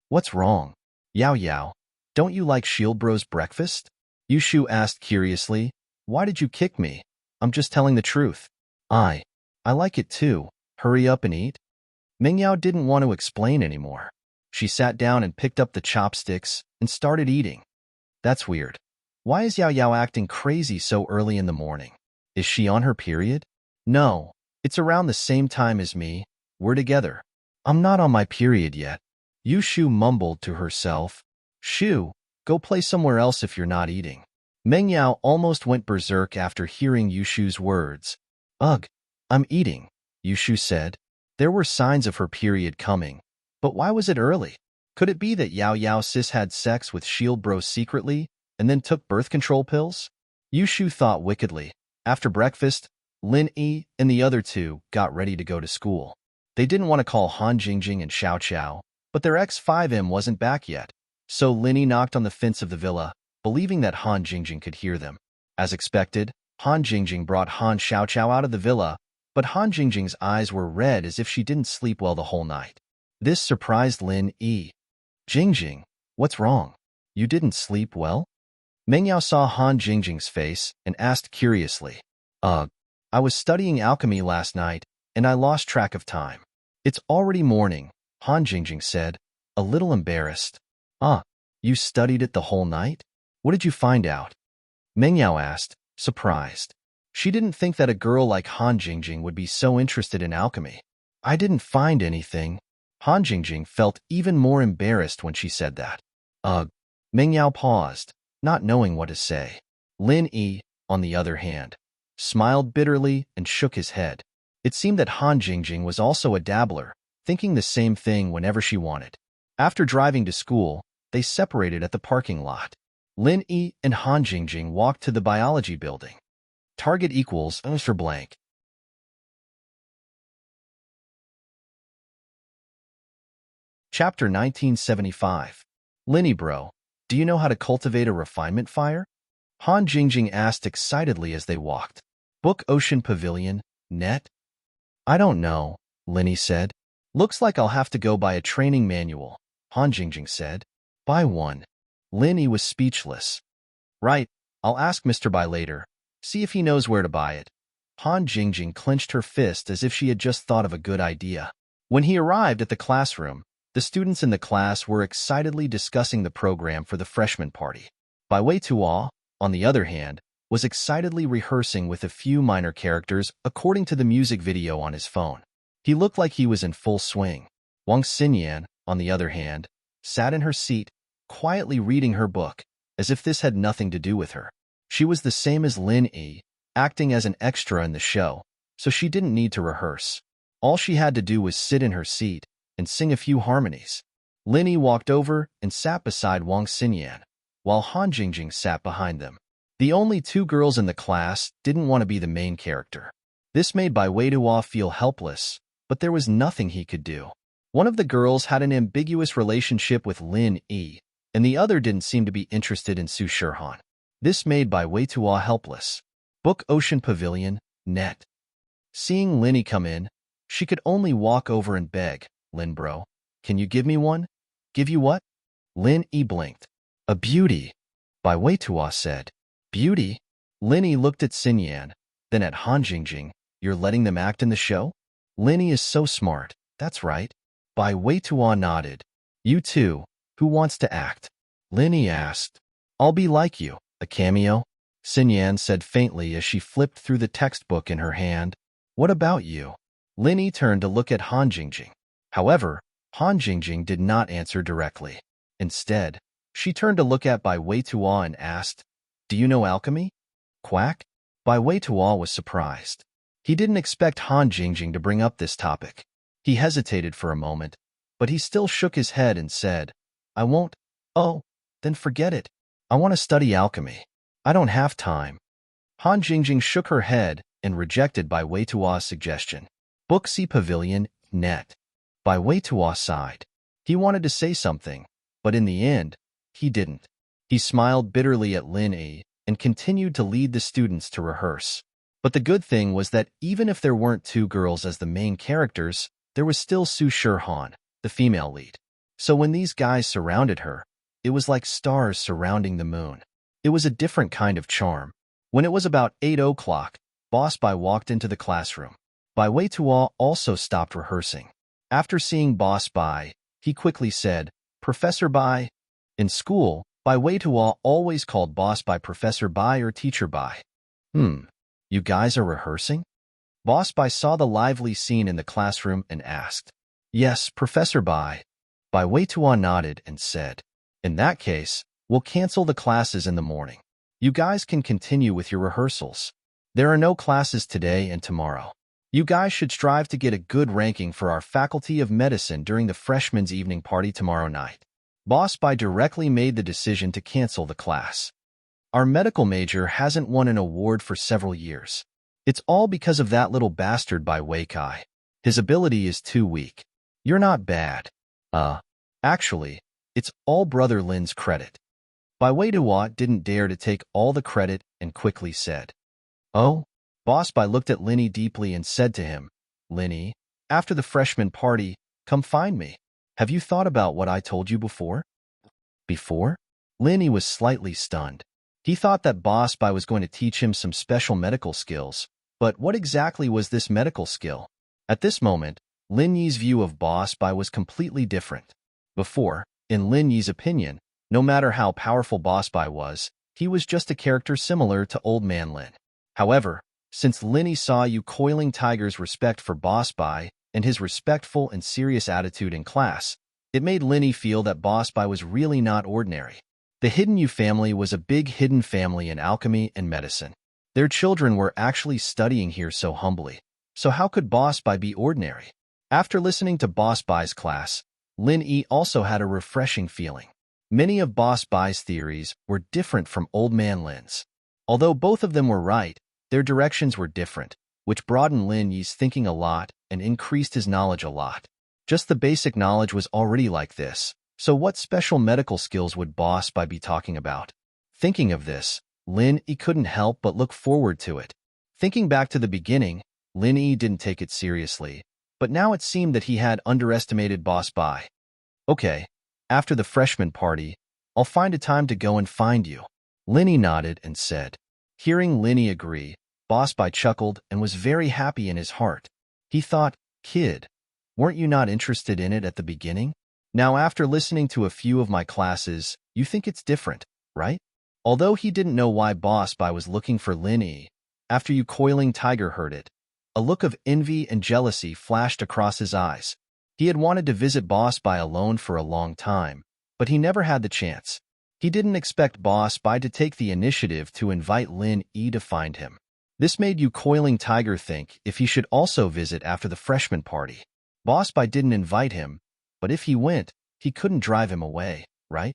[SPEAKER 1] "What's wrong? Yao Yao, don't you like Shield Bro's breakfast?" Yushu asked curiously. "Why did you kick me? I'm just telling the truth." I like it too. Hurry up and eat." Mengyao didn't want to explain anymore. She sat down and picked up the chopsticks and started eating. That's weird. Why is Yao Yao acting crazy so early in the morning? Is she on her period? No, it's around the same time as me. We're together. I'm not on my period yet. Yushu mumbled to herself. Shu, go play somewhere else if you're not eating. Meng Yao almost went berserk after hearing Yushu's words. Ugh, I'm eating, Yushu said. There were signs of her period coming. But why was it early? Could it be that Yao Yao sis had sex with Shield Bro secretly and then took birth control pills? Yushu thought wickedly. After breakfast, Lin Yi and the other two got ready to go to school. They didn't want to call Han Jingjing and Xiao Xiao, but their X5M wasn't back yet. So Lin Yi knocked on the fence of the villa, believing that Han Jingjing could hear them. As expected, Han Jingjing brought Han Xiao Xiao out of the villa, but Han Jingjing's eyes were red as if she didn't sleep well the whole night. This surprised Lin Yi. Jingjing, what's wrong? You didn't sleep well? Meng Yao saw Han Jingjing's face and asked curiously. I was studying alchemy last night, and I lost track of time. It's already morning, Han Jingjing said, a little embarrassed. You studied it the whole night? What did you find out? Meng Yao asked, surprised. She didn't think that a girl like Han Jingjing would be so interested in alchemy. I didn't find anything. Han Jingjing felt even more embarrassed when she said that. Meng Yao paused, not knowing what to say. Lin Yi, on the other hand, smiled bitterly and shook his head. It seemed that Han Jingjing was also a dabbler, thinking the same thing whenever she wanted. After driving to school, they separated at the parking lot. Lin Yi and Han Jingjing walked to the biology building. Target equals for blank. Chapter 1975. Linny bro, do you know how to cultivate a refinement fire? Han Jingjing asked excitedly as they walked. Book Ocean Pavilion, net? I don't know, Linny said. Looks like I'll have to go buy a training manual, Han Jingjing said. Buy one. Linny was speechless. Right, I'll ask Mr. Bai later. See if he knows where to buy it. Han Jingjing clenched her fist as if she had just thought of a good idea. When he arrived at the classroom, the students in the class were excitedly discussing the program for the freshman party. Bai Wei Tuo, on the other hand, was excitedly rehearsing with a few minor characters according to the music video on his phone. He looked like he was in full swing. Wang Xinyan, on the other hand, sat in her seat, quietly reading her book, as if this had nothing to do with her. She was the same as Lin Yi, acting as an extra in the show, so she didn't need to rehearse. All she had to do was sit in her seat and sing a few harmonies. Lin Yi walked over and sat beside Wang Xinyan, while Han Jingjing sat behind them. The only two girls in the class didn't want to be the main character. This made Bai Weiduo feel helpless, but there was nothing he could do. One of the girls had an ambiguous relationship with Lin Yi, and the other didn't seem to be interested in Su Shirhan. This made Bai Weiduo helpless. Book Ocean Pavilion, net. Seeing Linny come in, she could only walk over and beg, Lin bro, can you give me one? Give you what? Lin Yi blinked. A beauty, Bai Weiduo said. Beauty? Linny looked at Xinyan, then at Han Jingjing. You're letting them act in the show? Linny is so smart, that's right. Bai Weiduo nodded. You too, who wants to act? Linny asked. I'll be like you, a cameo? Xinyan said faintly as she flipped through the textbook in her hand. What about you? Linny turned to look at Han Jingjing. However, Han Jingjing did not answer directly. Instead, she turned to look at Bai Weiduo and asked, do you know alchemy? Quack? Bai Weiduo was surprised. He didn't expect Han Jingjing to bring up this topic. He hesitated for a moment, but he still shook his head and said, I won't. Oh, then forget it. I want to study alchemy. I don't have time. Han Jingjing shook her head and rejected Bai Weiduo's suggestion. Booksy Pavilion, net. Bai Weiduo sighed. He wanted to say something, but in the end, he didn't. He smiled bitterly at Lin Yi and continued to lead the students to rehearse. But the good thing was that even if there weren't two girls as the main characters, there was still Su Shirhan, the female lead. So when these guys surrounded her, it was like stars surrounding the moon. It was a different kind of charm. When it was about 8 o'clock, Boss Bai walked into the classroom. Bai Weiduo also stopped rehearsing. After seeing Boss Bai, he quickly said, Professor Bai, in school, Bai Weitua always called Boss by Professor Bai or Teacher Bai. You guys are rehearsing? Boss Bai saw the lively scene in the classroom and asked. Yes, Professor Bai. Bai Weitua nodded and said, in that case, we'll cancel the classes in the morning. You guys can continue with your rehearsals. There are no classes today and tomorrow. You guys should strive to get a good ranking for our Faculty of Medicine during the freshmen's evening party tomorrow night. Boss Bai directly made the decision to cancel the class. Our medical major hasn't won an award for several years. It's all because of that little bastard Bai Weikai. His ability is too weak. You're not bad. Actually, it's all Brother Lin's credit. Bai Weitua didn't dare to take all the credit and quickly said, Oh? Boss Bai looked at Linny deeply and said to him, Linny, after the freshman party, come find me. Have you thought about what I told you before? Before? Linny was slightly stunned. He thought that Boss Bai was going to teach him some special medical skills, but what exactly was this medical skill? At this moment, Lin Yi's view of Boss Bai was completely different. Before, in Lin Yi's opinion, no matter how powerful Boss Bai was, he was just a character similar to Old Man Lin. However, since Linny saw Yu Coiling Tiger's respect for Boss Bai and his respectful and serious attitude in class, it made Linny feel that Boss Bai was really not ordinary. The Hidden Yu family was a big hidden family in alchemy and medicine. Their children were actually studying here so humbly. So how could Boss Bai be ordinary? After listening to Boss Bai's class, Lin Yi also had a refreshing feeling. Many of Boss Bai's theories were different from Old Man Lin's. Although both of them were right, their directions were different, which broadened Lin Yi's thinking a lot and increased his knowledge a lot. Just the basic knowledge was already like this, so what special medical skills would Boss Bai be talking about? Thinking of this, Lin Yi couldn't help but look forward to it. Thinking back to the beginning, Lin Yi didn't take it seriously, but now it seemed that he had underestimated Boss Bai. Okay, after the freshman party, I'll find a time to go and find you. Linny nodded and said. Hearing Linny agree, Boss Bai chuckled and was very happy in his heart. He thought, Kid, weren't you not interested in it at the beginning? Now after listening to a few of my classes, you think it's different, right? Although he didn't know why Boss Bai was looking for Linny, after Yu Coiling Tiger heard it, a look of envy and jealousy flashed across his eyes. He had wanted to visit Boss Bai alone for a long time, but he never had the chance. He didn't expect Boss Bai to take the initiative to invite Lin Yi to find him. This made Yu Coiling Tiger think if he should also visit after the freshman party. Boss Bai didn't invite him, but if he went, he couldn't drive him away, right?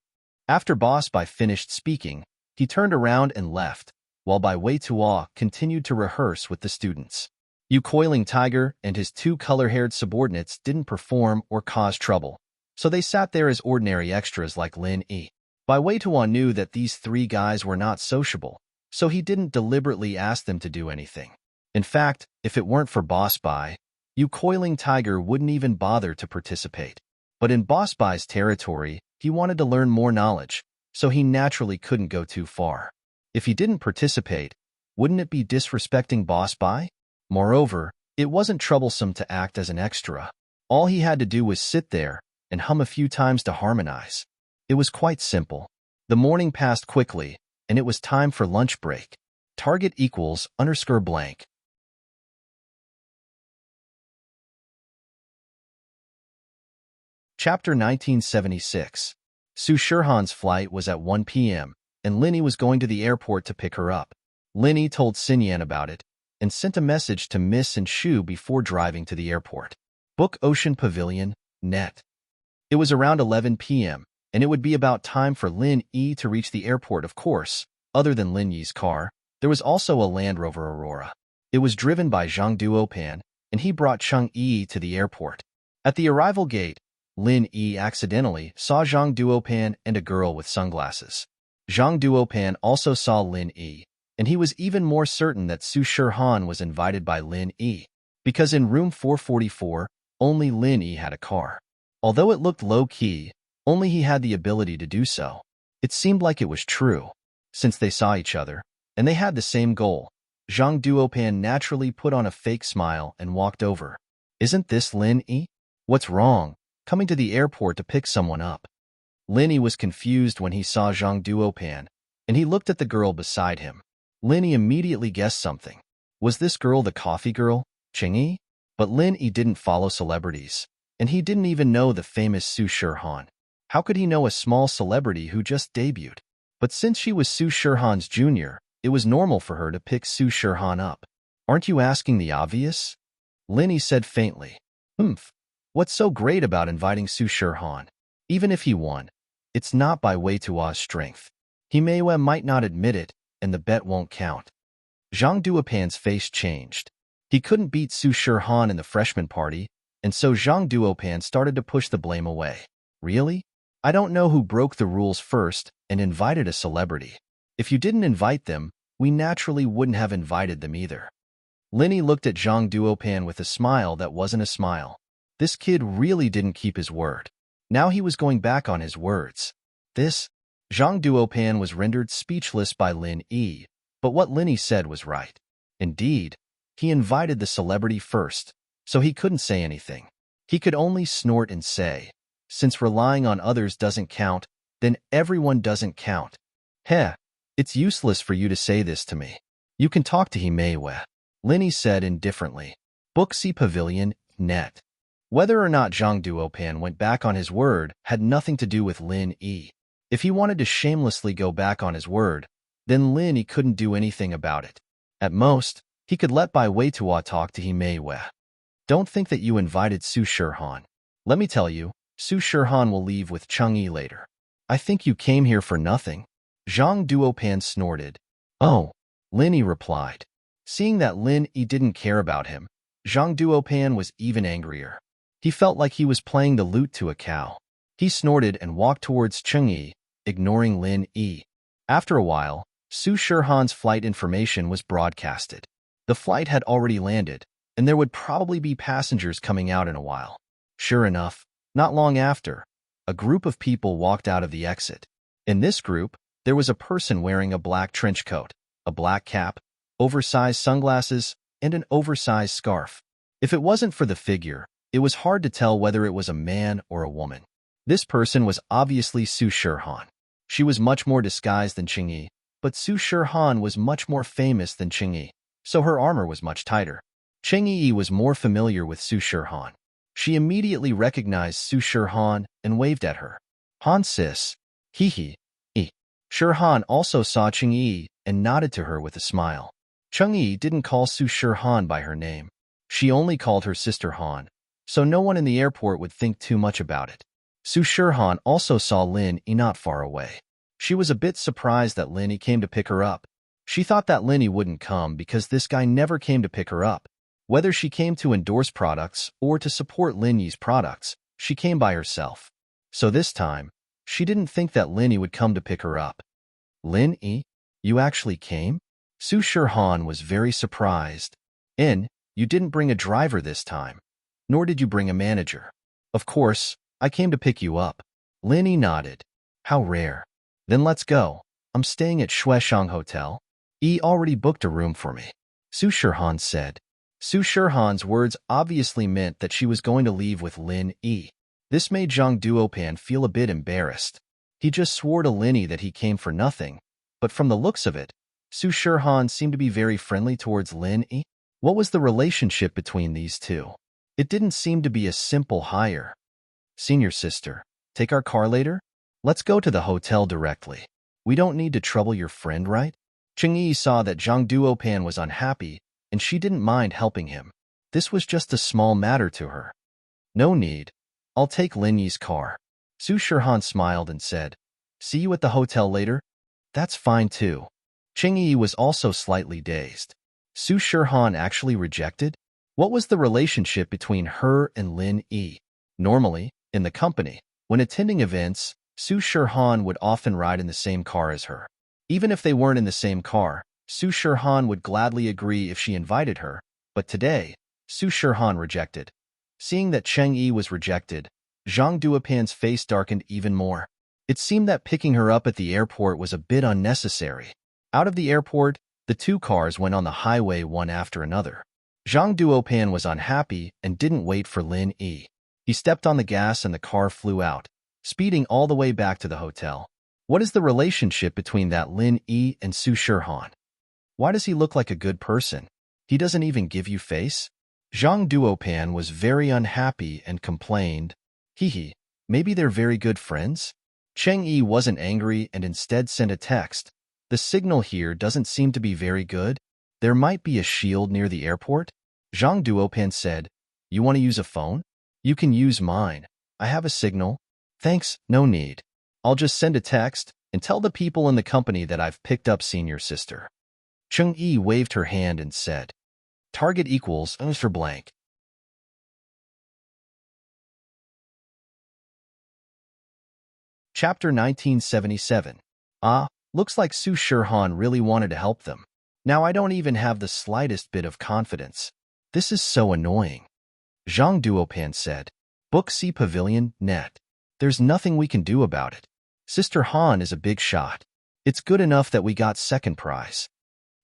[SPEAKER 1] After Boss Bai finished speaking, he turned around and left, while Bai Weitua continued to rehearse with the students. Yu Coiling Tiger and his two color-haired subordinates didn't perform or cause trouble, so they sat there as ordinary extras like Lin Yi. Bai Weitua knew that these three guys were not sociable, so he didn't deliberately ask them to do anything. In fact, if it weren't for Boss Bai, Yu Coiling Tiger wouldn't even bother to participate. But in Boss Bai's territory, he wanted to learn more knowledge, so he naturally couldn't go too far. If he didn't participate, wouldn't it be disrespecting Boss Bai? Moreover, it wasn't troublesome to act as an extra. All he had to do was sit there and hum a few times to harmonize. It was quite simple. The morning passed quickly, and it was time for lunch break. Target equals _blank. Chapter 1976. Su Shirhan's flight was at 1 p.m., and Linny was going to the airport to pick her up. Linny told Xinyan about it, and sent a message to Miss and Shu before driving to the airport. Book Ocean Pavilion, net. It was around 11 p.m., and it would be about time for Lin Yi to reach the airport. Of course, other than Lin Yi's car, there was also a Land Rover Aurora. It was driven by Zhang Duopan, and he brought Cheng Yi to the airport. At the arrival gate, Lin Yi accidentally saw Zhang Duopan and a girl with sunglasses. Zhang Duopan also saw Lin Yi, and he was even more certain that Su Shirhan was invited by Lin Yi, because in room 444, only Lin Yi had a car. Although it looked low-key, only he had the ability to do so. It seemed like it was true. Since they saw each other, and they had the same goal, Zhang Duopan naturally put on a fake smile and walked over. Isn't this Lin Yi? What's wrong, coming to the airport to pick someone up? Lin Yi was confused when he saw Zhang Duopan, and he looked at the girl beside him. Lin Yi immediately guessed something. Was this girl the coffee girl, Ching Yi? But Lin Yi didn't follow celebrities, and he didn't even know the famous Su Shirhan. How could he know a small celebrity who just debuted? But since she was Su Shirhan's junior, it was normal for her to pick Su Shirhan up. Aren't you asking the obvious? Lin Yi said faintly. What's so great about inviting Su Shirhan? Even if he won, it's not by Wei Tua's strength. He might not admit it, and the bet won't count. Zhang Duopan's face changed. He couldn't beat Su Shirhan in the freshman party, and so Zhang Duopan started to push the blame away. Really? I don't know who broke the rules first and invited a celebrity. If you didn't invite them, we naturally wouldn't have invited them either. Lin Yi looked at Zhang Duopan with a smile that wasn't a smile. This kid really didn't keep his word. Now he was going back on his words. Zhang Duopan was rendered speechless by Lin Yi, but what Lin Yi said was right. Indeed, he invited the celebrity first, so he couldn't say anything. He could only snort and say, since relying on others doesn't count, then everyone doesn't count. It's useless for you to say this to me. You can talk to Himeiwe, Lin Yi said indifferently. Booksy Pavilion, net. Whether or not Zhang Duopan went back on his word had nothing to do with Lin Yi. If he wanted to shamelessly go back on his word, then Lin Yi couldn't do anything about it. At most, he could let Bai Weitua talk to Himeiwe. Don't think that you invited Su Shirhan. Let me tell you, Su Shirhan will leave with Cheng Yi later. I think you came here for nothing. Zhang Duopan snorted. Oh, Lin Yi replied. Seeing that Lin Yi didn't care about him, Zhang Duopan was even angrier. He felt like he was playing the lute to a cow. He snorted and walked towards Cheng Yi, ignoring Lin Yi. After a while, Su Shirhan's flight information was broadcasted. The flight had already landed, and there would probably be passengers coming out in a while. Sure enough, not long after, a group of people walked out of the exit. In this group, there was a person wearing a black trench coat, a black cap, oversized sunglasses, and an oversized scarf. If it wasn't for the figure, it was hard to tell whether it was a man or a woman. This person was obviously Su Shirhan. She was much more disguised than Cheng Yi, but Su Shirhan was much more famous than Cheng Yi, so her armor was much tighter. Cheng Yi was more familiar with Su Shirhan. She immediately recognized Su Shirhan and waved at her. Han sis, hee. Shirhan also saw Cheng Yi and nodded to her with a smile. Cheng Yi didn't call Su Shirhan by her name. She only called her sister Han, so no one in the airport would think too much about it. Su Shirhan also saw Lin Yi not far away. She was a bit surprised that Lin Yi came to pick her up. She thought that Lin Yi wouldn't come because this guy never came to pick her up. Whether she came to endorse products or to support Lin Yi's products, she came by herself. So this time, she didn't think that Lin Yi would come to pick her up. Lin Yi, you actually came? Su Shirhan was very surprised. You didn't bring a driver this time, nor did you bring a manager. Of course, I came to pick you up. Lin Yi nodded. How rare. Then let's go. I'm staying at Shueshang Hotel. Yi already booked a room for me, Su Shirhan said. Su Shirhan's words obviously meant that she was going to leave with Lin Yi. This made Zhang Duopan feel a bit embarrassed. He just swore to Lin Yi that he came for nothing, but from the looks of it, Su Shirhan seemed to be very friendly towards Lin Yi. What was the relationship between these two? It didn't seem to be a simple hire. Senior sister, take our car later? Let's go to the hotel directly. We don't need to trouble your friend, right? Cheng Yi saw that Zhang Duopan was unhappy, and she didn't mind helping him. This was just a small matter to her. No need. I'll take Lin Yi's car. Su Shirhan smiled and said, see you at the hotel later? That's fine too. Cheng Yi was also slightly dazed. Su Shirhan actually rejected? What was the relationship between her and Lin Yi? Normally, in the company, when attending events, Su Shirhan would often ride in the same car as her. Even if they weren't in the same car, Su Shirhan would gladly agree if she invited her, but today, Su Shirhan rejected. Seeing that Cheng Yi was rejected, Zhang Duopan's face darkened even more. It seemed that picking her up at the airport was a bit unnecessary. Out of the airport, the two cars went on the highway one after another. Zhang Duopan was unhappy and didn't wait for Lin Yi. He stepped on the gas and the car flew out. speeding all the way back to the hotel. What is the relationship between that Lin Yi and Su Shirhan? Why does he look like a good person? He doesn't even give you face? Zhang Duopan was very unhappy and complained, "Hee, maybe they're very good friends?" Cheng Yi wasn't angry and instead sent a text. "The signal here doesn't seem to be very good. There might be a shield near the airport." Zhang Duopan said, "You want to use a phone? You can use mine. I have a signal." "Thanks, no need. I'll just send a text and tell the people in the company that I've picked up senior sister." Cheng Yi waved her hand and said, "Target equals for blank." Chapter 1977. Looks like Su Shirhan really wanted to help them. Now I don't even have the slightest bit of confidence. This is so annoying. Zhang Duopan said, "Book C Pavilion, net. There's nothing we can do about it. Sister Han is a big shot. It's good enough that we got second prize."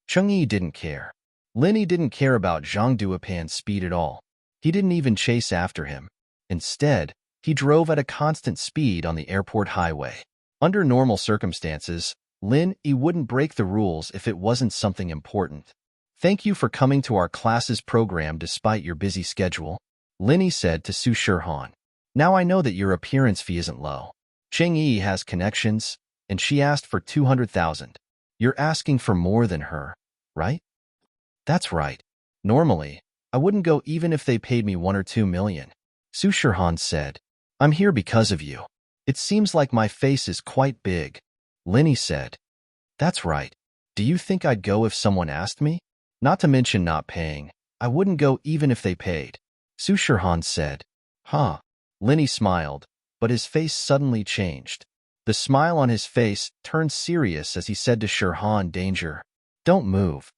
[SPEAKER 1] Cheng Yi didn't care. Linny didn't care about Zhang Duopan's speed at all. He didn't even chase after him. Instead, he drove at a constant speed on the airport highway. Under normal circumstances, Lin Yi wouldn't break the rules if it wasn't something important. "Thank you for coming to our classes program despite your busy schedule," Linny said to Su Shirhan. "Now I know that your appearance fee isn't low. Cheng Yi has connections, and she asked for 200,000. You're asking for more than her, right?" "That's right. Normally, I wouldn't go even if they paid me 1 or 2 million. Su Shirhan said, "I'm here because of you. It seems like my face is quite big." Linny said, "That's right. Do you think I'd go if someone asked me? Not to mention not paying. I wouldn't go even if they paid." Su Shirhan said, "Huh." Linny smiled, but his face suddenly changed. The smile on his face turned serious as he said to Shirhan, "Danger. Don't move."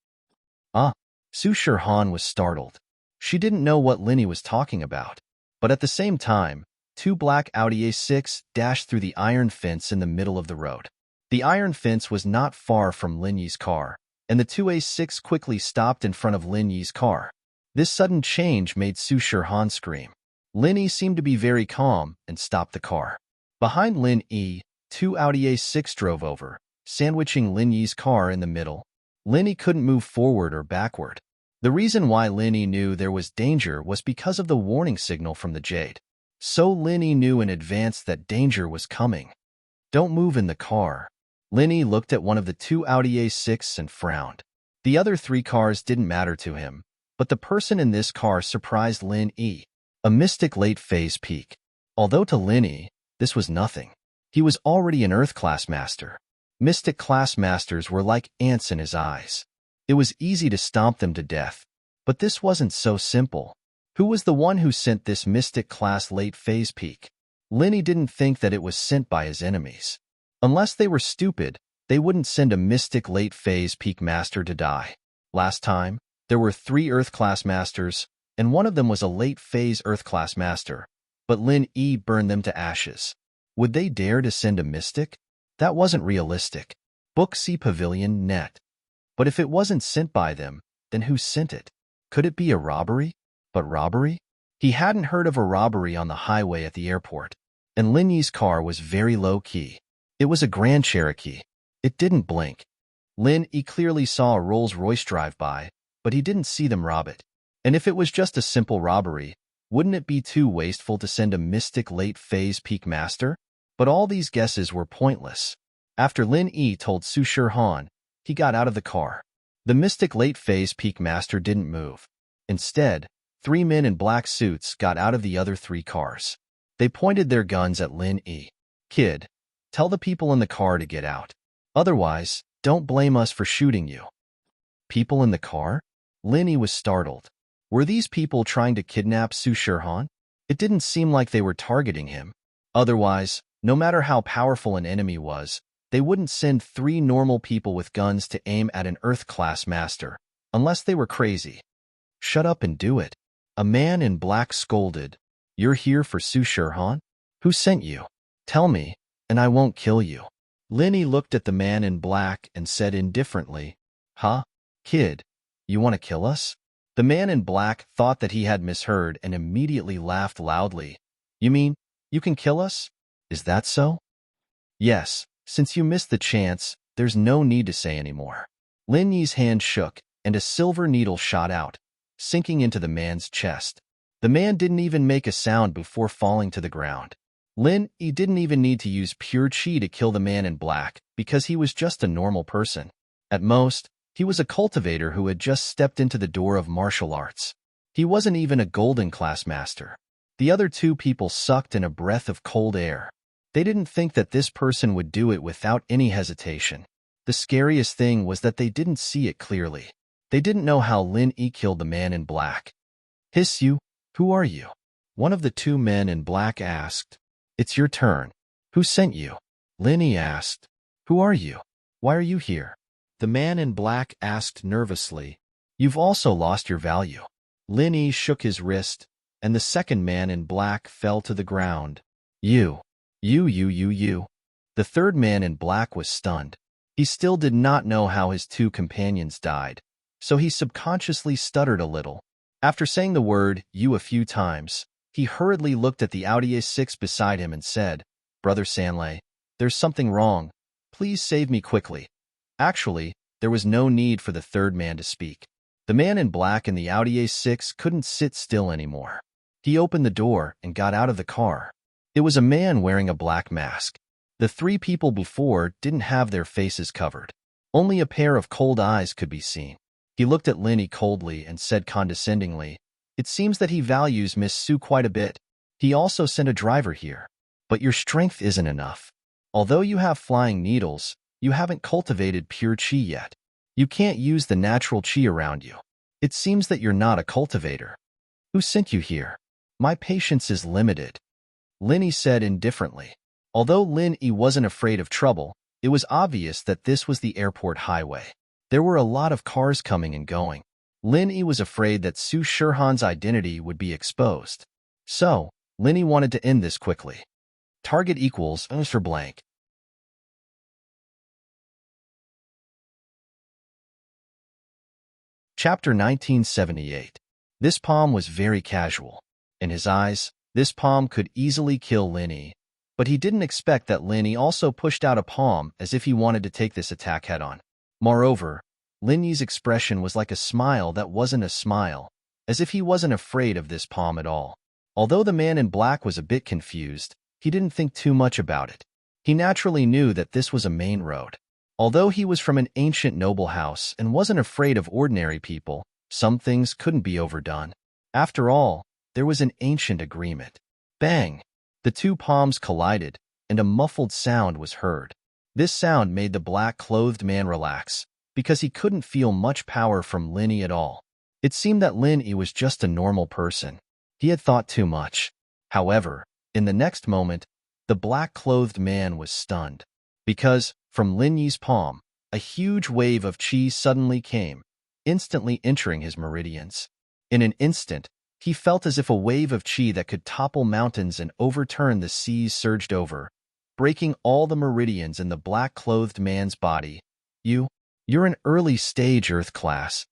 [SPEAKER 1] Su Shirhan was startled. She didn't know what Linny was talking about. But at the same time, 2 black Audi A6 dashed through the iron fence in the middle of the road. The iron fence was not far from Lin Yi's car, and the 2 A6 quickly stopped in front of Lin Yi's car. This sudden change made Su Shirhan scream. Lin Yi seemed to be very calm and stopped the car. Behind Lin Yi, 2 Audi A6 drove over, sandwiching Lin Yi's car in the middle. Lin Yi couldn't move forward or backward. The reason why Lin Yi knew there was danger was because of the warning signal from the Jade. So Lin Yi knew in advance that danger was coming. "Don't move in the car." Lin Yi looked at one of the 2 Audi A6 and frowned. The other 3 cars didn't matter to him, but the person in this car surprised Lin Yi. A mystic late-phase peak. Although to Lin Yi, this was nothing. He was already an Earth class master. Mystic class masters were like ants in his eyes. It was easy to stomp them to death. But this wasn't so simple. Who was the one who sent this mystic class late-phase peak? Lin Yi didn't think that it was sent by his enemies. Unless they were stupid, they wouldn't send a mystic late-phase peak master to die. Last time, there were 3 Earth class masters, and one of them was a late-phase Earth class master, but Lin Yi burned them to ashes. Would they dare to send a mystic? That wasn't realistic. Book C Pavilion, net. But if it wasn't sent by them, then who sent it? Could it be a robbery? But robbery? He hadn't heard of a robbery on the highway at the airport. And Lin Yi's car was very low-key. It was a Grand Cherokee. It didn't blink. Lin Yi clearly saw a Rolls-Royce drive by, but he didn't see them rob it. And if it was just a simple robbery, wouldn't it be too wasteful to send a mystic late-phase peak master? But all these guesses were pointless. After Lin Yi told Su Shirhan, he got out of the car. The mystic late-phase peak master didn't move. Instead, 3 men in black suits got out of the other 3 cars. They pointed their guns at Lin Yi. "Kid, tell the people in the car to get out. Otherwise, don't blame us for shooting you." People in the car? Lin Yi was startled. Were these people trying to kidnap Su Shirhan? It didn't seem like they were targeting him. Otherwise, no matter how powerful an enemy was, they wouldn't send 3 normal people with guns to aim at an Earth-class master, unless they were crazy. "Shut up and do it." A man in black scolded. "You're here for Su Shirhan? Who sent you? Tell me, and I won't kill you." Lin Yi looked at the man in black and said indifferently, "Huh? Kid, you want to kill us?" The man in black thought that he had misheard and immediately laughed loudly. "You mean, you can kill us? Is that so? Yes, since you missed the chance, there's no need to say anymore. Lin Yi's hand shook, and a silver needle shot out, sinking into the man's chest. The man didn't even make a sound before falling to the ground. Lin Yi didn't even need to use pure qi to kill the man in black because he was just a normal person. At most, he was a cultivator who had just stepped into the door of martial arts. He wasn't even a golden class master. The other two people sucked in a breath of cold air. They didn't think that this person would do it without any hesitation. The scariest thing was that they didn't see it clearly. They didn't know how Lin Yi killed the man in black. "Hiss you, who are you?" One of the two men in black asked. "It's your turn. Who sent you?" Lin Yi asked. "Who are you? Why are you here?" The man in black asked nervously. "You've also lost your value." Lin Yi shook his wrist, and the second man in black fell to the ground. You. The third man in black was stunned. He still did not know how his two companions died, so he subconsciously stuttered a little. After saying the word "you" a few times, he hurriedly looked at the Audi A6 beside him and said, "Brother Sanlei, there's something wrong. Please save me quickly." Actually, there was no need for the third man to speak. The man in black in the Audi A6 couldn't sit still anymore. He opened the door and got out of the car. It was a man wearing a black mask. The three people before didn't have their faces covered. Only a pair of cold eyes could be seen. He looked at Lin Yi coldly and said condescendingly, "It seems that he values Miss Su quite a bit. He also sent a driver here. But your strength isn't enough. Although you have flying needles, you haven't cultivated pure qi yet. You can't use the natural qi around you. It seems that you're not a cultivator. Who sent you here? My patience is limited." Lin Yi said indifferently. Although Lin Yi wasn't afraid of trouble, it was obvious that this was the airport highway. There were a lot of cars coming and going. Lin Yi was afraid that Su Shihan's identity would be exposed. So, Lin Yi wanted to end this quickly. Target equals for blank. Chapter 1978. This palm was very casual. In his eyes, this palm could easily kill Lin Yi, but he didn't expect that Lin Yi also pushed out a palm as if he wanted to take this attack head-on. Moreover, Lin Yi's expression was like a smile that wasn't a smile, as if he wasn't afraid of this palm at all. Although the man in black was a bit confused, he didn't think too much about it. He naturally knew that this was a main road. Although he was from an ancient noble house and wasn't afraid of ordinary people, some things couldn't be overdone. After all, there was an ancient agreement. Bang! The two palms collided, and a muffled sound was heard. This sound made the black-clothed man relax, because he couldn't feel much power from Lin Yi at all. It seemed that Lin Yi was just a normal person. He had thought too much. However, in the next moment, the black-clothed man was stunned. Because, from Lin Yi's palm, a huge wave of qi suddenly came, instantly entering his meridians. In an instant, he felt as if a wave of qi that could topple mountains and overturn the seas surged over, breaking all the meridians in the black-clothed man's body. You're an early-stage Earth class."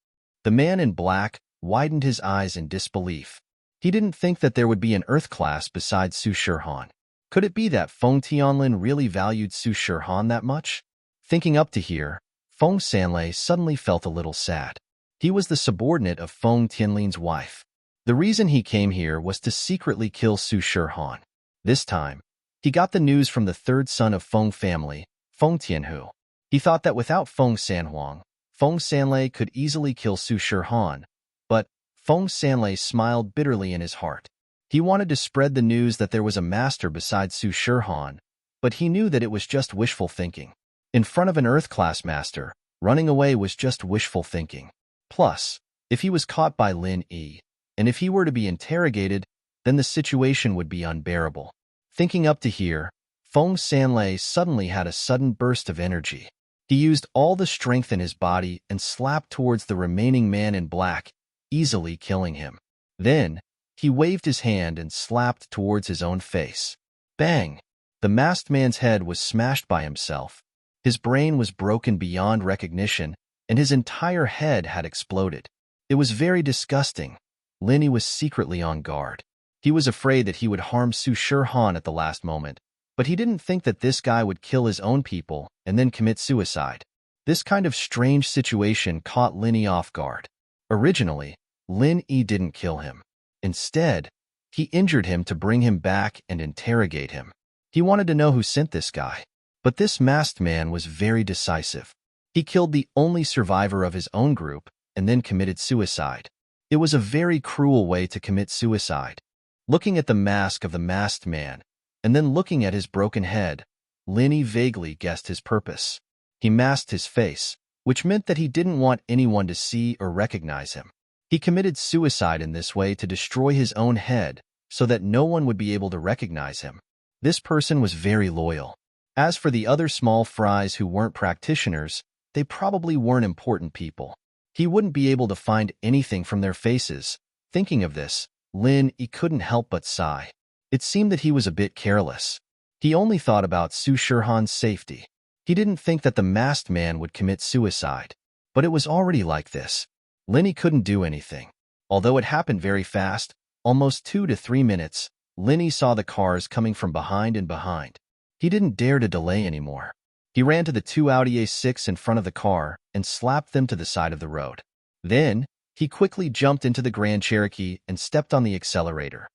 [SPEAKER 1] The man in black widened his eyes in disbelief. He didn't think that there would be an Earth class besides Su Shihan. Could it be that Feng Tianlin really valued Su Shihan that much? Thinking up to here, Feng Sanlei suddenly felt a little sad. He was the subordinate of Feng Tianlin's wife. The reason he came here was to secretly kill Su Shihan. This time, he got the news from the third son of Feng family, Feng Tianhu. He thought that without Feng Sanhuang, Feng Sanlei could easily kill Su Shihan, but Feng Sanlei smiled bitterly in his heart. He wanted to spread the news that there was a master besides Su Shihan, but he knew that it was just wishful thinking. In front of an Earth-class master, running away was just wishful thinking. Plus, if he was caught by Lin Yi, and if he were to be interrogated, then the situation would be unbearable. Thinking up to here, Feng Sanlei suddenly had a sudden burst of energy. He used all the strength in his body and slapped towards the remaining man in black, easily killing him. Then, he waved his hand and slapped towards his own face. Bang! The masked man's head was smashed by himself. His brain was broken beyond recognition, and his entire head had exploded. It was very disgusting. Lin Yi was secretly on guard. He was afraid that he would harm Su Shihan at the last moment, But he didn't think that this guy would kill his own people and then commit suicide. This kind of strange situation caught Linny off guard. Originally, Lin Yi didn't kill him. Instead, he injured him to bring him back and interrogate him. He wanted to know who sent this guy. But this masked man was very decisive. He killed the only survivor of his own group and then committed suicide. It was a very cruel way to commit suicide. Looking at the mask of the masked man, and then looking at his broken head, Linny vaguely guessed his purpose. He masked his face, which meant that he didn't want anyone to see or recognize him. He committed suicide in this way to destroy his own head so that no one would be able to recognize him. This person was very loyal. As for the other small fries who weren't practitioners, they probably weren't important people. He wouldn't be able to find anything from their faces. Thinking of this, Lin Yi couldn't help but sigh. It seemed that he was a bit careless. He only thought about Su Shihan's safety. He didn't think that the masked man would commit suicide. But it was already like this. Linny couldn't do anything. Although it happened very fast, almost 2 to 3 minutes, Linny saw the cars coming from behind and behind. He didn't dare to delay anymore. He ran to the 2 Audi A6 in front of the car and slapped them to the side of the road. Then, he quickly jumped into the Grand Cherokee and stepped on the accelerator.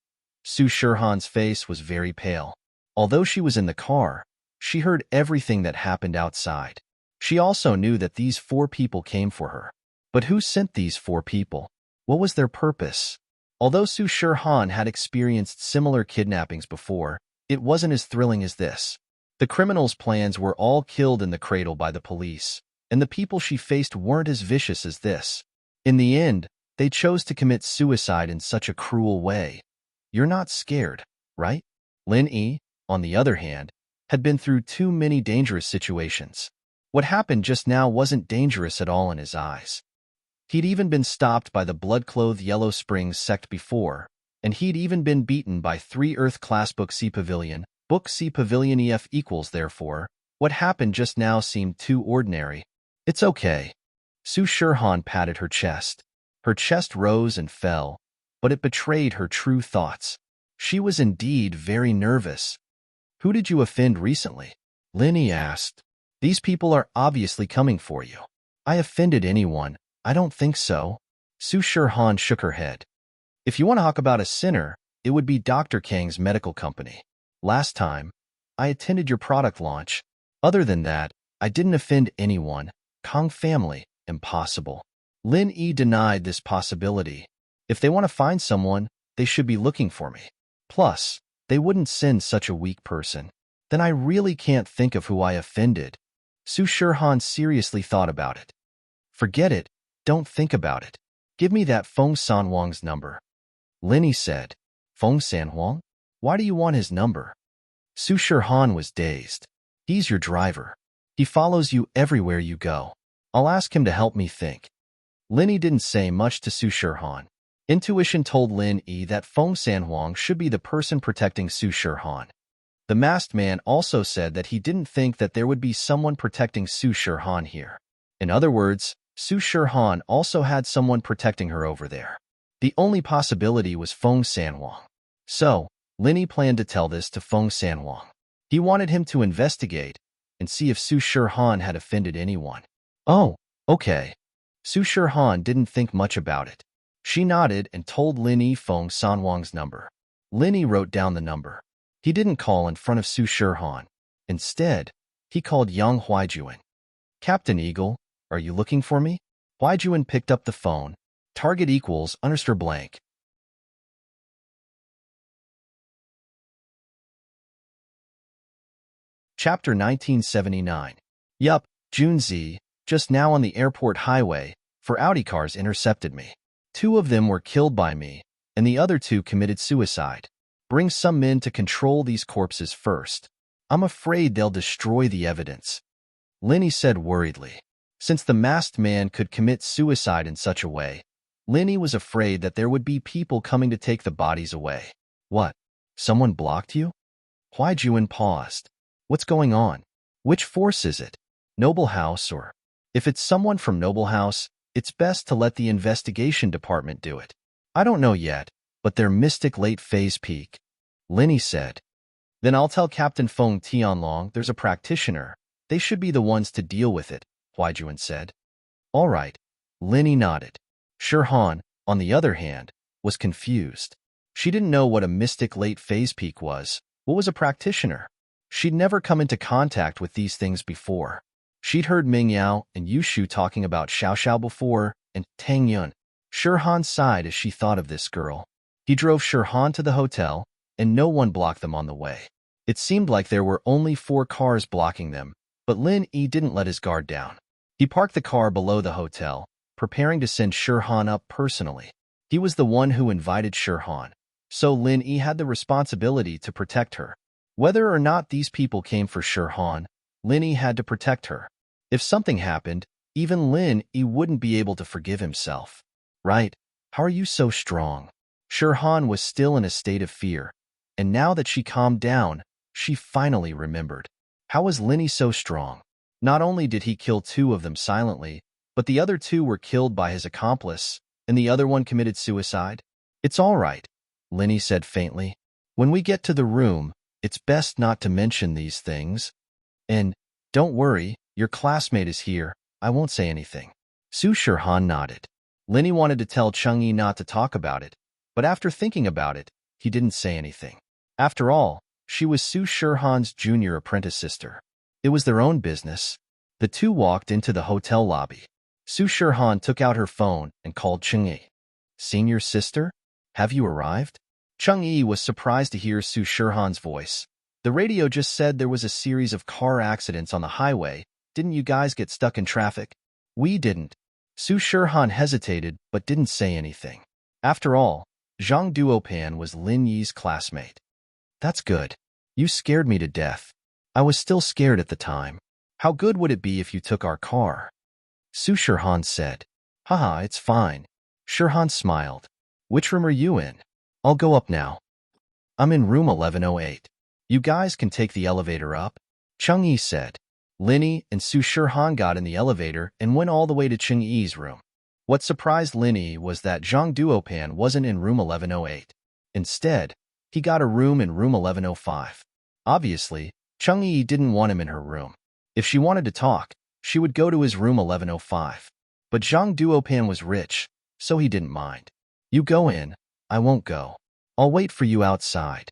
[SPEAKER 1] Su Shihan's face was very pale. Although she was in the car, she heard everything that happened outside. She also knew that these 4 people came for her. But who sent these 4 people? What was their purpose? Although Su Shihan had experienced similar kidnappings before, it wasn't as thrilling as this. The criminals' plans were all killed in the cradle by the police, and the people she faced weren't as vicious as this. In the end, they chose to commit suicide in such a cruel way. You're not scared, right? Lin Yi, on the other hand, had been through too many dangerous situations. What happened just now wasn't dangerous at all in his eyes. He'd even been stopped by the blood-clothed Yellow Springs sect before, and he'd even been beaten by 3 Earth-class Book C Pavilion. Book C Pavilion EF equals therefore, what happened just now seemed too ordinary. It's okay. Su Shihan patted her chest. Her chest rose and fell, but it betrayed her true thoughts. She was indeed very nervous. Who did you offend recently? Linny asked. These people are obviously coming for you. I offended anyone. I don't think so. Su Shihan shook her head. If you want to talk about a sinner, it would be Dr. Kang's medical company. Last time, I attended your product launch. Other than that, I didn't offend anyone. Kang family, impossible. Lin Yi denied this possibility. If they want to find someone, they should be looking for me. Plus, they wouldn't send such a weak person. Then I really can't think of who I offended. Su Shihan seriously thought about it. Forget it. Don't think about it. Give me that Feng Sanhuang's number. Linny said. Feng Sanhuang? Why do you want his number? Su Shihan was dazed. He's your driver. He follows you everywhere you go. I'll ask him to help me think. Linny didn't say much to Su Shihan. Intuition told Lin Yi that Feng Sanhuang should be the person protecting Su Shihan. The masked man also said that he didn't think that there would be someone protecting Su Shihan here. In other words, Su Shihan also had someone protecting her over there. The only possibility was Feng Sanhuang. So, Linny planned to tell this to Feng Sanhuang. He wanted him to investigate and see if Su Shihan had offended anyone. Oh, okay. Su Shihan didn't think much about it. She nodded and told Linny Feng Sanhuang's number. Linny wrote down the number. He didn't call in front of Su Shihan. Instead, he called Yang Huijuan. Captain Eagle, are you looking for me? Huijuan picked up the phone. Target equals _blank. Chapter 1979. Yup, Junzi, just now on the airport highway, 4 Audi cars intercepted me. 2 of them were killed by me, and the other 2 committed suicide. Bring some men to control these corpses first. I'm afraid they'll destroy the evidence. Linny said worriedly. Since the masked man could commit suicide in such a way, Linny was afraid that there would be people coming to take the bodies away. What? Someone blocked you? Huijuan paused. What's going on? Which force is it? Noble House or... If it's someone from Noble House, it's best to let the investigation department do it. I don't know yet, but they're mystic late phase peak. Linny said. Then I'll tell Captain Feng Tianlong there's a practitioner. They should be the ones to deal with it, Huaijuan said. All right. Linny nodded. Shirhan, on the other hand, was confused. She didn't know what a mystic late phase peak was. What was a practitioner? She'd never come into contact with these things before. She'd heard Ming Yao and Yushu talking about Xiao Xiao before, and Tang Yun. Shirhan sighed as she thought of this girl. He drove Shirhan to the hotel, and no one blocked them on the way. It seemed like there were only 4 cars blocking them, but Lin Yi didn't let his guard down. He parked the car below the hotel, preparing to send Shirhan up personally. He was the one who invited Shirhan, so Lin Yi had the responsibility to protect her. Whether or not these people came for Shirhan, Lin Yi had to protect her. If something happened, even Lin Yi wouldn't be able to forgive himself. Right? How are you so strong? Shirhan was still in a state of fear, and now that she calmed down, she finally remembered. How was Lin Yi so strong? Not only did he kill 2 of them silently, but the other 2 were killed by his accomplice, and the other one committed suicide. It's all right, Lin Yi said faintly. When we get to the room, it's best not to mention these things. And, don't worry, your classmate is here, I won't say anything. Su Shirhan nodded. Lin Yi wanted to tell Cheng Yi not to talk about it, but after thinking about it, he didn't say anything. After all, she was Su Shirhan's junior apprentice sister. It was their own business. The 2 walked into the hotel lobby. Su Shirhan took out her phone and called Cheng Yi. Senior sister? Have you arrived? Cheng Yi was surprised to hear Su Shirhan's voice. The radio just said there was a series of car accidents on the highway. Didn't you guys get stuck in traffic? We didn't. Su Shirhan hesitated but didn't say anything. After all, Zhang Duopan was Lin Yi's classmate. That's good. You scared me to death. I was still scared at the time. How good would it be if you took our car? Su Shirhan said. Haha, it's fine. Shirhan smiled. Which room are you in? I'll go up now. I'm in room 1108. You guys can take the elevator up. Cheng Yi said. Lin Yi and Su Shirhan got in the elevator and went all the way to Cheng Yi's room. What surprised Lin Yi was that Zhang Duopan wasn't in room 1108. Instead, he got a room in room 1105. Obviously, Cheng Yi didn't want him in her room. If she wanted to talk, she would go to his room 1105. But Zhang Duopan was rich, so he didn't mind. You go in, I won't go. I'll wait for you outside.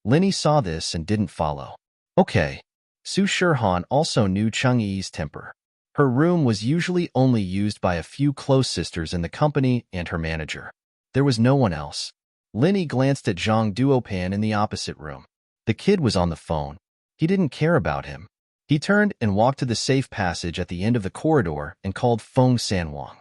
[SPEAKER 1] Lin Yi saw this and didn't follow. Okay. Su Shirhan also knew Cheng Yi's temper. Her room was usually only used by a few close sisters in the company and her manager. There was no one else. Lin Yi glanced at Zhang Duopan in the opposite room. The kid was on the phone. He didn't care about him. He turned and walked to the safe passage at the end of the corridor and called Feng Sanhuang.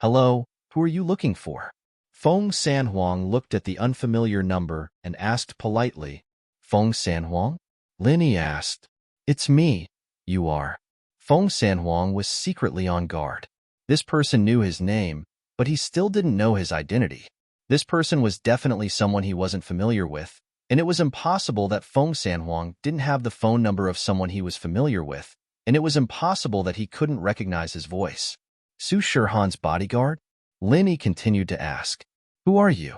[SPEAKER 1] Hello, who are you looking for? Feng Sanhuang looked at the unfamiliar number and asked politely, Feng Sanhuang? Lin Yi asked. It's me. You are. Feng Sanhuang was secretly on guard. This person knew his name, but he still didn't know his identity. This person was definitely someone he wasn't familiar with, and it was impossible that Feng Sanhuang didn't have the phone number of someone he was familiar with, and it was impossible that he couldn't recognize his voice. Su Shirhan's bodyguard? Lin Yi continued to ask. Who are you?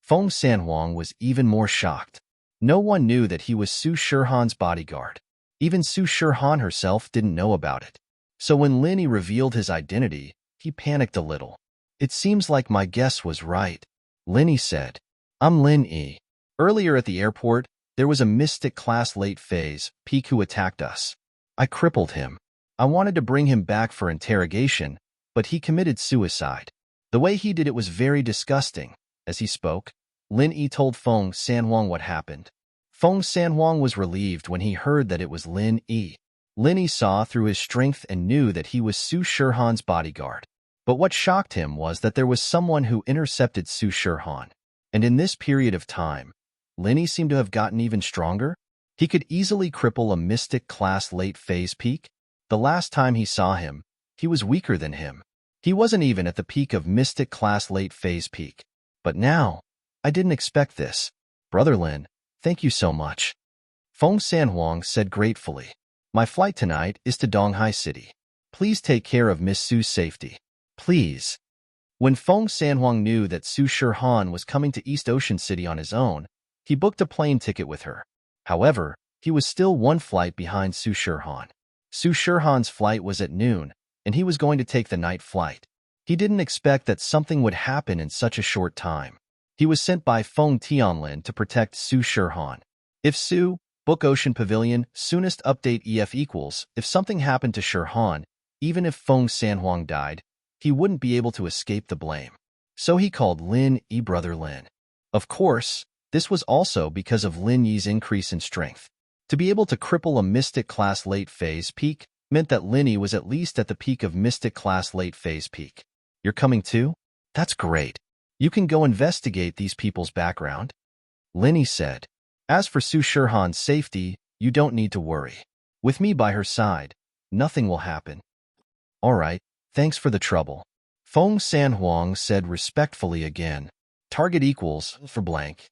[SPEAKER 1] Feng Sanhuang was even more shocked. No one knew that he was Su Shirhan's bodyguard. Even Su Shirhan herself didn't know about it. So when Lin Yi revealed his identity, he panicked a little. It seems like my guess was right. Lin Yi said. I'm Lin Yi. Earlier at the airport, there was a mystic class late phase peak who attacked us. I crippled him. I wanted to bring him back for interrogation, but he committed suicide. The way he did it was very disgusting. As he spoke, Lin Yi told Feng Sanhuang what happened. Feng Sanhuang was relieved when he heard that it was Lin Yi. Lin Yi saw through his strength and knew that he was Su Shirhan's bodyguard. But what shocked him was that there was someone who intercepted Su Shirhan. And in this period of time, Lin Yi seemed to have gotten even stronger. He could easily cripple a mystic class late phase peak. The last time he saw him, he was weaker than him. He wasn't even at the peak of mystic class late phase peak. But now, I didn't expect this. Brother Lin, thank you so much. Feng Sanhuang said gratefully. My flight tonight is to Donghai City. Please take care of Miss Su's safety. Please. When Feng Sanhuang knew that Su Shirhan was coming to East Ocean City on his own, he booked a plane ticket with her. However, he was still one flight behind Su Shirhan. Su Shirhan's flight was at noon, and he was going to take the night flight. He didn't expect that something would happen in such a short time. He was sent by Feng Tianlin to protect Su Shirhan. If Su, book Ocean Pavilion, soonest update EF equals, if something happened to Shirhan, even if Feng Sanhuang died, he wouldn't be able to escape the blame. So he called Lin Yi brother Lin. Of course, this was also because of Lin Yi's increase in strength. To be able to cripple a Mystic Class late phase peak meant that Lin Yi was at least at the peak of Mystic Class late phase peak. You're coming too? That's great. You can go investigate these people's background. Lin Yi said. As for Su Shirhan's safety, you don't need to worry. With me by her side, nothing will happen. All right, thanks for the trouble. Feng Sanhuang said respectfully again. Target equals for blank.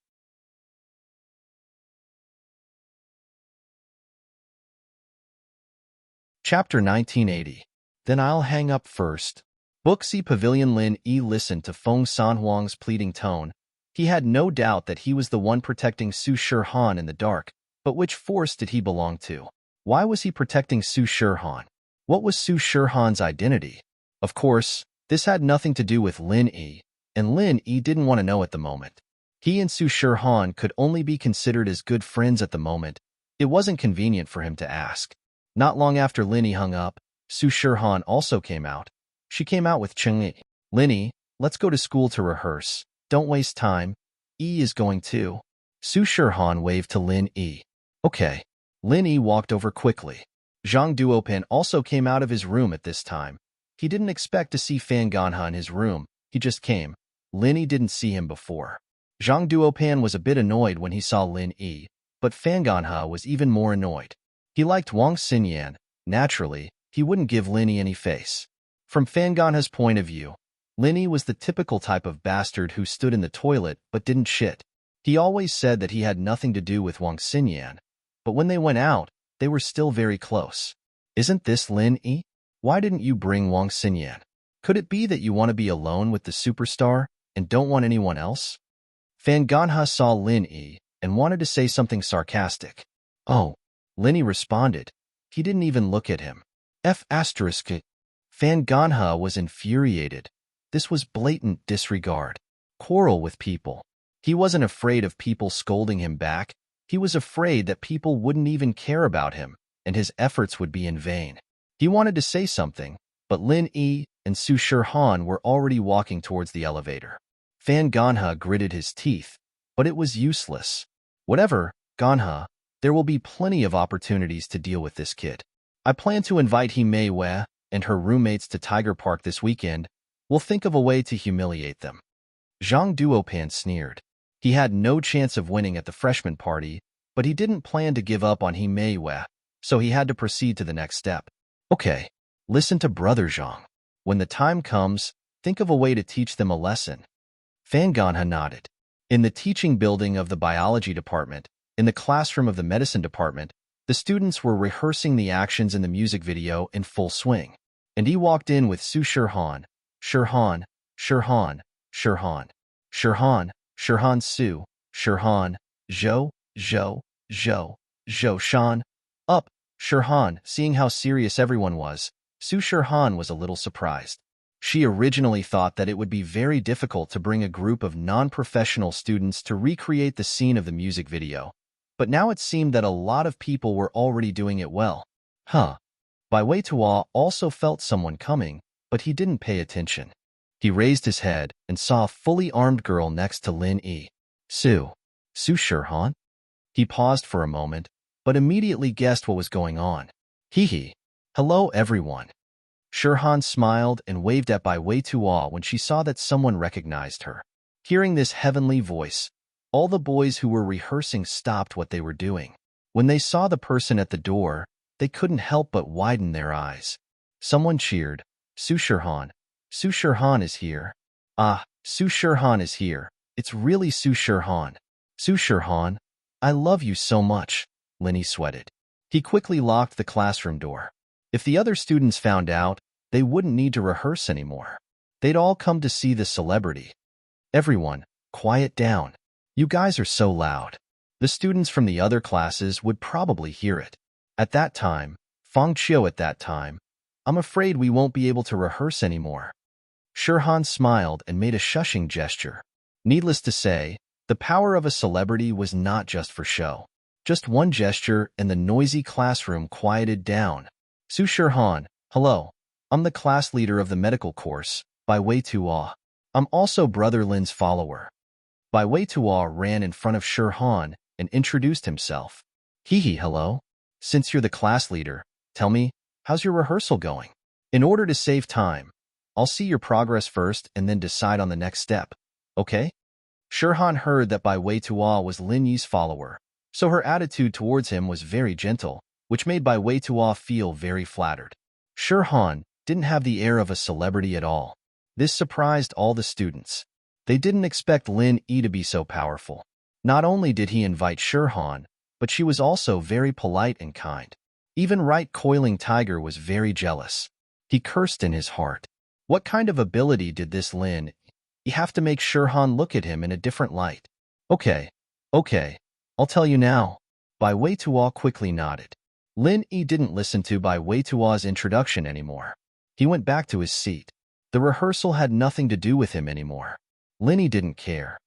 [SPEAKER 1] Chapter 1980. Then I'll hang up first. Booksy Pavilion. Lin Yi listened to Feng Sanhuang's pleading tone. He had no doubt that he was the one protecting Su Shirhan in the dark, but which force did he belong to? Why was he protecting Su Shirhan? What was Su Shirhan's identity? Of course, this had nothing to do with Lin Yi, and Lin Yi didn't want to know at the moment. He and Su Shirhan could only be considered as good friends at the moment. It wasn't convenient for him to ask. Not long after Lin Yi hung up, Su Shirhan also came out. She came out with Cheng Yi. Lin Yi, let's go to school to rehearse. Don't waste time. Yi is going too. Su Shirhan waved to Lin Yi. Okay. Lin Yi walked over quickly. Zhang Duopan also came out of his room at this time. He didn't expect to see Fan Ganha in his room. He just came. Lin Yi didn't see him before. Zhang Duopan was a bit annoyed when he saw Lin Yi, but Fan Ganha was even more annoyed. He liked Wang Xinyan. Naturally, he wouldn't give Lin Yi any face. From Fan Ganha's point of view, Lin Yi was the typical type of bastard who stood in the toilet but didn't shit. He always said that he had nothing to do with Wang Xinyan, but when they went out, they were still very close. Isn't this Lin Yi? Why didn't you bring Wang Xinyan? Could it be that you want to be alone with the superstar and don't want anyone else? Fan Ganha saw Lin Yi and wanted to say something sarcastic. Oh, Lin Yi responded. He didn't even look at him. F***. Fan Ganha was infuriated. This was blatant disregard. Quarrel with people. He wasn't afraid of people scolding him back. He was afraid that people wouldn't even care about him, and his efforts would be in vain. He wanted to say something, but Lin Yi and Su Shirhan were already walking towards the elevator. Fan Ganha gritted his teeth, but it was useless. Whatever, Ganha, there will be plenty of opportunities to deal with this kid. I plan to invite He Mei Wei and her roommates to Tiger Park this weekend. We'll think of a way to humiliate them. Zhang Duopan sneered. He had no chance of winning at the freshman party, but he didn't plan to give up on He Mei Wei, so he had to proceed to the next step. Okay, listen to Brother Zhang. When the time comes, think of a way to teach them a lesson. Fan Ganha nodded. In the teaching building of the biology department, in the classroom of the medicine department, the students were rehearsing the actions in the music video in full swing. And he walked in with Su Shirhan. Shirhan, Shirhan, Shirhan, Shirhan, Shirhan Su, Shirhan, Zhou, Zhou, Zhou, Zhou Shan. Up, Shirhan. Seeing how serious everyone was, Su Shirhan was a little surprised. She originally thought that it would be very difficult to bring a group of non-professional students to recreate the scene of the music video, but now it seemed that a lot of people were already doing it well. Bai Weitua also felt someone coming, but he didn't pay attention. He raised his head and saw a fully armed girl next to Lin Yi. Su Shirhan? He paused for a moment, but immediately guessed what was going on. Hee. Hello, everyone. Shirhan smiled and waved at Bai Weitua when she saw that someone recognized her. Hearing this heavenly voice, all the boys who were rehearsing stopped what they were doing. When they saw the person at the door, they couldn't help but widen their eyes. Someone cheered, Su Shirhan. Su Shirhan is here. Ah, Su Shirhan is here. It's really Su Shirhan. Su Shirhan, I love you so much, Lin Yi sweated. He quickly locked the classroom door. If the other students found out, they wouldn't need to rehearse anymore. They'd all come to see the celebrity. Everyone, quiet down. You guys are so loud. The students from the other classes would probably hear it. At that time, Feng Chiu at that time, I'm afraid we won't be able to rehearse anymore. Shirhan smiled and made a shushing gesture. Needless to say, the power of a celebrity was not just for show. Just one gesture and the noisy classroom quieted down. Su Shirhan, hello. I'm the class leader of the medical course, Bai Wei Tuo. I'm also Brother Lin's follower. Bai Wei Tuo ran in front of Shirhan and introduced himself. Hee hello. Since you're the class leader, tell me, how's your rehearsal going? In order to save time, I'll see your progress first and then decide on the next step. Okay? Shirhan heard that Bai Wei Tuo was Lin Yi's follower, so her attitude towards him was very gentle, which made Bai Wei Tuo feel very flattered. Shirhan didn't have the air of a celebrity at all. This surprised all the students. They didn't expect Lin Yi to be so powerful. Not only did he invite Shirhan, but she was also very polite and kind. Even Right Coiling Tiger was very jealous. He cursed in his heart. What kind of ability did this Lin Yi have to make Shirhan look at him in a different light? Okay, I'll tell you now. Bai Wei Tuo quickly nodded. Lin Yi didn't listen to Bai Wei Tuo's introduction anymore. He went back to his seat. The rehearsal had nothing to do with him anymore. Lin Yi didn't care.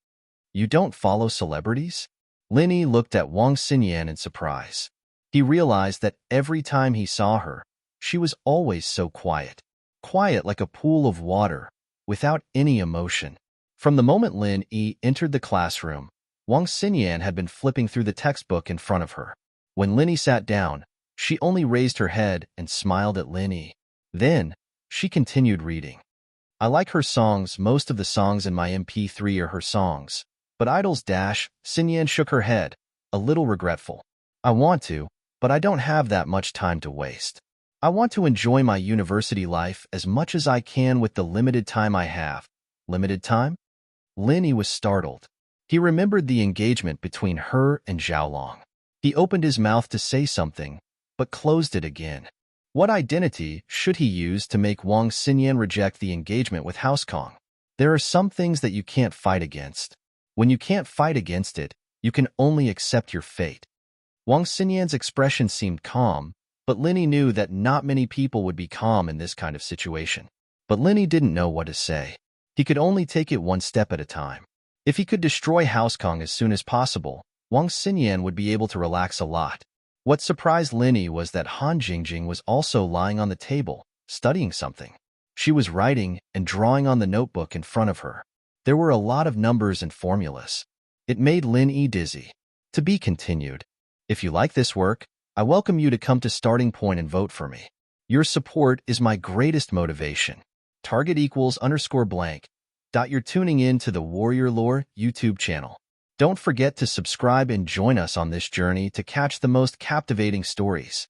[SPEAKER 1] You don't follow celebrities? Lin Yi looked at Wang Xinyan in surprise. He realized that every time he saw her, she was always so quiet. Quiet like a pool of water, without any emotion. From the moment Lin Yi entered the classroom, Wang Xinyan had been flipping through the textbook in front of her. When Lin Yi sat down, she only raised her head and smiled at Lin Yi. Then, she continued reading. I like her songs. Most of the songs in my MP3 are her songs. But idols dash, Xinyan shook her head, a little regretful. I want to, but I don't have that much time to waste. I want to enjoy my university life as much as I can with the limited time I have. Limited time? Lin Yi was startled. He remembered the engagement between her and Zhaolong. He opened his mouth to say something, but closed it again. What identity should he use to make Wang Xinyan reject the engagement with House Kong? There are some things that you can't fight against. When you can't fight against it, you can only accept your fate. Wang Xinyan's expression seemed calm, but Lin Yi knew that not many people would be calm in this kind of situation. But Lin Yi didn't know what to say. He could only take it one step at a time. If he could destroy House Kong as soon as possible, Wang Xinyan would be able to relax a lot. What surprised Lin Yi was that Han Jingjing was also lying on the table, studying something. She was writing and drawing on the notebook in front of her. There were a lot of numbers and formulas. It made Lin Yi dizzy. To be continued. If you like this work, I welcome you to come to Starting Point and vote for me. Your support is my greatest motivation. Target =_blank. You're tuning in to the Warrior Lore YouTube channel. Don't forget to subscribe and join us on this journey to catch the most captivating stories.